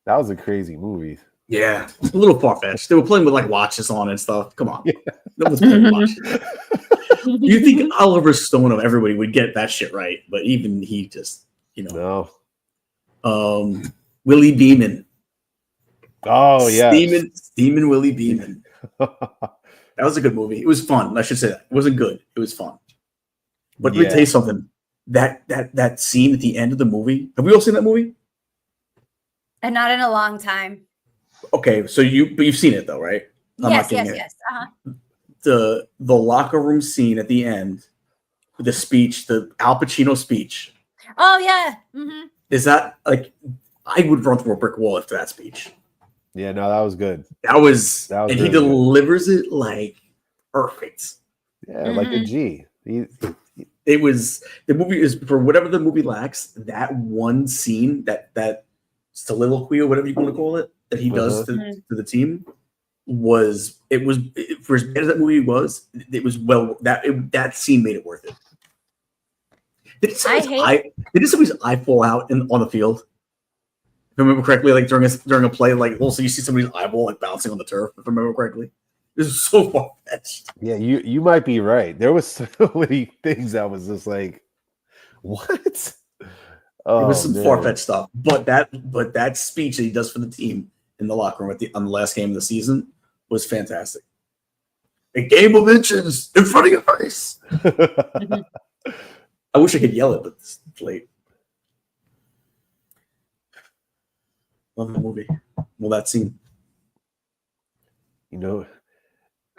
S3: That was a crazy movie.
S1: Yeah, a little far fetched. They were playing with like watches on and stuff. Come on,
S3: Yeah.
S1: no one's playing with watches. You think Oliver Stone of everybody would get that shit right, but even he just,
S3: No.
S1: Willie Beeman.
S3: Oh yeah.
S1: Steamin' Willie Beeman. That was a good movie. It was fun. I should say that. It wasn't good. It was fun. But let me tell you something. That scene at the end of the movie. Have we all seen that movie?
S2: And not in a long time.
S1: Okay, so you've seen it though, right?
S2: Yes. Uh-huh.
S1: The locker room scene at the end, the speech, the Al Pacino speech.
S2: Oh yeah. Mm-hmm.
S1: Is that like I would run through a brick wall after that speech?
S3: Yeah, no, that was good.
S1: That was and
S3: really
S1: he delivers it like perfect.
S3: Yeah, like a G.
S1: It was the movie is for whatever the movie lacks. That one scene, that soliloquy or whatever you want to call it, that he does to the team was for as bad as that movie was. It was that scene made it worth it. Did somebody's eye fall out on the field? If I remember correctly, like during a play, like also you see somebody's eyeball like bouncing on the turf. If I remember correctly, this is so far fetched.
S3: Yeah, you might be right. There was so many things that was just like, what? Oh,
S1: it was some far fetched stuff, but that speech that he does for the team in the locker room on the last game of the season was fantastic. A game of inches in front of your face. I wish I could yell it, but it's late. Love the movie. Well, that scene.
S3: All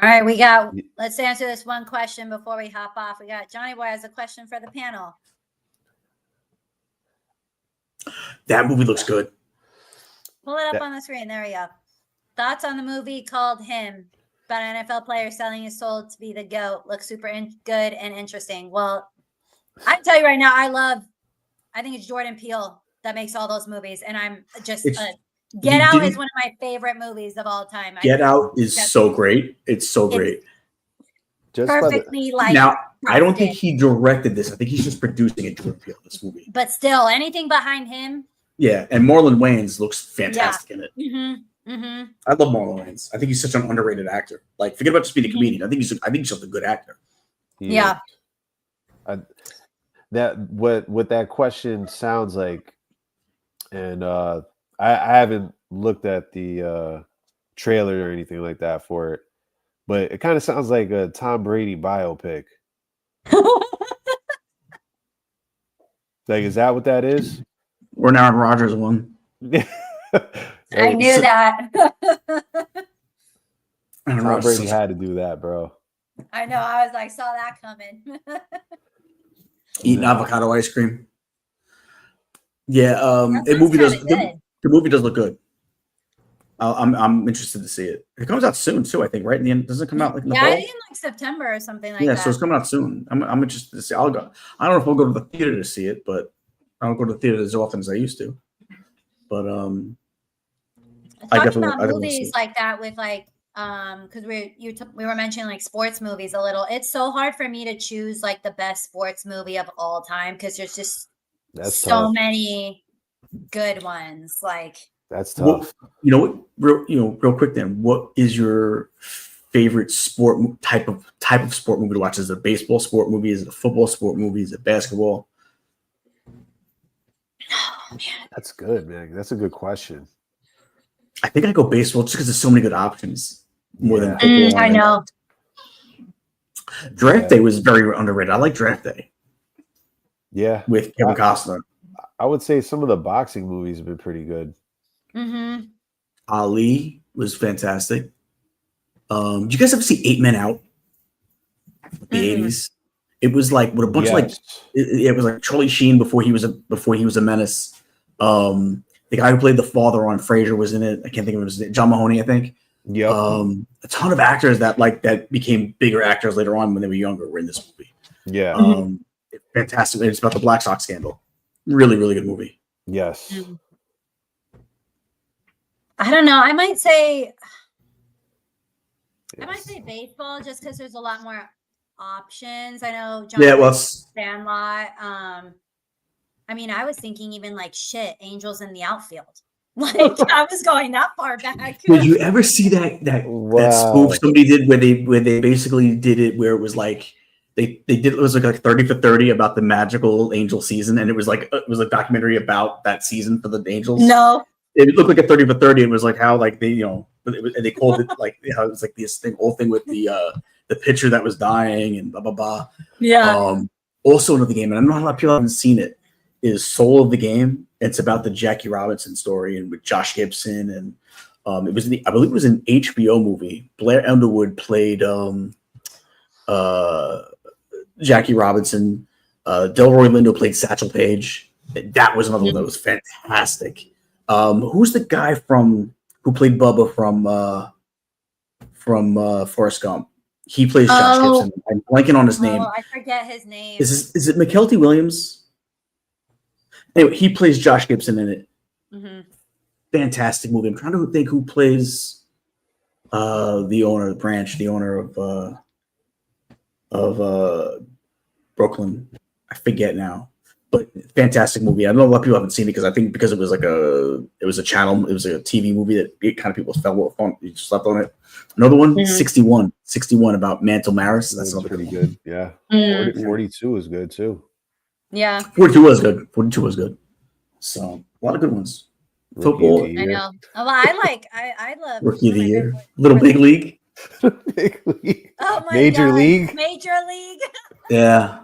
S2: right, let's answer this one question before we hop off. We got Johnny Boy has a question for the panel.
S1: That movie looks good.
S2: Pull it up on the screen. There we go. Thoughts on the movie called Him about an NFL player selling his soul to be the GOAT. Looks super good and interesting. Well, I can tell you right now, I think it's Jordan Peele that makes all those movies. And I'm just, Get Out is one of my favorite movies of all time.
S1: Get Out is so great. It's so great.
S3: Just
S2: perfectly
S1: now, I don't think he directed this. I think he's just producing it, Jordan Peele, this movie.
S2: But still, anything behind him.
S1: Yeah, and Marlon Wayans looks fantastic in it.
S2: Mm-hmm. Mm-hmm.
S1: I love Marlon Wayans. I think he's such an underrated actor. Like, forget about just being a comedian. I think he's just a good actor.
S2: Yeah.
S3: What that question sounds like, and I haven't looked at the trailer or anything like that for it, but it kind of sounds like a Tom Brady biopic. Like, is that what that is?
S1: Or an Aaron Rodgers one.
S2: I knew that.
S3: Tom Brady had to do that, bro.
S2: I know. I was like, saw that coming.
S1: Eating avocado ice cream. Yeah,
S2: That
S1: the
S2: looks
S1: movie does
S2: kinda good.
S1: the movie does look good. I'm interested to see it. It comes out soon too, I think, right? In the end, does it come out like in the
S2: Yeah, I
S1: fall?
S2: think in like September or something like
S1: Yeah, so
S2: that.
S1: it's coming out soon. I'm interested to see. I'll go. I don't know if I'll go to the theater to see it, but I don't go to the theater as often as I used to. But I
S2: Talking
S1: definitely
S2: about
S1: want to see
S2: movies
S1: it.
S2: like that with like because we were mentioning like sports movies a little. It's so hard for me to choose like the best sports movie of all time because there's just
S3: That's
S2: so
S3: tough.
S2: many good ones. Like
S3: That's
S1: What
S3: tough.
S1: real quick then? What is your favorite type of sport movie to watch? Is it a baseball sport movie? Is it a football sport movie? Is it basketball?
S3: That's good, man. That's a good question.
S1: I think I go baseball just because there's so many good options more than
S3: Yeah.
S1: football.
S2: I know.
S1: Draft Day was very underrated. I like Draft Day
S3: Yeah.
S1: with Kevin Costner.
S3: I would say some of the boxing movies have been pretty good.
S2: Mm-hmm.
S1: Ali was fantastic. Did you guys ever see 8 Men Out? The '80s. It was like with a bunch of like it was like Charlie Sheen before he was a menace. The guy who played the father on Frasier was in it. I can't think of his name. John Mahoney, I think.
S3: Yep.
S1: A ton of actors that became bigger actors later on when they were younger were in this movie.
S3: Yeah.
S1: Fantastic. It's about the Black Sox scandal. Really, really good movie.
S3: Yes.
S2: I don't know. I might say baseball just because there's a lot more options. I know John Sandlot. I mean, I was thinking even like Angels in the Outfield. Like I was going that far back.
S1: Did you ever see that spoof somebody did where they basically did it where it was like they did it was like 30 for 30 about the magical Angel season, and it was a documentary about that season for the Angels.
S2: No.
S1: It looked like a 30 for 30. It was like how like they they called it like how it was like this whole thing with the pitcher that was dying and blah blah blah.
S2: Yeah.
S1: Also another game, and I know a lot of people haven't seen it, is Soul of the Game. It's about the Jackie Robinson story and with Josh Gibson, and I believe it was an HBO movie. Blair Underwood played Jackie Robinson. Delroy Lindo played Satchel Paige. That was another one that was fantastic. Who's the guy who played Bubba from Forrest Gump? He plays Josh Gibson. I'm blanking on his name.
S2: I forget his name.
S1: Is it McKelty Williams? Anyway, he plays Josh Gibson in it.
S2: Mm-hmm.
S1: Fantastic movie. I'm trying to think who plays the owner of the branch, the owner of Brooklyn. I forget now, but fantastic movie. I know a lot of people haven't seen it because I think because it was a channel, it was a TV movie that kind of people fell on. You just slept on it. Another one, 61 about Mantle Maris. That's another
S3: pretty
S1: good
S3: good. Yeah. 42 is good too.
S2: Yeah.
S1: 42 was good. 42 was good. So a lot of good ones. Football.
S2: I know. Well, I love
S1: Rookie of the Year. Little Big League.
S3: Big League.
S2: Oh my
S3: Major
S2: God.
S3: League.
S2: Major League.
S1: Yeah.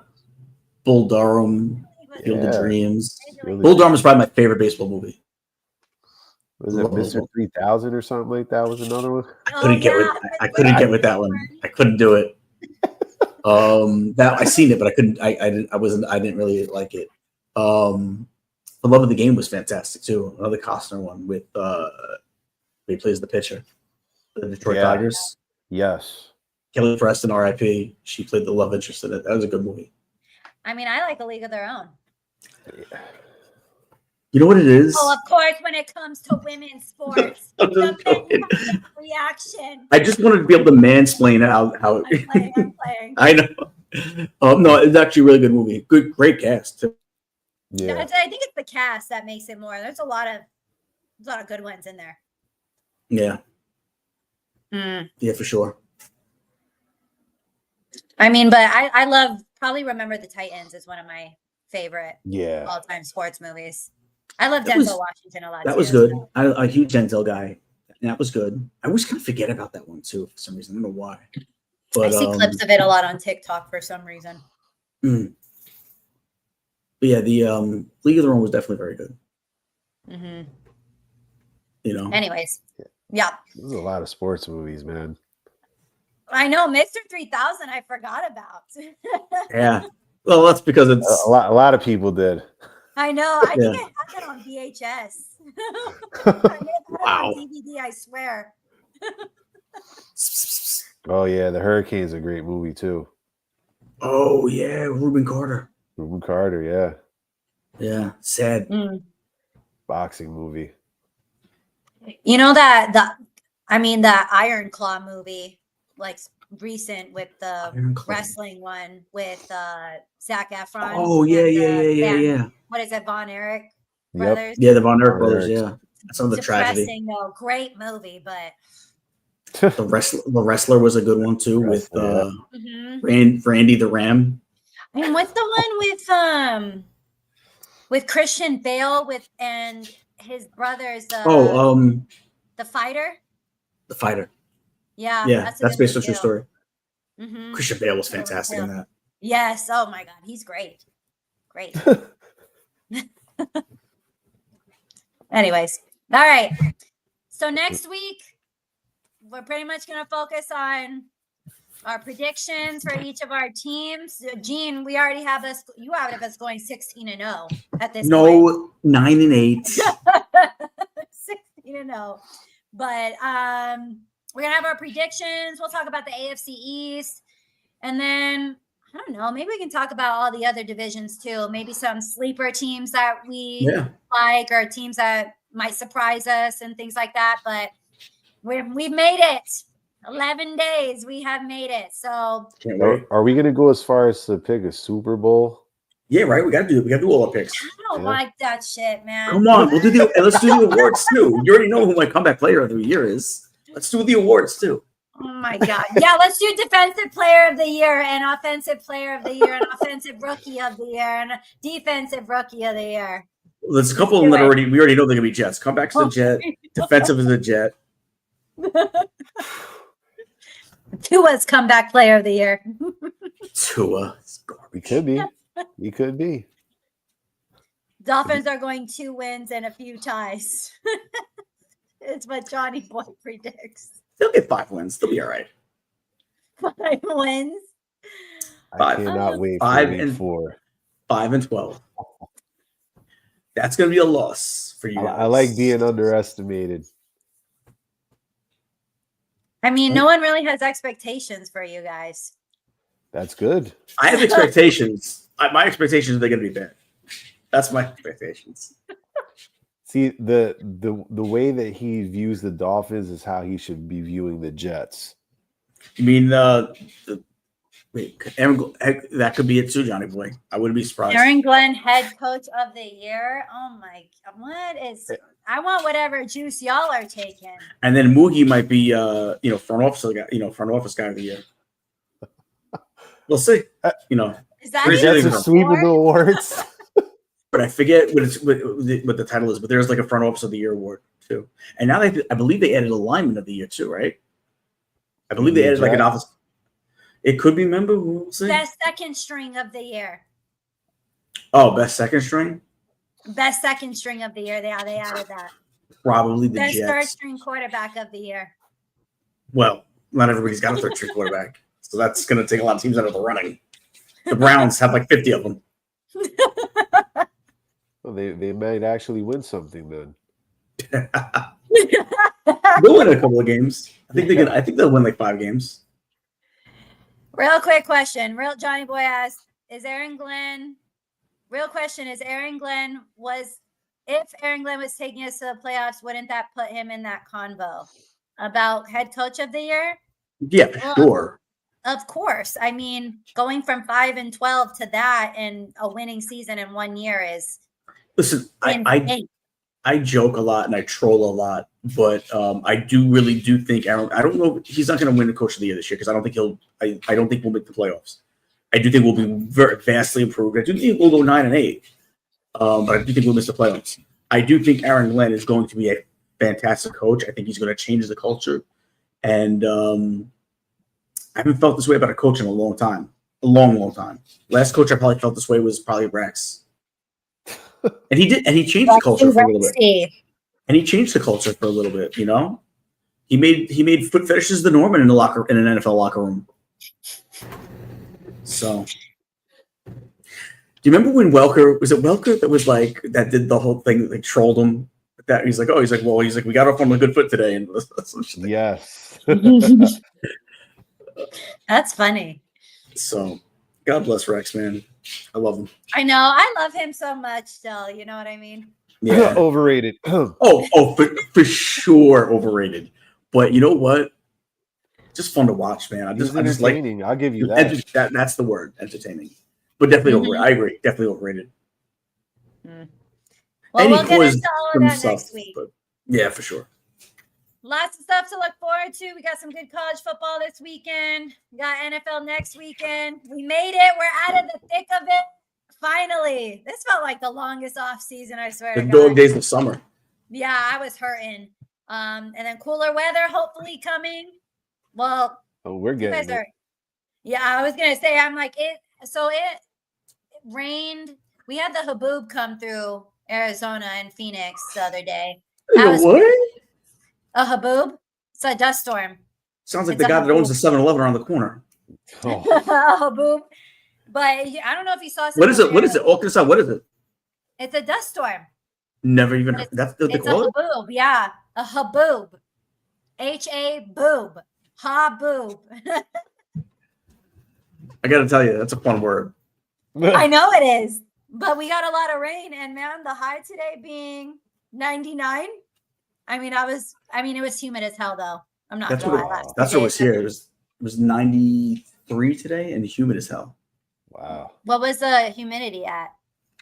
S1: Bull Durham. Field of Dreams.
S3: Bull
S1: Durham is probably my favorite baseball movie.
S3: Was it Mr. 3000 or something like that? Was another one.
S1: I couldn't get with that one. I couldn't do it. That I seen it, but I couldn't. I didn't really like it. The Love of the Game was fantastic too. Another Costner one with he plays the pitcher, the Detroit Tigers.
S3: Yes.
S1: Kelly Preston, R.I.P. She played the love interest in it. That was a good movie.
S2: I mean, I like A League of Their Own.
S1: You know what it is?
S2: Oh, of course, when it comes to women's sports, the reaction.
S1: I just wanted to be able to mansplain how
S2: I'm playing.
S1: I know. No, it's actually a really good movie. Great cast too.
S3: Yeah.
S2: I think it's the cast that makes it more. There's a lot of good ones in there.
S1: Yeah. Yeah, for sure.
S2: I mean, but I love probably Remember the Titans is one of my favorite all-time sports movies. I love Denzel Washington a lot.
S1: That was good. I'm a huge Denzel guy. And that was good. I always kind of forget about that one too for some reason. I don't know why. But,
S2: I see clips of it a lot on TikTok for some reason.
S1: But yeah, the League of Their Own was definitely very good.
S2: Mm-hmm.
S1: You know.
S2: Anyways, yeah.
S3: There's a lot of sports movies, man.
S2: I know, Mr. 3000. I forgot about.
S1: Yeah. Well, that's because it's
S3: a lot of people did.
S2: I know. I think I have that on VHS. I may have had it on DVD, I swear.
S3: Oh yeah, The Hurricane's a great movie too.
S1: Oh yeah, Reuben Carter.
S3: Reuben Carter, yeah.
S1: Yeah, sad.
S3: Boxing movie.
S2: You know that Iron Claw movie, like recent with the wrestling one with Zac Efron.
S1: Oh yeah.
S2: What is it, Von Erich
S3: Yep.
S2: brothers?
S1: Yeah, the Von Erich brothers. Yeah, that's another tragedy.
S2: Depressing though, great movie, but
S1: the wrestler was a good one too with Randy the Ram.
S2: And what's the one with Christian Bale and his brothers? The fighter.
S1: The fighter.
S2: Yeah,
S1: that's based on true story.
S2: Mm-hmm.
S1: Christian Bale was fantastic in that.
S2: Yes. Oh my God, he's great. Great. Anyways, all right. So next week, we're pretty much going to focus on our predictions for each of our teams. Gene, we already have you have us going 16-0 at this point.
S1: No, 9-8.
S2: 16-0. But we're going to have our predictions. We'll talk about the AFC East. And then, I don't know, maybe we can talk about all the other divisions too. Maybe some sleeper teams that we like, or teams that might surprise us and things like that. But we've made it. 11 days we have made it. So
S3: are we going to go as far as to pick a Super Bowl?
S1: Yeah, right. We got to do all our picks.
S2: I don't like that shit, man.
S1: Come on, let's do the awards too. You already know who my comeback player of the year is. Let's do the awards too.
S2: Oh my God. Yeah, let's do defensive player of the year and offensive player of the year and offensive rookie of the year and defensive rookie of the year.
S1: There's a couple of them that we already know they're gonna be Jets. Comeback's the Jet. Defensive is the Jet.
S2: Tua's comeback player of the year.
S1: Tua.
S3: We could be. We could be.
S2: Dolphins are going 2 wins and a few ties. It's what Johnny Boy predicts.
S1: They'll get 5 wins. They'll be all right.
S2: 5 wins.
S3: I cannot wait for
S1: 5
S3: week
S1: and
S3: 4.
S1: 5-12. That's gonna be a loss for you guys.
S3: I like being underestimated.
S2: I mean, no one really has expectations for you guys.
S3: That's good.
S1: I have expectations. My expectations are they're gonna be bad. That's my expectations.
S3: See, the way that he views the Dolphins is how he should be viewing the Jets.
S1: You mean that could be it too, Johnny Boy. I wouldn't be surprised.
S2: Aaron Glenn, head coach of the year. Oh my God, I want whatever juice y'all are taking.
S1: And then Moogie might be front office guy of the year. We'll see.
S2: Is that
S3: Jets are sweeping the awards?
S1: But I forget what the title is. But there's like a front office of the year award too. And now I believe they added a lineman of the year too, right? I believe they added like an office. It could be member. We'll see.
S2: Best second string of the year.
S1: Oh, best second string.
S2: Best second string of the year. They added that.
S1: Probably the
S2: Best
S1: Jets.
S2: third string quarterback of the year.
S1: Well, not everybody's got a third string quarterback, so that's going to take a lot of teams out of the running. The Browns have like 50 of them.
S3: Well, they might actually win something then.
S1: They'll win a couple of games. I think they'll win like 5 games.
S2: Real quick question. Johnny Boy asked, if Aaron Glenn if Aaron Glenn was taking us to the playoffs, wouldn't that put him in that convo about head coach of the year?
S1: Yeah, sure.
S2: Of course. I mean, going from 5-12 to that and a winning season in 1 year is
S1: listen. I joke a lot and I troll a lot, but I really do think Aaron. I don't know. He's not going to win the coach of the year this year because I don't think I don't think we'll make the playoffs. I do think we'll be very vastly improved. I do think we'll go 9-8, but I do think we'll miss the playoffs. I do think Aaron Glenn is going to be a fantastic coach. I think he's going to change the culture, and I haven't felt this way about a coach in a long time. A long, long time. Last coach I probably felt this way was probably Rex. And he changed the culture for a little bit. And he changed the culture for a little bit, He made foot fetishes the norm in an NFL locker room. So Do you remember when Welker that was like that did the whole thing, like trolled him? That he's like, we got off on a good foot today, and some shit.
S3: Yes.
S2: That's funny.
S1: So, God bless Rex, man. I love him.
S2: I know. I love him so much still. You know what I mean?
S1: Yeah.
S3: Overrated.
S1: For sure overrated. But you know what? Just fun to watch, man. I just like.
S3: I'll give you that.
S1: That's the word, entertaining. But definitely overrated. I agree. Definitely overrated.
S2: Well,
S1: And
S2: we'll
S1: he
S2: get
S1: caused
S2: into all of
S1: some
S2: that
S1: stuff,
S2: next week.
S1: but yeah, for sure.
S2: Lots of stuff to look forward to. We got some good college football this weekend. We got NFL next weekend. We made it. We're out of the thick of it. Finally. This felt like the longest off season, I swear.
S1: The dog days of summer.
S2: Yeah, I was hurting. And then cooler weather hopefully coming. Well,
S3: we're getting it.
S2: Yeah, I was gonna say I'm like it. So it rained. We had the haboob come through Arizona and Phoenix the other day.
S1: What?
S2: A haboob? It's a dust storm.
S1: Sounds like the guy that owns the 7-Eleven around the corner.
S3: Oh.
S2: A haboob. But I don't know if you saw.
S1: What is it? What is it? What is it?
S2: It's a dust storm.
S1: Never even. That's what they call it?
S2: It's a haboob. Yeah, a haboob. H-A-boob. Haboob.
S1: I got to tell you, that's a fun word.
S2: I know it is, but we got a lot of rain, and man, the high today being 99. I mean, it was humid as hell though. I'm not gonna lie.
S1: That's what was here. It was 93 today and humid as hell.
S3: Wow.
S2: What was the humidity at?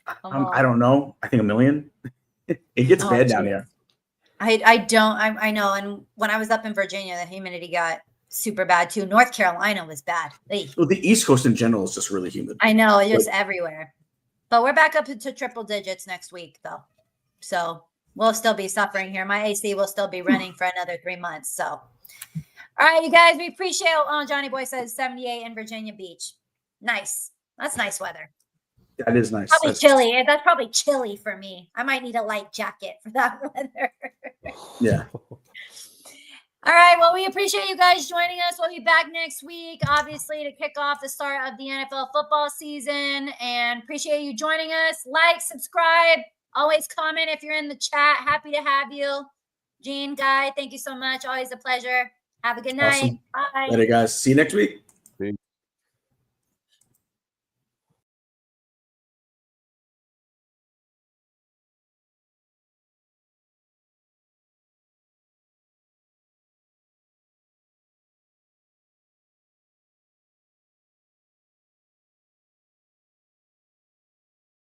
S1: I don't know. I think 1 million. It gets bad down here.
S2: I know. And when I was up in Virginia, the humidity got super bad too. North Carolina was bad.
S1: Well, the East Coast in general is just really humid.
S2: I know, it's just everywhere. But we're back up to triple digits next week, though. So we'll still be suffering here. My AC will still be running for another 3 months. So, all right, you guys, we appreciate. Oh, Johnny Boy says 78 in Virginia Beach. Nice. That's nice weather.
S1: That is nice.
S2: Probably chilly. That's probably chilly for me. I might need a light jacket for that weather.
S1: Yeah.
S2: All right. Well, we appreciate you guys joining us. We'll be back next week, obviously, to kick off the start of the NFL football season. And appreciate you joining us. Like, subscribe, always comment if you're in the chat. Happy to have you. Gene, Guy, thank you so much. Always a pleasure. Have a good night.
S1: Awesome.
S2: Bye.
S1: Later, guys. See you next week.